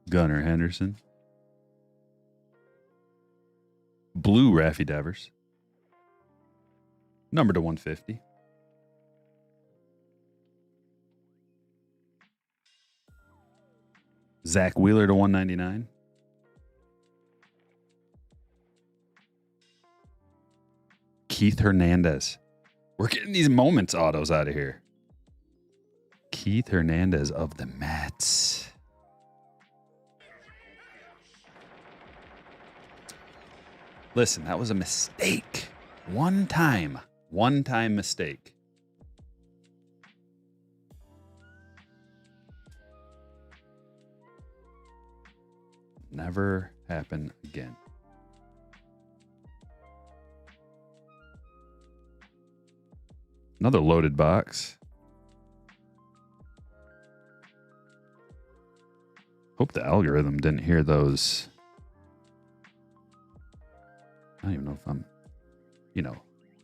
Gunnar Henderson. Blue Raffy Devers. Number to 150. Zach Wheeler to 199. Keith Hernandez. We're getting these moments autos out of here. Keith Hernandez of the Mets. Listen, that was a mistake. One time mistake. Never happen again. Another loaded box. Hope the algorithm didn't hear those. I don't even know if I'm,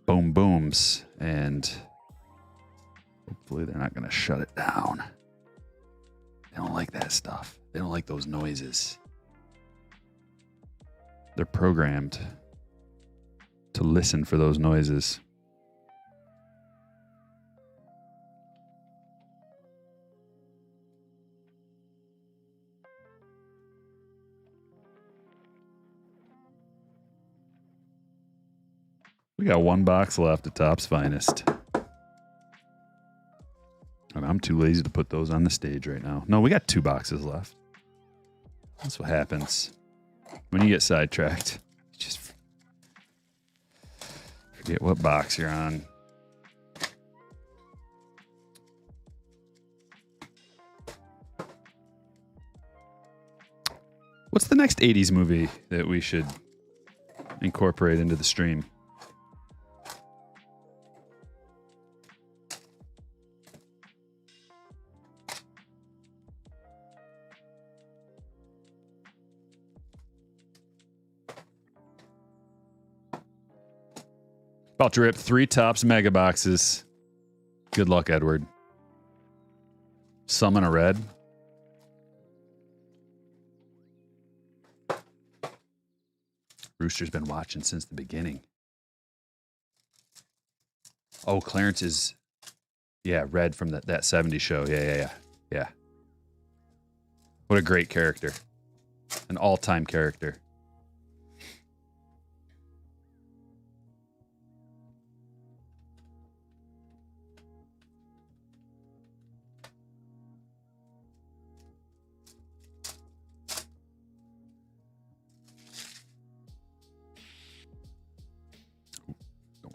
boom booms, and hopefully they're not going to shut it down. They don't like that stuff. They don't like those noises. They're programmed to listen for those noises. We got one box left at Topps Finest. And I'm too lazy to put those on the stage right now. No, we got 2 boxes left. That's what happens when you get sidetracked. You just forget what box you're on. What's the next 80s movie that we should incorporate into the stream? About to rip 3 Topps mega boxes. Good luck, Edward. Summon a red. Rooster's been watching since the beginning. Oh, Clarence is, red from that 70s show. Yeah. What a great character. An all-time character.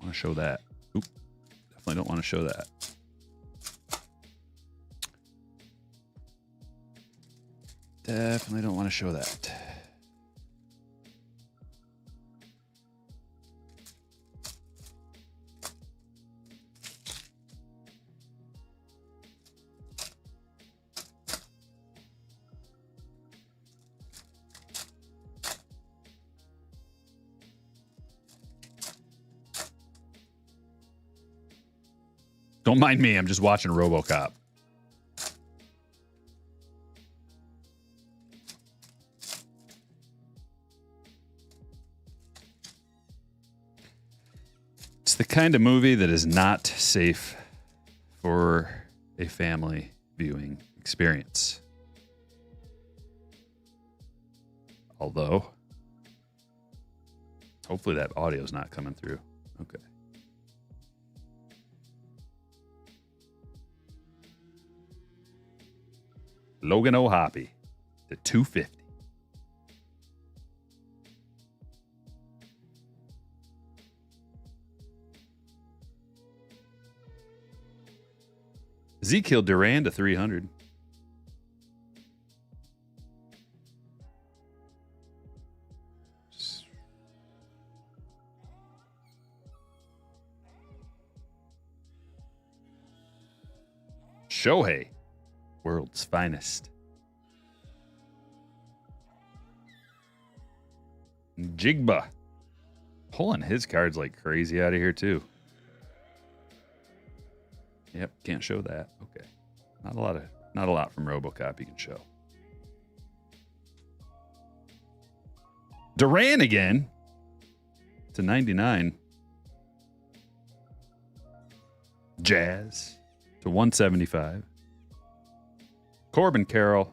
Want to show that. Oop. Definitely don't want to show that. Definitely don't want to show that. Don't mind me. I'm just watching RoboCop. It's the kind of movie that is not safe for a family viewing experience. Although, hopefully that audio is not coming through. Okay. Logan O'Hoppe to 250. Ezekiel Duran to 300. Shohei, world's finest. Jigba, pulling his cards like crazy out of here too. Yep, can't show that. Okay, not a lot from RoboCop you can show. Duran again to 99. Jazz to 175. Corbin Carroll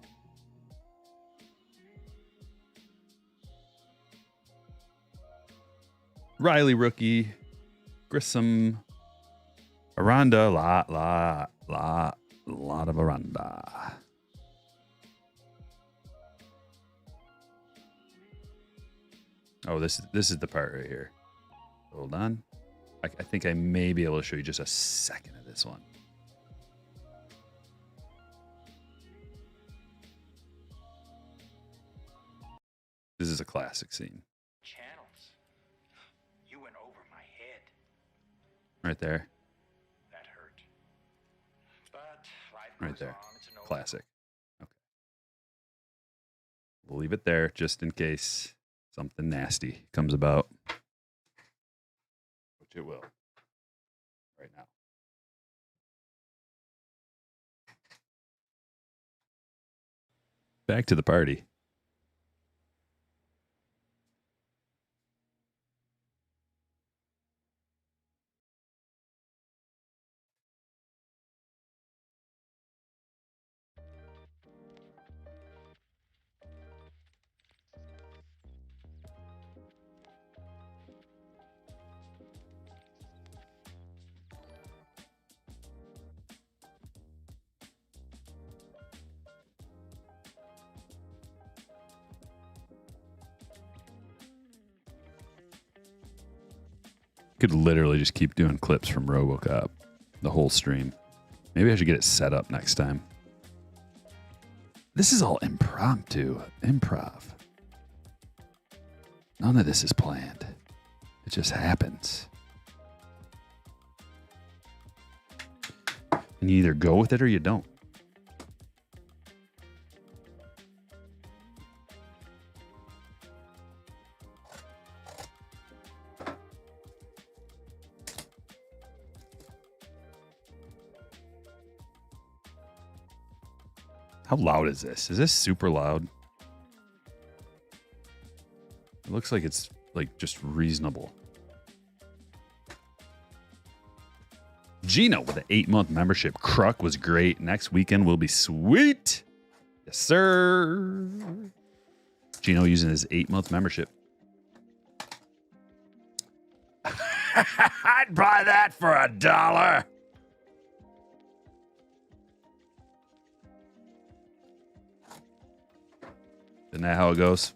Riley rookie. Grissom. Aranda. Lot of Aranda. Oh, this is the part right here. Hold on. I think I may be able to show you just a second of this one. This is a classic scene. Channels. You went over my head. Right there. That hurt. But life Right goes there. on. It's an old Classic. Okay. We'll leave it there just in case something nasty comes about. Which it will. Right now. Back to the party. Could literally just keep doing clips from RoboCop the whole stream. Maybe I should get it set up next time. This is all impromptu. Improv. None of this is planned. It just happens. And you either go with it or you don't. How loud is this? Is this super loud? It looks like it's like just reasonable. Gino with an 8-month membership. Kruk was great. Next weekend will be sweet. Yes, sir. Gino using his 8-month membership. I'd buy that for $1. Isn't that how it goes?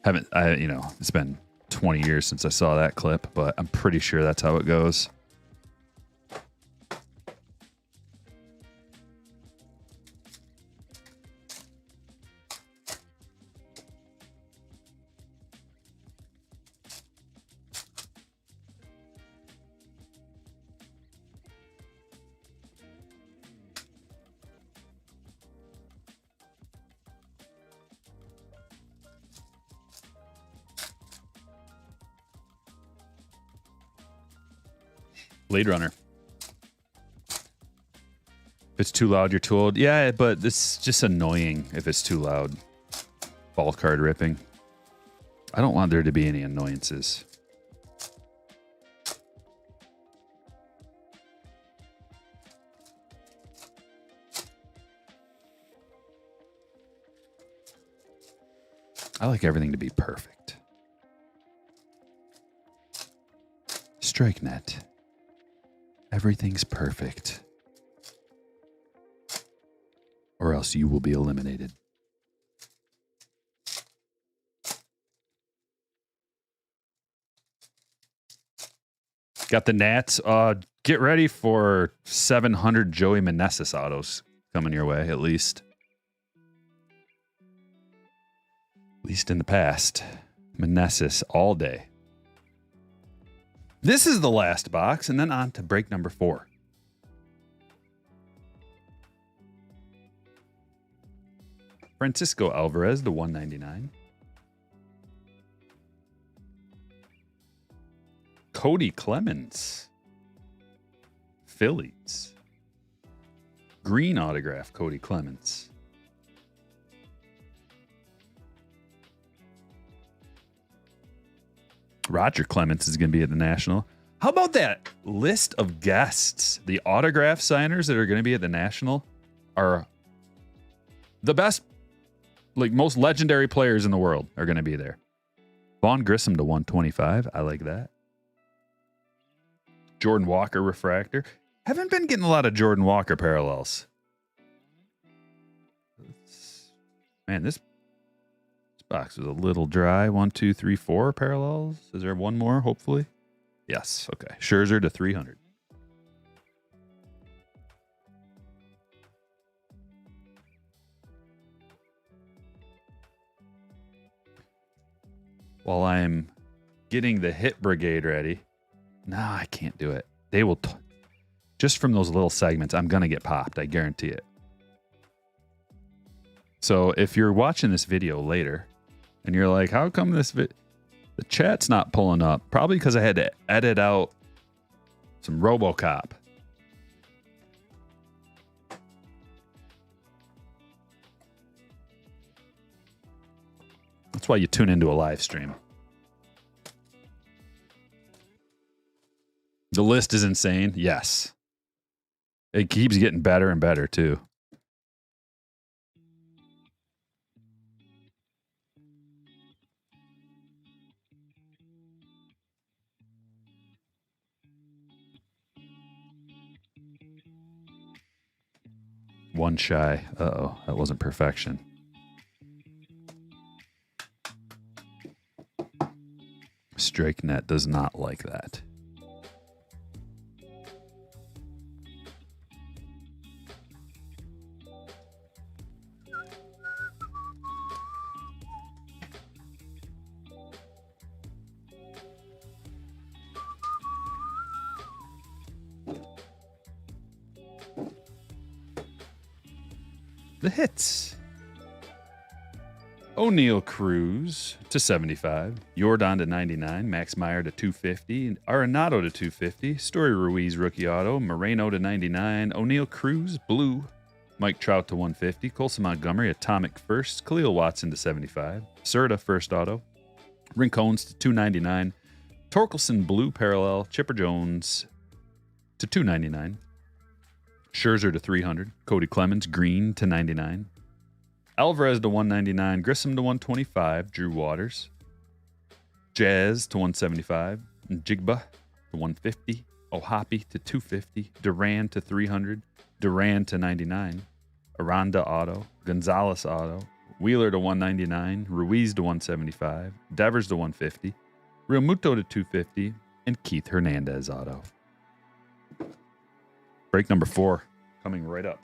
It's been 20 years since I saw that clip, but I'm pretty sure that's how it goes. Blade Runner. If it's too loud, you're too old. Yeah, but this is just annoying if it's too loud. Ball card ripping. I don't want there to be any annoyances. I like everything to be perfect. StrikeNet. Everything's perfect. Or else you will be eliminated. Got the Nats. Get ready for 700 Joey Meneses autos coming your way, at least. At least in the past. Meneses all day. This is the last box, and then on to break number 4. Francisco Alvarez, the 199. Cody Clemens. Phillies. Green autograph, Cody Clemens. Roger Clemens is going to be at the National. How about that list of guests? The autograph signers that are going to be at the National are the best, like most legendary players in the world are going to be there. Vaughn Grissom to 125. I like that. Jordan Walker refractor. Haven't been getting a lot of Jordan Walker parallels. Man, this box is a little dry. 1, 2, 3, 4 parallels. Is there one more, hopefully? Yes. Okay. Scherzer to 300. While I'm getting the hit brigade ready. No, I can't do it. They will, just from those little segments, I'm going to get popped. I guarantee it. So if you're watching this video later and you're like, how come the chat's not pulling up? Probably because I had to edit out some RoboCop. That's why you tune into a live stream. The list is insane. Yes. It keeps getting better and better, too. One shy. Uh-oh, that wasn't perfection. Strike Net does not like that. The hits. O'Neal Cruz to 75. Jordan to 99. Max Meyer to 250. Arenado to 250. Story Ruiz rookie auto. Moreno to 99. O'Neal Cruz blue. Mike Trout to 150. Colson Montgomery atomic first. Khalil Watson to 75. Serta first auto. Rincones to 299. Torkelson blue parallel. Chipper Jones to 299. Scherzer to 300. Cody Clemens green to 99. Alvarez to 199. Grissom to 125. Drew Waters. Jazz to 175. Jigba to 150. Ohapi to 250. Duran to 300. Duran to 99. Aranda auto. Gonzalez auto. Wheeler to 199. Ruiz to 175. Devers to 150. Realmuto to 250. And Keith Hernandez auto. Break number 4 coming right up.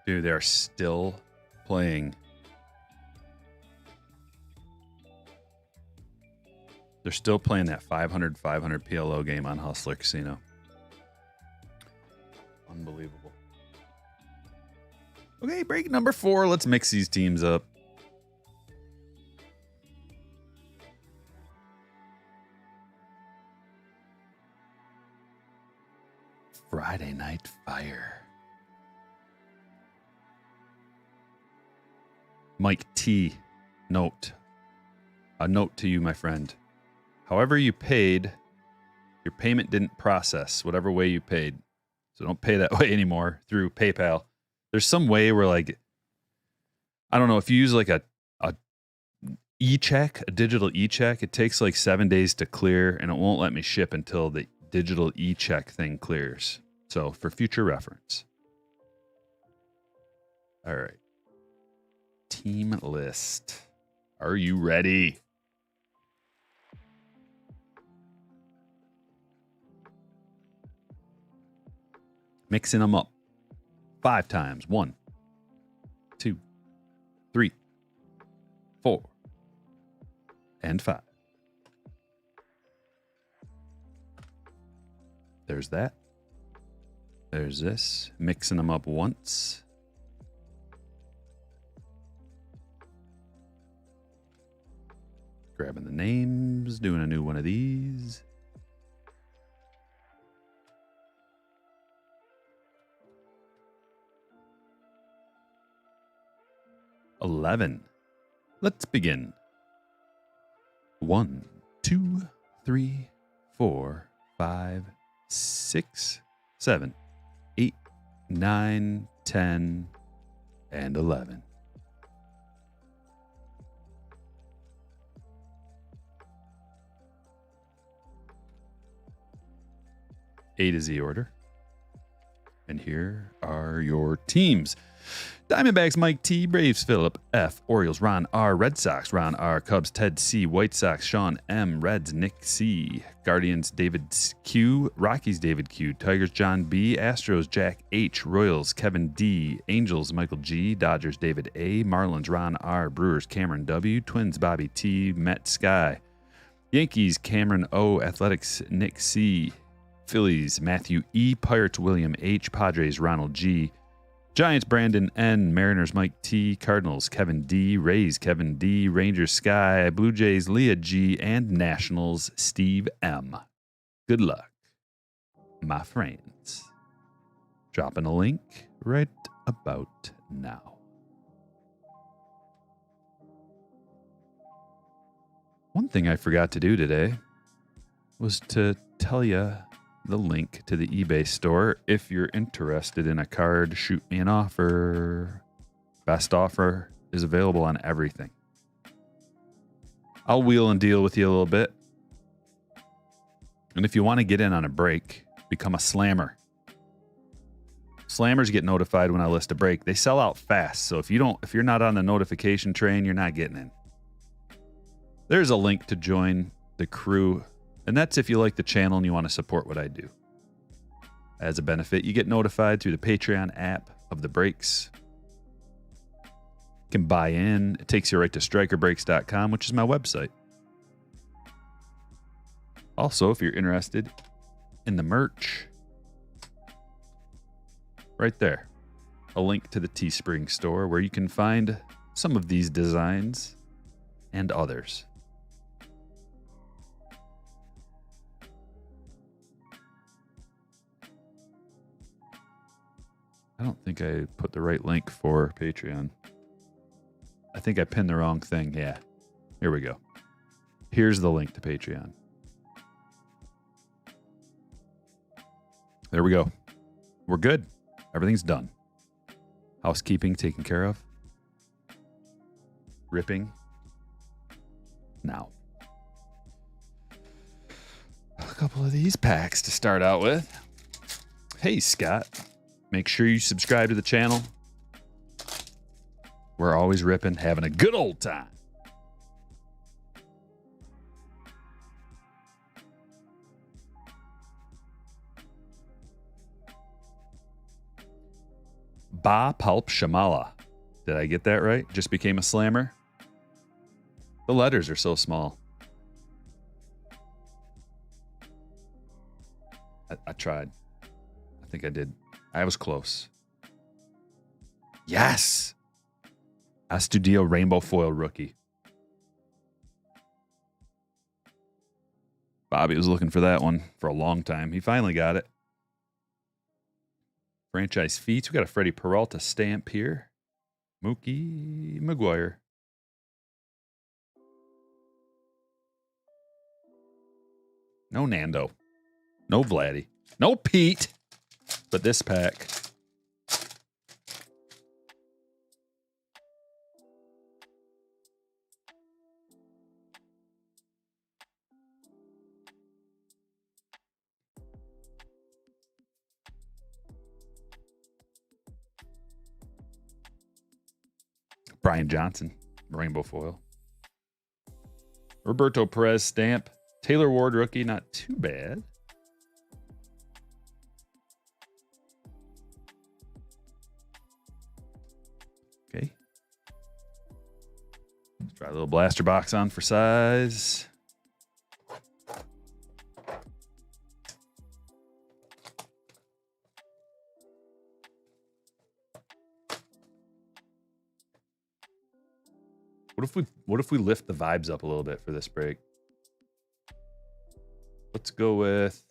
Dude, they're still playing. They're still playing that 500 PLO game on Hustler Casino. Unbelievable. Okay, break number 4. Let's mix these teams up. Friday Night Fire. Mike T. Note. A note to you, my friend. However you paid, your payment didn't process whatever way you paid. So don't pay that way anymore through PayPal. There's some way where, like, I don't know, if you use like a e-check, a digital e-check, it takes like 7 days to clear, and it won't let me ship until the digital e-check thing clears. So for future reference. All right. Team list. Are you ready? Mixing them up 5 times. 1, 2, 3, 4, and 5. There's that. There's this. Mixing them up once. Grabbing the names. Doing a new one of these. $11. Let's begin. 1, 2, 3, 4, 5, 6, 7, 8, 9, 10, and 11. A to Z order. And here are your teams. Diamondbacks, Mike T. Braves, Philip F. Orioles, Ron R. Red Sox, Ron R. Cubs, Ted C. White Sox, Sean M. Reds, Nick C. Guardians, David Q. Rockies, David Q. Tigers, John B. Astros, Jack H. Royals, Kevin D. Angels, Michael G. Dodgers, David A. Marlins, Ron R. Brewers, Cameron W. Twins, Bobby T. Met Sky. Yankees, Cameron O. Athletics, Nick C. Phillies, Matthew E. Pirates, William H. Padres, Ronald G. Giants, Brandon N. Mariners, Mike T. Cardinals, Kevin D. Rays, Kevin D. Rangers, Sky. Blue Jays, Leah G. And Nationals, Steve M. Good luck, my friends. Dropping a link right about now. One thing I forgot to do today was to tell you the link to the eBay store. If you're interested in a card, shoot me an offer. Best offer is available on everything. I'll wheel and deal with you a little bit. And if you want to get in on a break, become a slammer. Slammers get notified when I list a break. They sell out fast. So if you're not on the notification train, you're not getting in. There's a link to join the crew. And that's if you like the channel and you want to support what I do. As a benefit, you get notified through the Patreon app of the breaks. You can buy in. It takes you right to strikerbreaks.com, which is my website. Also, if you're interested in the merch, right there, a link to the Teespring store where you can find some of these designs and others. I don't think I put the right link for Patreon. I think I pinned the wrong thing. Yeah. Here we go. Here's the link to Patreon. There we go. We're good. Everything's done. Housekeeping taken care of. Ripping. Now. A couple of these packs to start out with. Hey, Scott. Make sure you subscribe to the channel. We're always ripping, having a good old time. Ba Pulp Shamala. Did I get that right? Just became a slammer? The letters are so small. I tried. I think I did. I was close. Yes! Astudillo Rainbow Foil Rookie. Bobby was looking for that one for a long time. He finally got it. Franchise feats. We got a Freddie Peralta stamp here. Mookie McGuire. No Nando. No Vladdy. No Pete. But this pack. Brian Johnson, rainbow foil. Roberto Perez stamp. Taylor Ward rookie, not too bad. Okay. Let's try a little blaster box on for size. What if we lift the vibes up a little bit for this break? Let's go with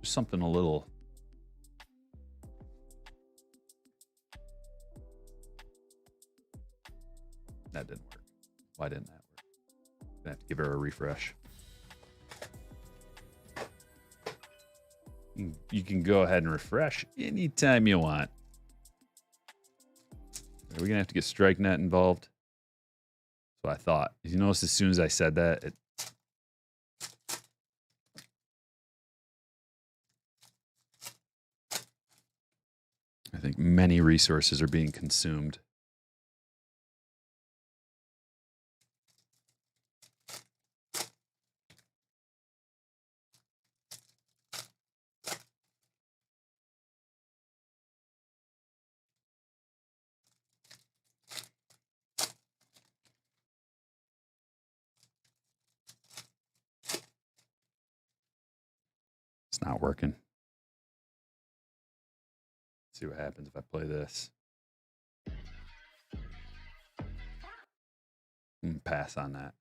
just something a little. That didn't work. Why didn't that work? Gonna have to give her a refresh. You can go ahead and refresh anytime you want. Are we gonna have to get StrikeNet involved? That's what I thought. You notice as soon as I said that, I think many resources are being consumed. It's not working. Let's see what happens if I play this. I'm gonna pass on that.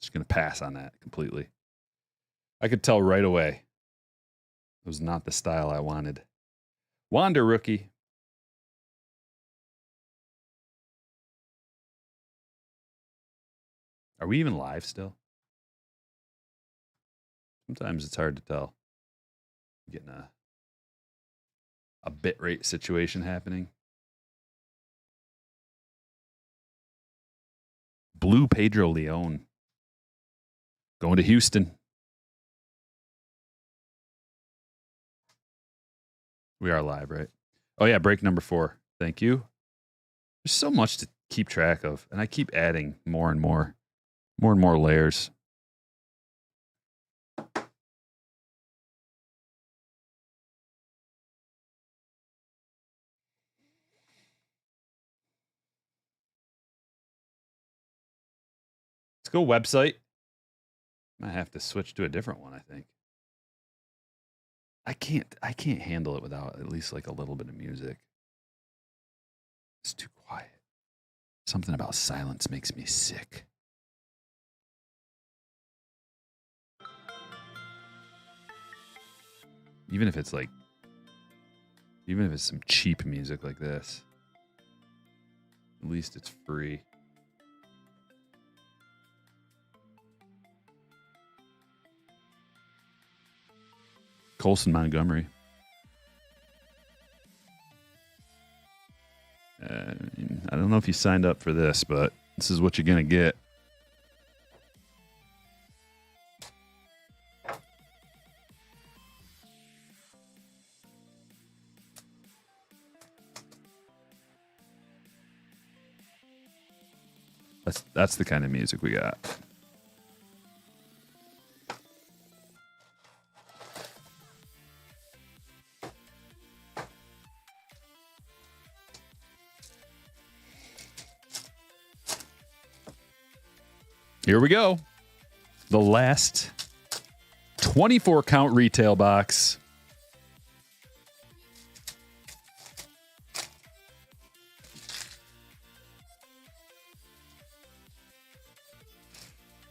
Just gonna pass on that completely. I could tell right away it was not the style I wanted. Wander rookie. Are we even live still? Sometimes it's hard to tell. I'm getting a bit rate situation happening. Blue Pedro Leon going to Houston. We are live, right? Oh yeah, break number 4. Thank you. There's so much to keep track of, and I keep adding more and more layers. Let's go website. Might have to switch to a different one, I think. I can't handle it without at least like a little bit of music. It's too quiet. Something about silence makes me sick. Even if it's some cheap music like this, at least it's free. Colson Montgomery. I don't know if you signed up for this, but this is what you're going to get. That's the kind of music we got. Here we go. The last 24 count retail box.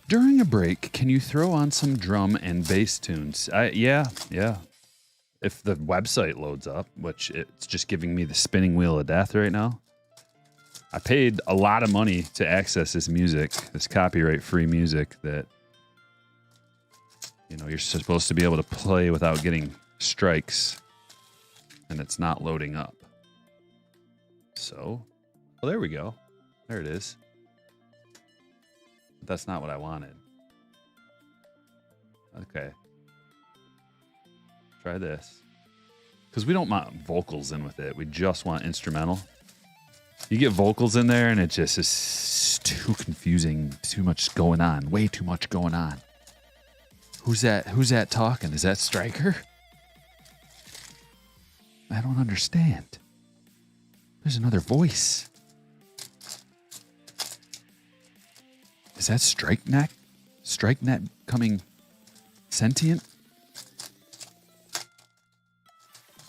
During a break, can you throw on some drum and bass tunes? Yeah. If the website loads up, which it's just giving me the spinning wheel of death right now. I paid a lot of money to access this music, this copyright-free music that, you know, you're supposed to be able to play without getting strikes, and it's not loading up. So, well, there we go. There it is. But that's not what I wanted. Okay. Try this. Because we don't want vocals in with it. We just want instrumental. You get vocals in there, and it just is too confusing. Too much going on. Way too much going on. Who's that talking? Is that Stryker? I don't understand. There's another voice. Is that StrikeNet? StrikeNet coming sentient?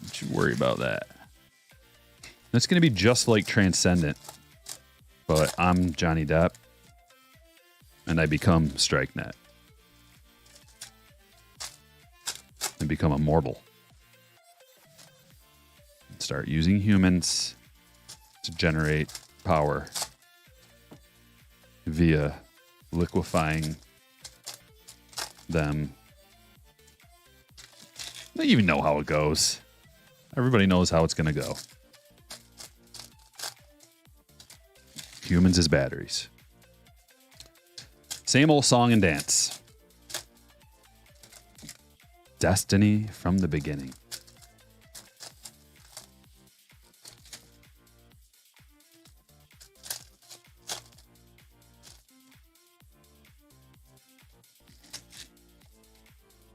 Don't you worry about that. It's going to be just like Transcendent, but I'm Johnny Depp, and I become StrikeNet. And become immortal. And start using humans to generate power via liquefying them. I don't even know how it goes. Everybody knows how it's going to go. Humans as batteries. Same old song and dance. Destiny from the beginning.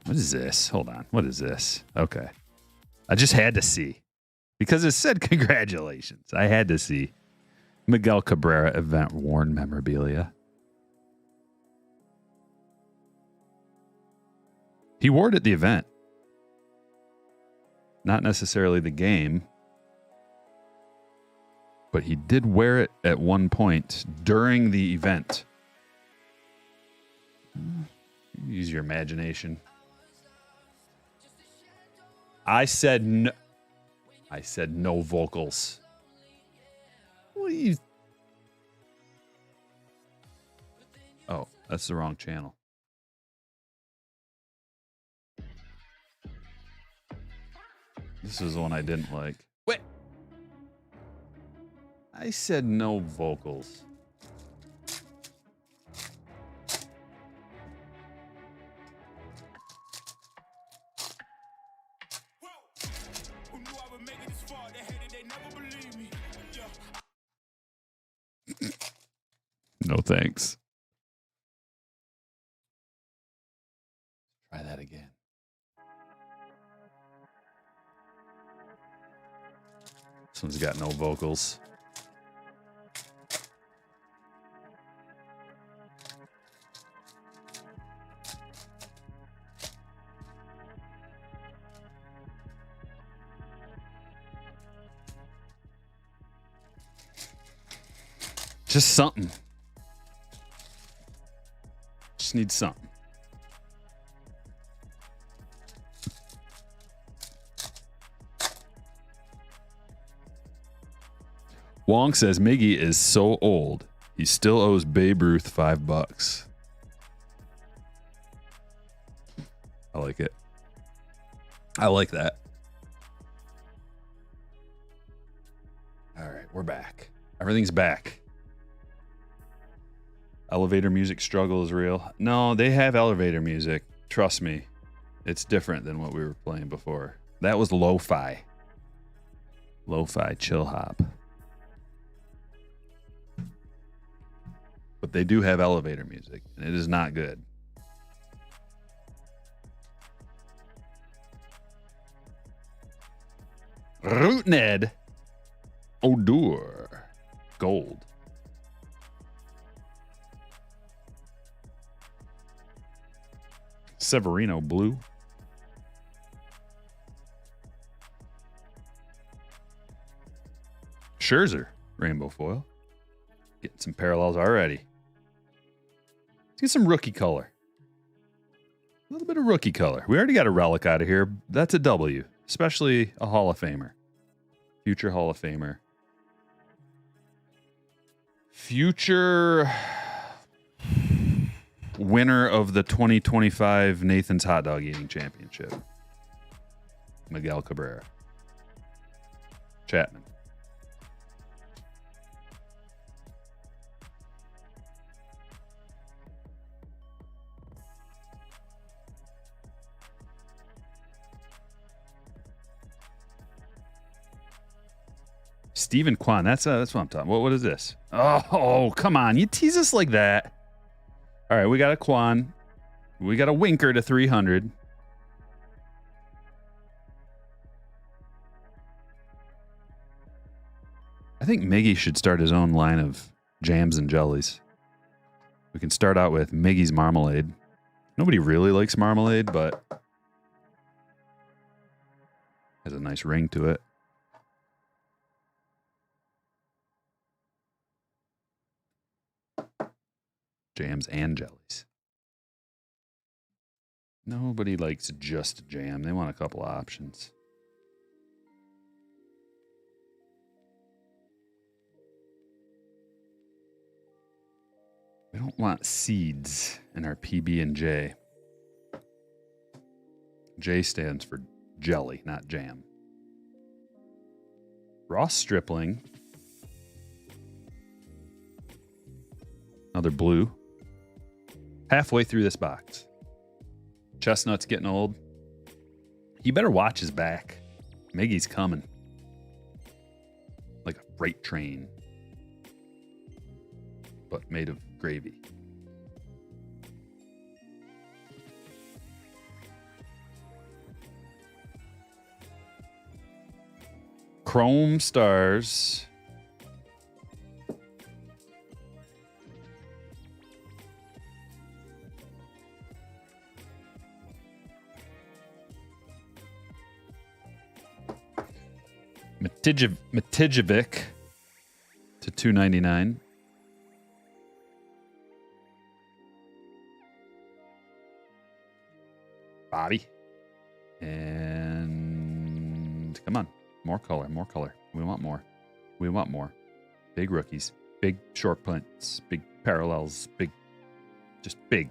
What is this? Hold on. What is this? Okay. I just had to see. Because it said congratulations. I had to see. Miguel Cabrera event worn memorabilia. He wore it at the event. Not necessarily the game. But he did wear it at one point during the event. Use your imagination. I said no. I said no vocals. What are you? Oh, that's the wrong channel. This is the one I didn't like. Wait. I said no vocals. No thanks. Try that again. This one's got no vocals. Just something. Just need something. Wong says Miggy is so old, he still owes Babe Ruth $5. I like it. I like that. All right, we're back. Everything's back. Elevator music struggle is real. No, they have elevator music. Trust me. It's different than what we were playing before. That was lo-fi. Lo-fi chill hop. But they do have elevator music, and it is not good. Rootned Odor Gold. Severino Blue. Scherzer Rainbow Foil. Getting some parallels already. Let's get some rookie color. A little bit of rookie color. We already got a relic out of here. That's a W, especially a Hall of Famer. Future Hall of Famer. Future winner of the 2025 Nathan's Hot Dog Eating Championship. Miguel Cabrera. Chapman. Stephen Kwan. That's what I'm talking about. What is this? Oh, come on. You tease us like that. All right, we got a Kwan. We got a Winker to 300. I think Miggy should start his own line of jams and jellies. We can start out with Miggy's Marmalade. Nobody really likes marmalade, but has a nice ring to it. Jams and jellies. Nobody likes just jam. They want a couple options. We don't want seeds in our PB and J. J stands for jelly, not jam. Raw stripling. Another blue. Halfway through this box. Chestnut's getting old. You better watch his back. Miggy's coming. Like a freight train. But made of gravy. Chrome stars. Matijevic to $2.99. Bobby. And come on. More color, more color. We want more. We want more. Big rookies. Big short punts. Big parallels. Big. Just big.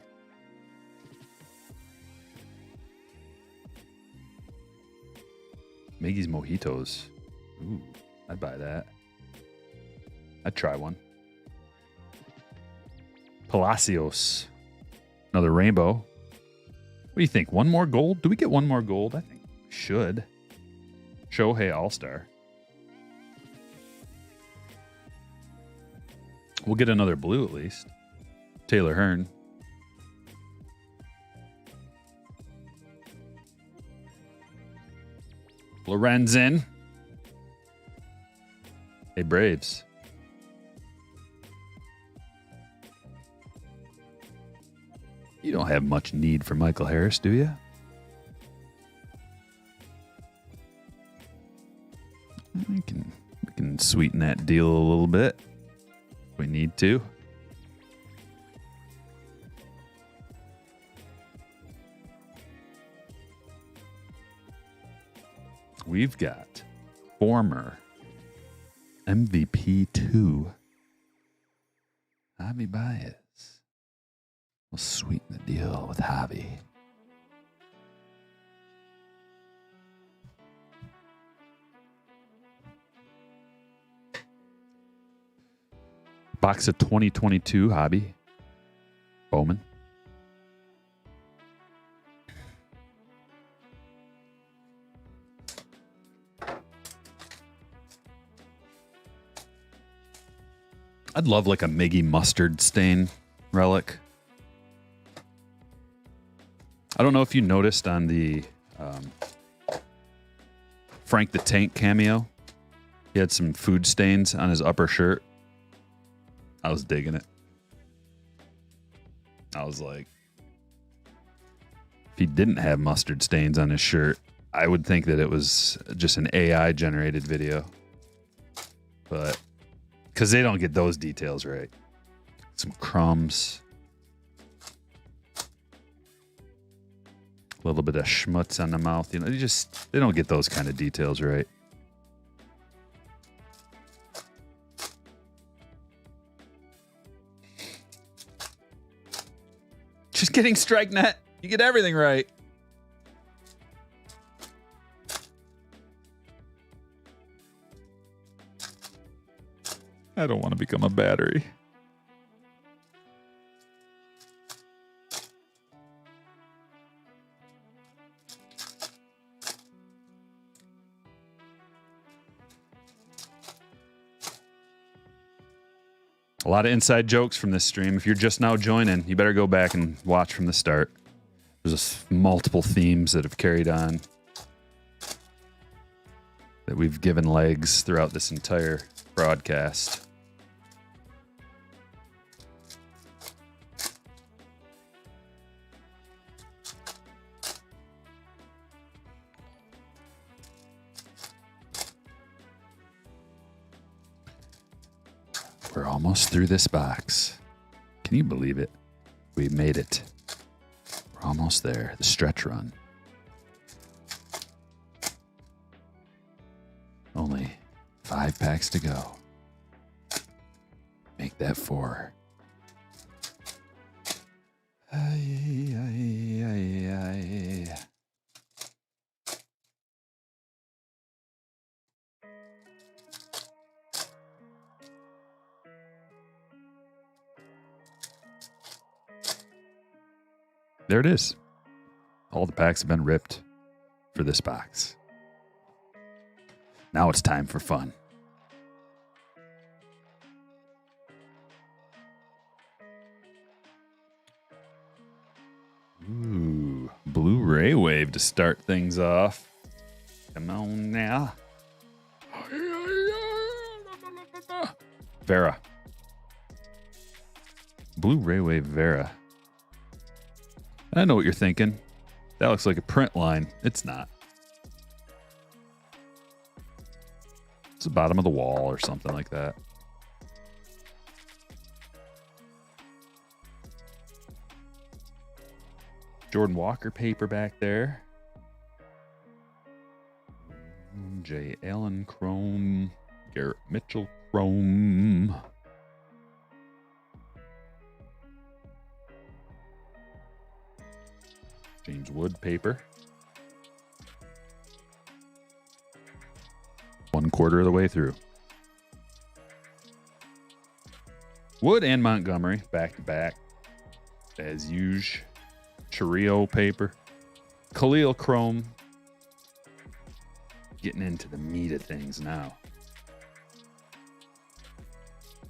Miggy's Mojitos. Ooh, I'd buy that. I'd try one. Palacios. Another rainbow. What do you think? One more gold? Do we get one more gold? I think we should. Shohei All-Star. We'll get another blue at least. Taylor Hearn. Lorenzen. Hey, Braves. You don't have much need for Michael Harris, do you? We can sweeten that deal a little bit if we need to. We've got former MVP 2, Javi Baez. We'll sweeten the deal with Javi. Box of 2022 Hobby. Bowman. I'd love like a Miggy mustard stain relic. I don't know if you noticed on the Frank the Tank cameo. He had some food stains on his upper shirt. I was digging it. I was like, if he didn't have mustard stains on his shirt, I would think that it was just an AI generated video. But because they don't get those details right. Some crumbs. A little bit of schmutz on the mouth. You know, they don't get those kind of details right. Just kidding, Strike Net. You get everything right. I don't want to become a battery. A lot of inside jokes from this stream. If you're just now joining, you better go back and watch from the start. There's just multiple themes that have carried on, that we've given legs throughout this entire broadcast. We're almost through this box. Can you believe it? We made it. We're almost there. The stretch run. Only 5 packs to go. Make that 4. Ay, ay, ay, ay. There it is. All the packs have been ripped for this box. Now it's time for fun. Ooh, Blu-ray wave to start things off. Come on now. Vera. Blu-ray wave Vera. I know what you're thinking. That looks like a print line. It's not. It's the bottom of the wall or something like that. Jordan Walker paper back there. J. Allen Chrome. Garrett Mitchell Chrome. James Wood paper. 1/4 of the way through. Wood and Montgomery back to back. As usual. Chirrio paper. Khalil Chrome. Getting into the meat of things now.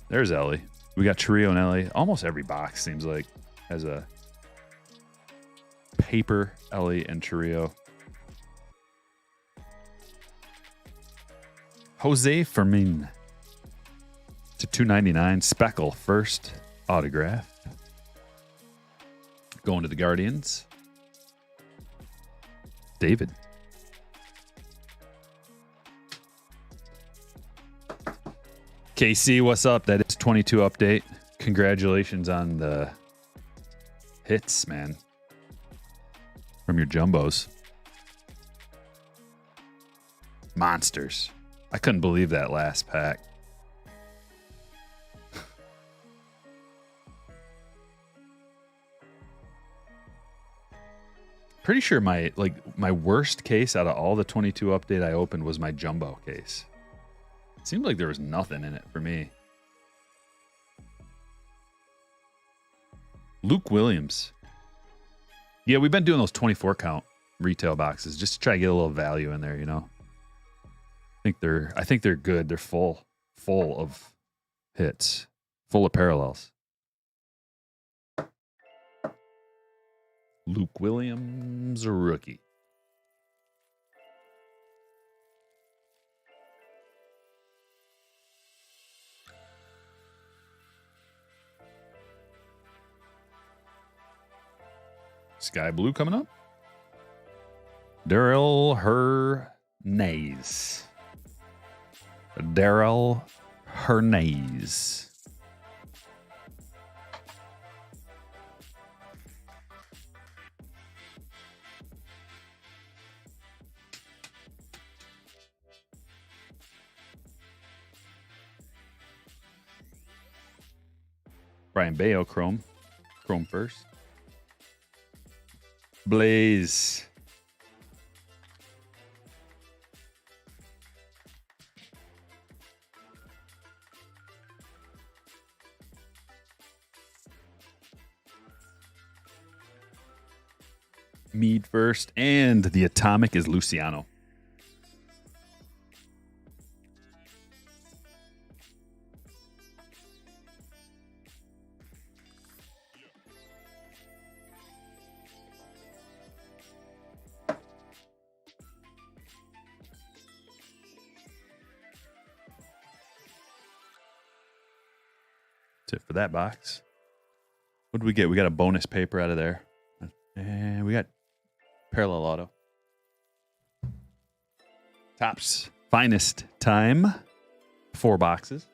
There's Ellie. We got Chirrio and Ellie. Almost every box seems like has a paper Ellie and Chirrio. Jose Fermin to 299. Speckle first autograph. Going to the Guardians. David. KC, what's up? That is 22 update. Congratulations on the hits, man. From your jumbos. Monsters. I couldn't believe that last pack. Pretty sure my worst case out of all the 22 update I opened was my jumbo case. It seemed like there was nothing in it for me. Luke Williams. Yeah, we've been doing those 24 count retail boxes just to try to get a little value in there, you know. I think they're good. They're full of hits, full of parallels. Luke Williams, a rookie. Sky Blue coming up. Daryl Hernandez. Daryl Hernandez. Brian Bayo Chrome. Chrome first. Blaze. Mead first, and the atomic is Luciano. That's it for that box. What did we get? We got a bonus paper out of there. And we got parallel auto. Topps finest time. 4 boxes.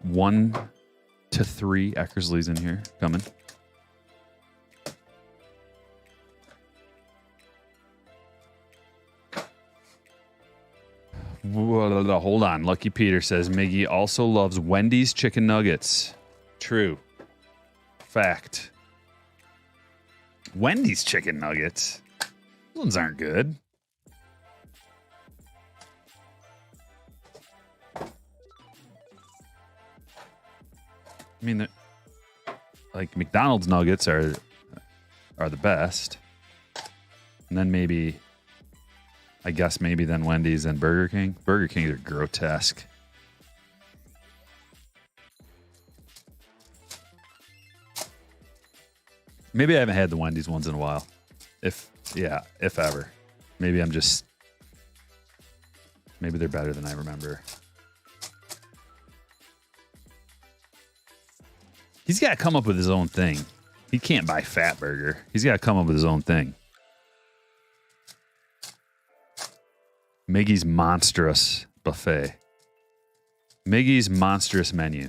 1 to 3 Eckersley's in here coming. Whoa, hold on. Lucky Peter says Miggy also loves Wendy's chicken nuggets. True. Fact. Wendy's chicken nuggets? Those ones aren't good. I mean, like McDonald's nuggets are the best. And then maybe, I guess maybe then Wendy's and Burger King. Burger King are grotesque. Maybe I haven't had the Wendy's ones in a while. If ever. Maybe they're better than I remember. He's got to come up with his own thing. He can't buy Fat Burger. He's got to come up with his own thing. Miggy's Monstrous Buffet. Miggy's Monstrous Menu.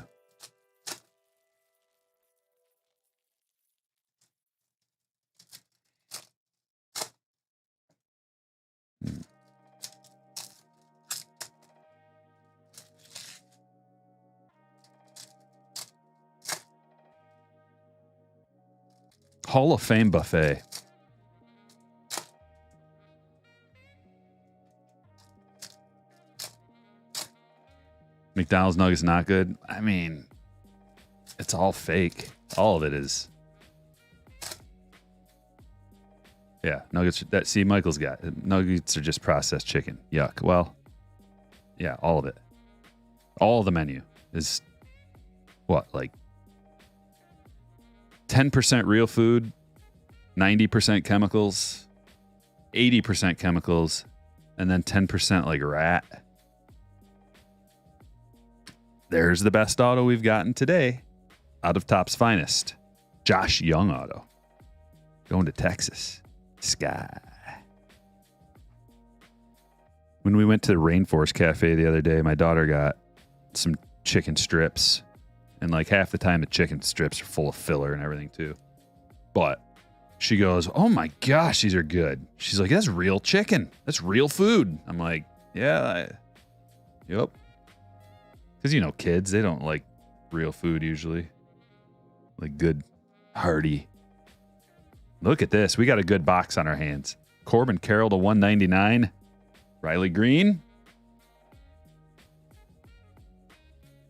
Hall of Fame Buffet. McDonald's nuggets not good. I mean, it's all fake. All of it is. Yeah, nuggets. Michael's got nuggets are just processed chicken. Yuck. Well, yeah, all of it. All of the menu is what, like 10% real food, 90% chemicals, 80% chemicals, and then 10% like rat. There's the best auto we've gotten today out of Top's Finest. Josh Young auto. Going to Texas. Sky. When we went to the Rainforest Cafe the other day, my daughter got some chicken strips. And like half the time the chicken strips are full of filler and everything too. But she goes, oh my gosh, these are good. She's like, that's real chicken. That's real food. I'm like, yeah. Yep. Because, kids, they don't like real food usually. Like good, hearty. Look at this. We got a good box on our hands. Corbin Carroll to 199. Riley Green.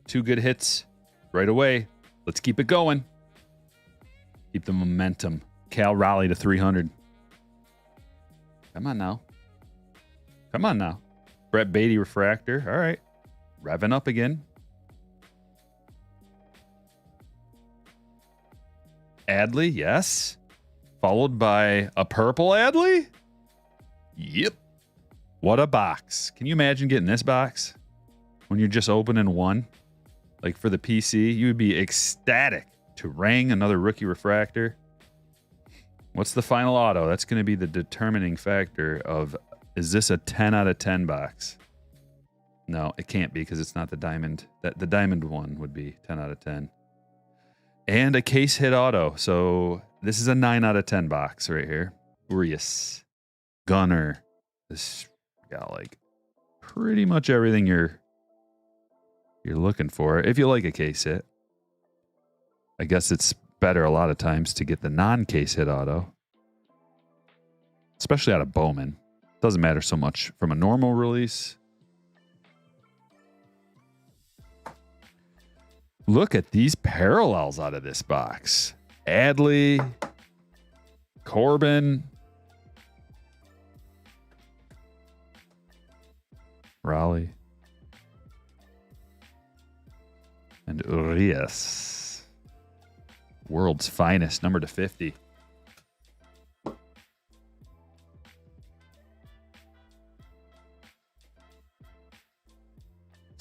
2 good hits right away. Let's keep it going. Keep the momentum. Cal Raleigh to 300. Come on now. Brett Beatty refractor. All right. Revving up again. Adley, yes. Followed by a purple Adley? Yep. What a box. Can you imagine getting this box when you're just opening one? Like for the PC, you would be ecstatic to ring another rookie refractor. What's the final auto? That's going to be the determining factor of, is this a 10 out of 10 box? No, it can't be because it's not the diamond. The diamond one would be 10 out of 10. And a case hit auto. So this is a 9 out of 10 box right here. Urias. Gunner. This got like pretty much everything you're looking for. If you like a case hit. I guess it's better a lot of times to get the non-case hit auto. Especially out of Bowman. Doesn't matter so much from a normal release. Look at these parallels out of this box. Adley, Corbin, Raleigh, and Urias. World's finest, number to 50. Let's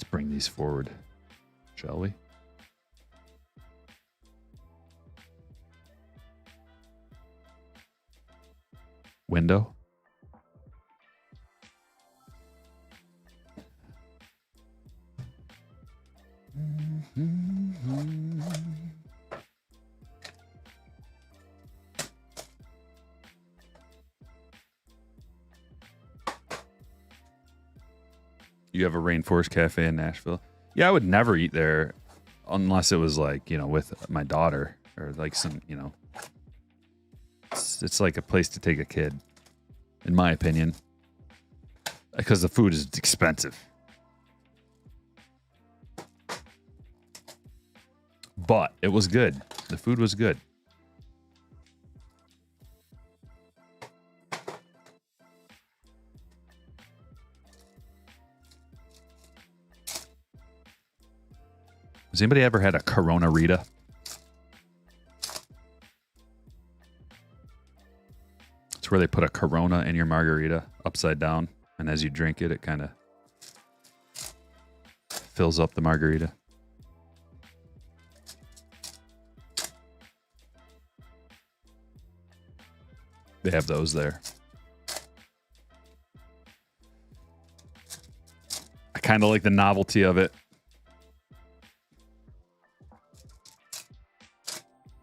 bring these forward, shall we? Window. You have a Rainforest Cafe in Nashville? Yeah, I would never eat there unless it was like, you know, with my daughter or like some, you know, it's like a place to take a kid, in my opinion, because the food is expensive. But it was good. The food was good. Has anybody ever had a Corona Rita? It's where they put a Corona in your margarita upside down, and as you drink it, it kind of fills up the margarita. They have those there. I kind of like the novelty of it.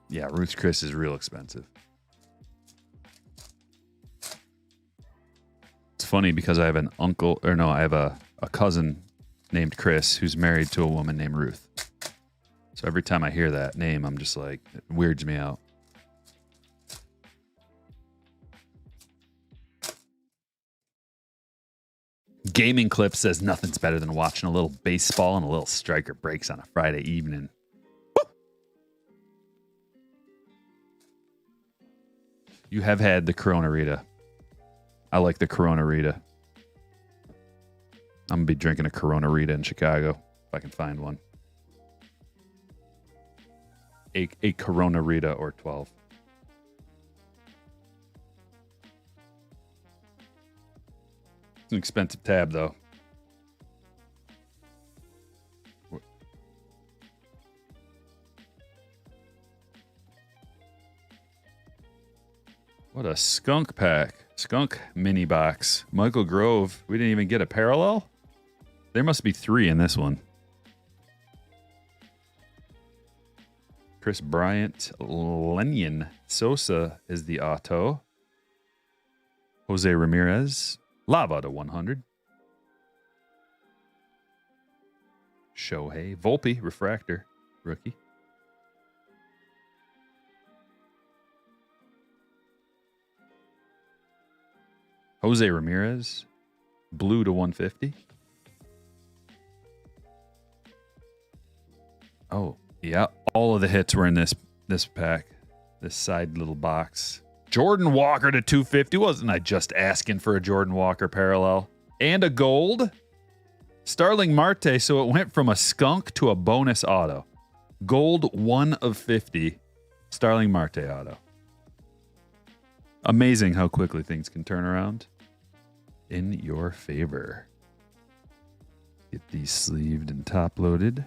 Yeah, Ruth's Chris is real expensive. It's funny because I have an uncle, or no, I have a cousin named Chris who's married to a woman named Ruth. So every time I hear that name, I'm just like, it weirds me out. Gaming Clip says nothing's better than watching a little baseball and a little striker breaks on a Friday evening. Woo! You have had the Corona Rita. I like the Corona Rita. I'm going to be drinking a Corona Rita in Chicago if I can find one. A Corona Rita or 12. It's an expensive tab, though. What a skunk pack. Skunk mini box. Michael Grove. We didn't even get a parallel? There must be 3 in this one. Chris Bryant. Lenyon Sosa is the auto. Jose Ramirez. Lava to 100. Shohei. Volpe. Refractor. Rookie. Jose Ramirez. Blue to 150. Oh, yeah. All of the hits were in this pack. This side little box. Jordan Walker to 250. Wasn't I just asking for a Jordan Walker parallel? And a gold. Starling Marte. So it went from a skunk to a bonus auto. Gold 1 of 50. Starling Marte auto. Amazing how quickly things can turn around in your favor. Get these sleeved and top loaded.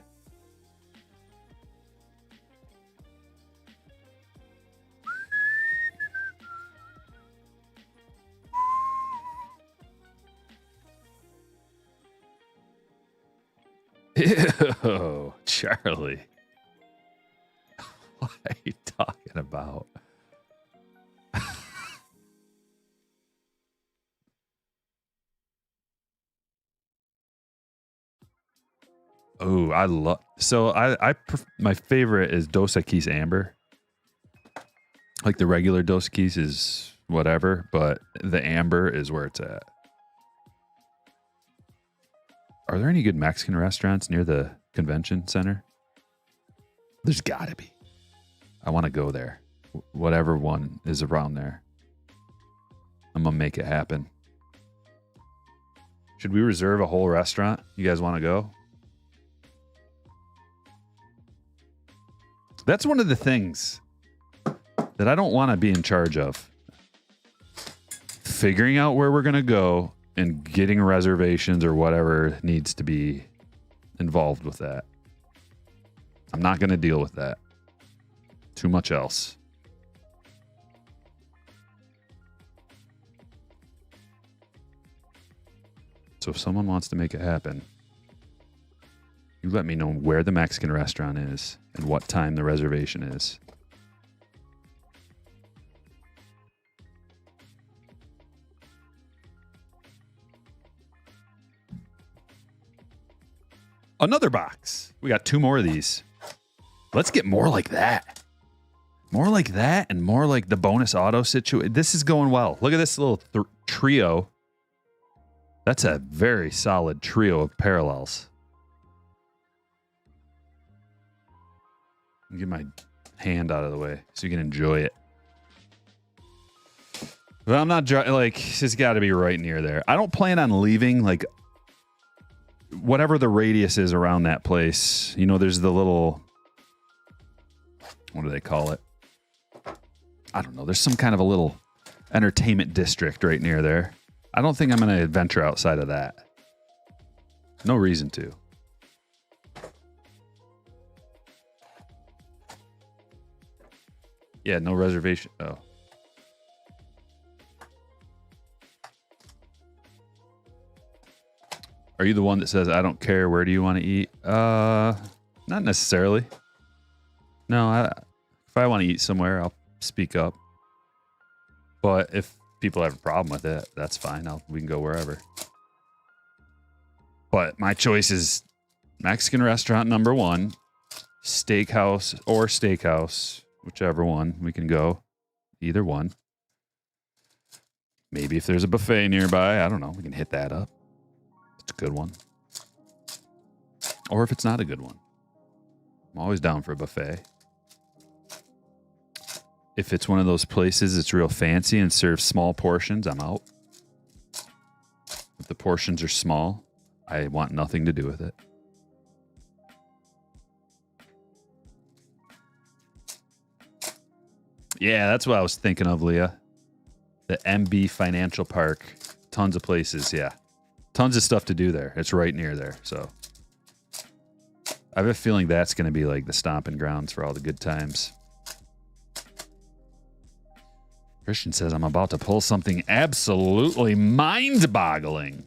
Ew, Charlie. What are you talking about? Oh, I love. So my favorite is Dos Equis Amber. Like the regular Dos Equis is whatever, but the Amber is where it's at. Are there any good Mexican restaurants near the convention center? There's got to be. I want to go there. Whatever one is around there. I'm going to make it happen. Should we reserve a whole restaurant? You guys want to go? That's one of the things that I don't want to be in charge of. Figuring out where we're going to go and getting reservations or whatever needs to be involved with that. I'm not going to deal with that. Too much else. So if someone wants to make it happen, you let me know where the Mexican restaurant is and what time the reservation is. Another box. We got 2 more of these. Let's get more like that. More like that and more like the bonus auto situation. This is going well. Look at this little trio. That's a very solid trio of parallels. Get my hand out of the way so you can enjoy it. Well, I'm not like, it's just got to be right near there. I don't plan on leaving like whatever the radius is around that place. You know, there's the little, what do they call it? I don't know. There's some kind of a little entertainment district right near there. I don't think I'm going to venture outside of that. No reason to. Yeah, no reservation. Oh. Are you the one that says, I don't care, where do you want to eat? Not necessarily. No, if I want to eat somewhere, I'll speak up. But if people have a problem with it, that's fine. We can go wherever. But my choice is Mexican restaurant number 1, steakhouse or steakhouse, whichever one we can go. Either one. Maybe if there's a buffet nearby, I don't know, we can hit that up. It's a good one. Or if it's not a good one. I'm always down for a buffet. If it's one of those places that's real fancy and serves small portions, I'm out. If the portions are small, I want nothing to do with it. Yeah, that's what I was thinking of, Leah. The MB Financial Park. Tons of places, yeah. Tons of stuff to do there. It's right near there, so. I have a feeling that's going to be like the stomping grounds for all the good times. Christian says, I'm about to pull something absolutely mind-boggling.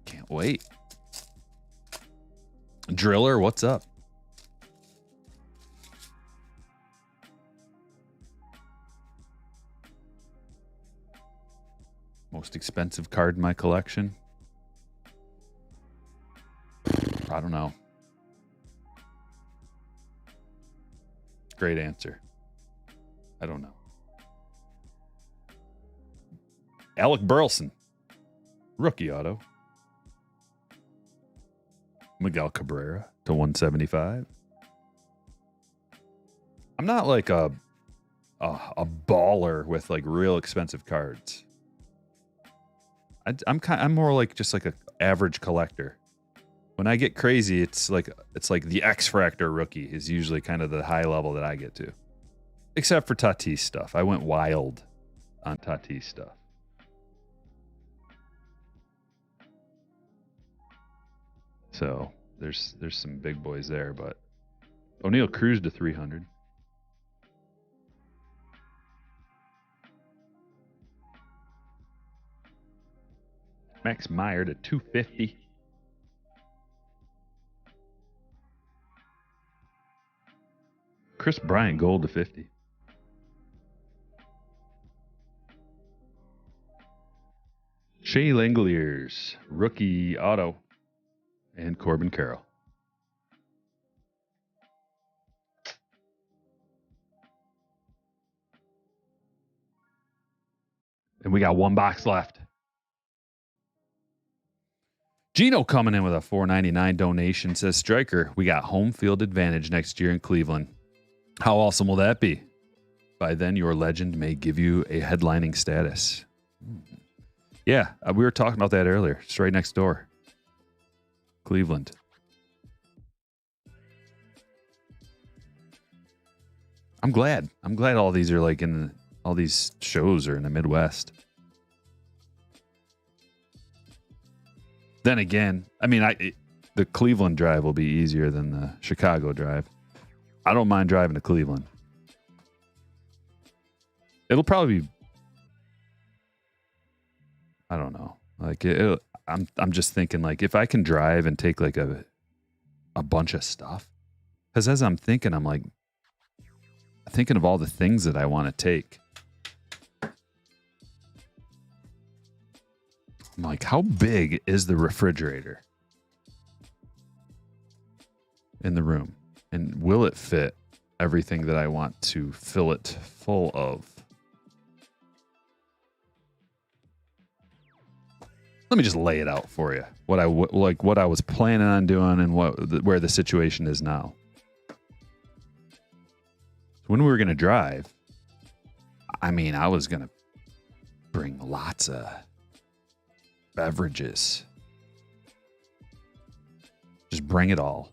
Can't wait. Driller, what's up? Most expensive card in my collection? I don't know. Great answer. I don't know. Alec Burleson. Rookie auto. Miguel Cabrera to 175. I'm not like a baller with like real expensive cards. I'm more like just like a average collector. When I get crazy, it's like the X Factor rookie is usually kind of the high level that I get to. Except for Tatis stuff. I went wild on Tatis stuff. So there's some big boys there, but O'Neal Cruz to 300. Max Meyer to 250. Chris Bryant gold to 50. Shea Langoliers, rookie auto, and Corbin Carroll. And we got 1 box left. Gino coming in with a $4.99 donation says, Striker, we got home field advantage next year in Cleveland. How awesome will that be? By then, your legend may give you a headlining status. Yeah, we were talking about that earlier. It's right next door. Cleveland. I'm glad. I'm glad all these are like all these shows are in the Midwest. Then again, I mean, the Cleveland drive will be easier than the Chicago drive. I don't mind driving to Cleveland. It'll probably be, I don't know. Like I'm just thinking like if I can drive and take like a bunch of stuff, because as I'm thinking, I'm like thinking of all the things that I want to take. I'm like, how big is the refrigerator? in the room? And will it fit everything that I want to fill it full of? Let me just lay it out for you. What I was planning on doing and where the situation is now. When we were going to drive, I mean, I was going to bring lots of beverages. Just bring it all.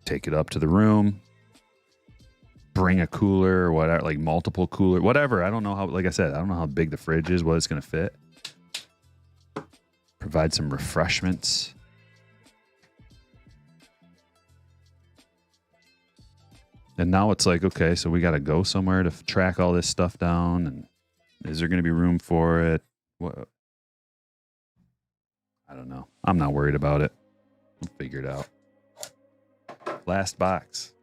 Take it up to the room. Bring a cooler or whatever, like multiple cooler, whatever. I don't know how, like I said, I don't know how big the fridge is, what it's going to fit. Provide some refreshments. And now it's like, okay, so we got to go somewhere to track all this stuff down. And is there going to be room for it? What? I don't know. I'm not worried about it. We'll figure it out. Last box.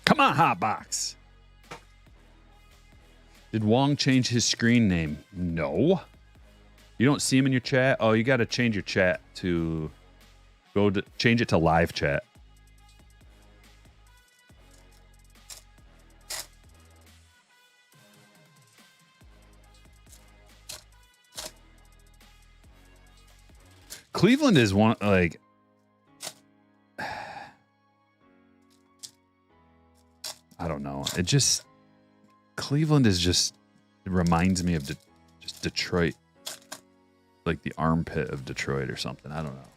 Come on, Hotbox. Did Wong change his screen name? No. You don't see him in your chat? Oh, you got to change your chat to change it to live chat. Cleveland is one, like, I don't know. It just, Cleveland is just, it reminds me of just Detroit. Like the armpit of Detroit or something. I don't know.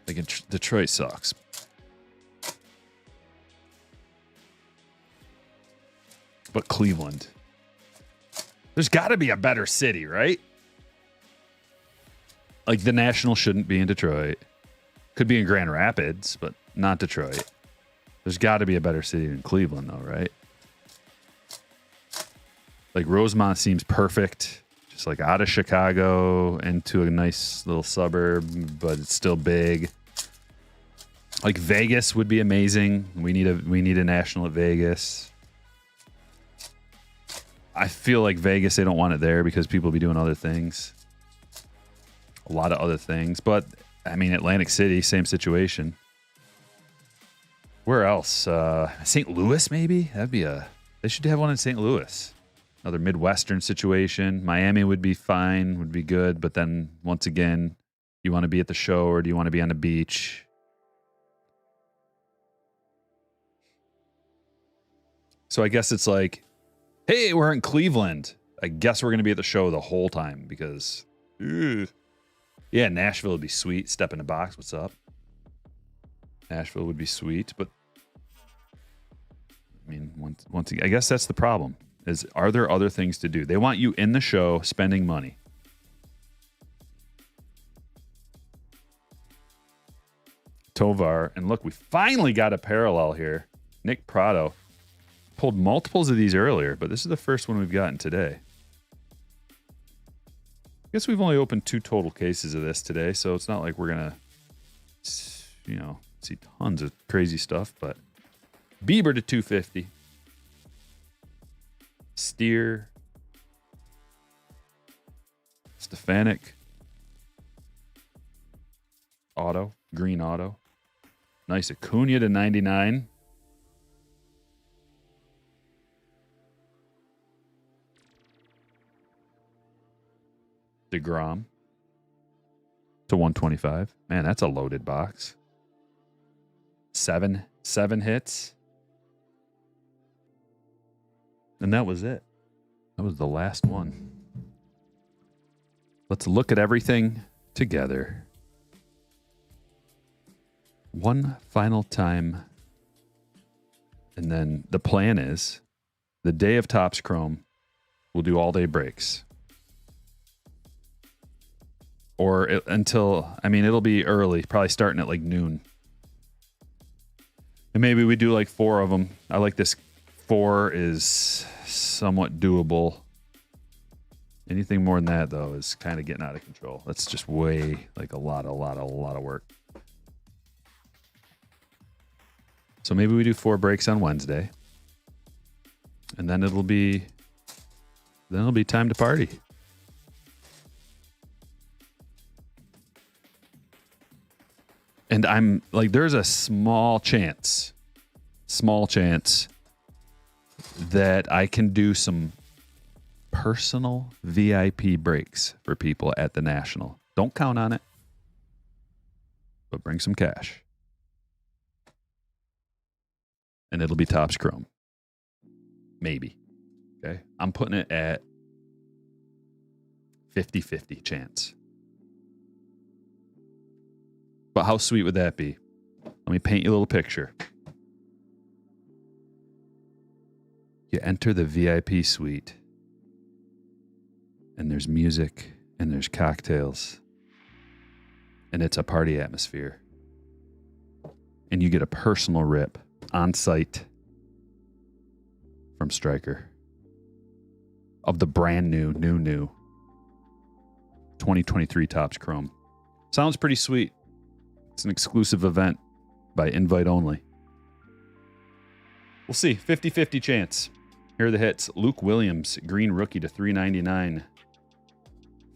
Like Detroit sucks. But Cleveland. There's got to be a better city, right? Like the National shouldn't be in Detroit. Could be in Grand Rapids, but not Detroit. There's got to be a better city than Cleveland, though, right? Like Rosemont seems perfect. Just like out of Chicago into a nice little suburb, but it's still big. Like Vegas would be amazing. We need a national at Vegas. I feel like Vegas, they don't want it there because people will be doing other things. A lot of other things. But, I mean, Atlantic City, same situation. Where else? St. Louis, maybe? They should have one in St. Louis. Another Midwestern situation. Miami would be fine, would be good. But then, once again, you want to be at the show or do you want to be on the beach? So I guess it's like, hey, we're in Cleveland. I guess we're going to be at the show the whole time because, yeah, Nashville would be sweet. Step in the box. What's up? Nashville would be sweet, but I mean, once again, I guess that's the problem. Are there other things to do? They want you in the show spending money. Tovar, and look, we finally got a parallel here. Nick Prado pulled multiples of these earlier, but this is the first one we've gotten today. I guess we've only opened 2 total cases of this today, so it's not like we're gonna, see tons of crazy stuff. But Bieber to 250. Steer. Stefanik. Auto. Green auto. Nice Acuna to 99. DeGrom to 125. Man, that's a loaded box. Seven hits. And that was it. That was the last one. Let's look at everything together. One final time. And then the plan is the day of Topps Chrome, we'll do all day breaks. Or it'll be early, probably starting at like noon. And maybe we do like 4 of them. I like this. 4 is somewhat doable. Anything more than that, though, is kind of getting out of control. That's just way, like a lot of work. So maybe we do 4 breaks on Wednesday. And then it'll be time to party. And I'm like, there's a small chance that I can do some personal VIP breaks for people at the National. Don't count on it, but bring some cash. And it'll be Topps Chrome. Maybe. Okay. I'm putting it at 50-50 chance. But how sweet would that be? Let me paint you a little picture. You enter the VIP suite, and there's music, and there's cocktails, and it's a party atmosphere. And you get a personal rip on site from Stryker of the brand new 2023 Topps Chrome. Sounds pretty sweet. It's an exclusive event by invite only. We'll see. 50-50 chance. Here are the hits. Luke Williams, green rookie to $3.99.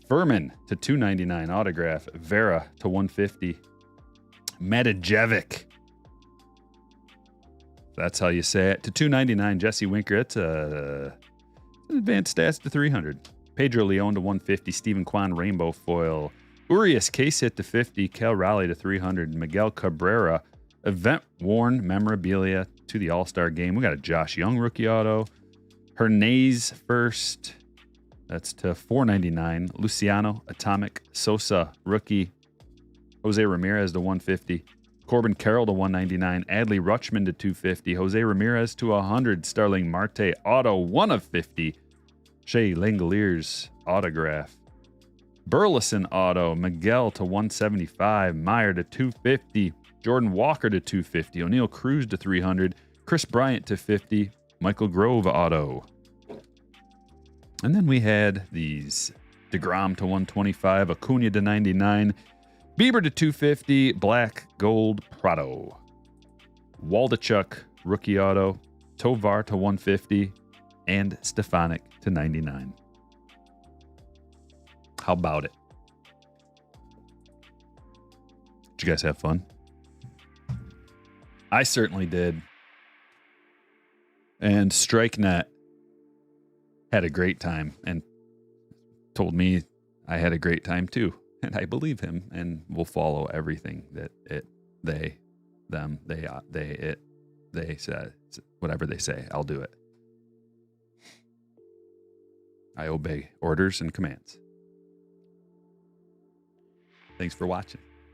Furman to $2.99 autograph. Vera to $150. Metajevic. That's how you say it. To $2.99. Jesse Winker. That's advanced stats to $300. Pedro Leon to $150. Stephen Kwan rainbow foil. Urias case hit to $50. Cal Raleigh to $300. Miguel Cabrera event worn memorabilia to the All-Star game. We got a Josh Young rookie auto. Hernandez first. That's to $4.99. Luciano Atomic Sosa rookie. Jose Ramirez to $150. Corbin Carroll to $199. Adley Rutschman to $250. Jose Ramirez to $100. Starling Marte auto 1 of 50. Shea Langoliers autograph. Burleson auto. Miguel to $175. Meyer to $250. Jordan Walker to $250. O'Neal Cruz to $300. Chris Bryant to $50. Michael Grove auto. And then we had these DeGrom to $125. Acuna to $99. Bieber to $250. Black Gold Prado. Waldachuk rookie auto. Tovar to $150. And Stefanik to $99. How about it? Did you guys have fun? I certainly did. And StrikeNet had a great time and told me I had a great time too. And I believe him and will follow everything that they said. Whatever they say, I'll do it. I obey orders and commands. Thanks for watching.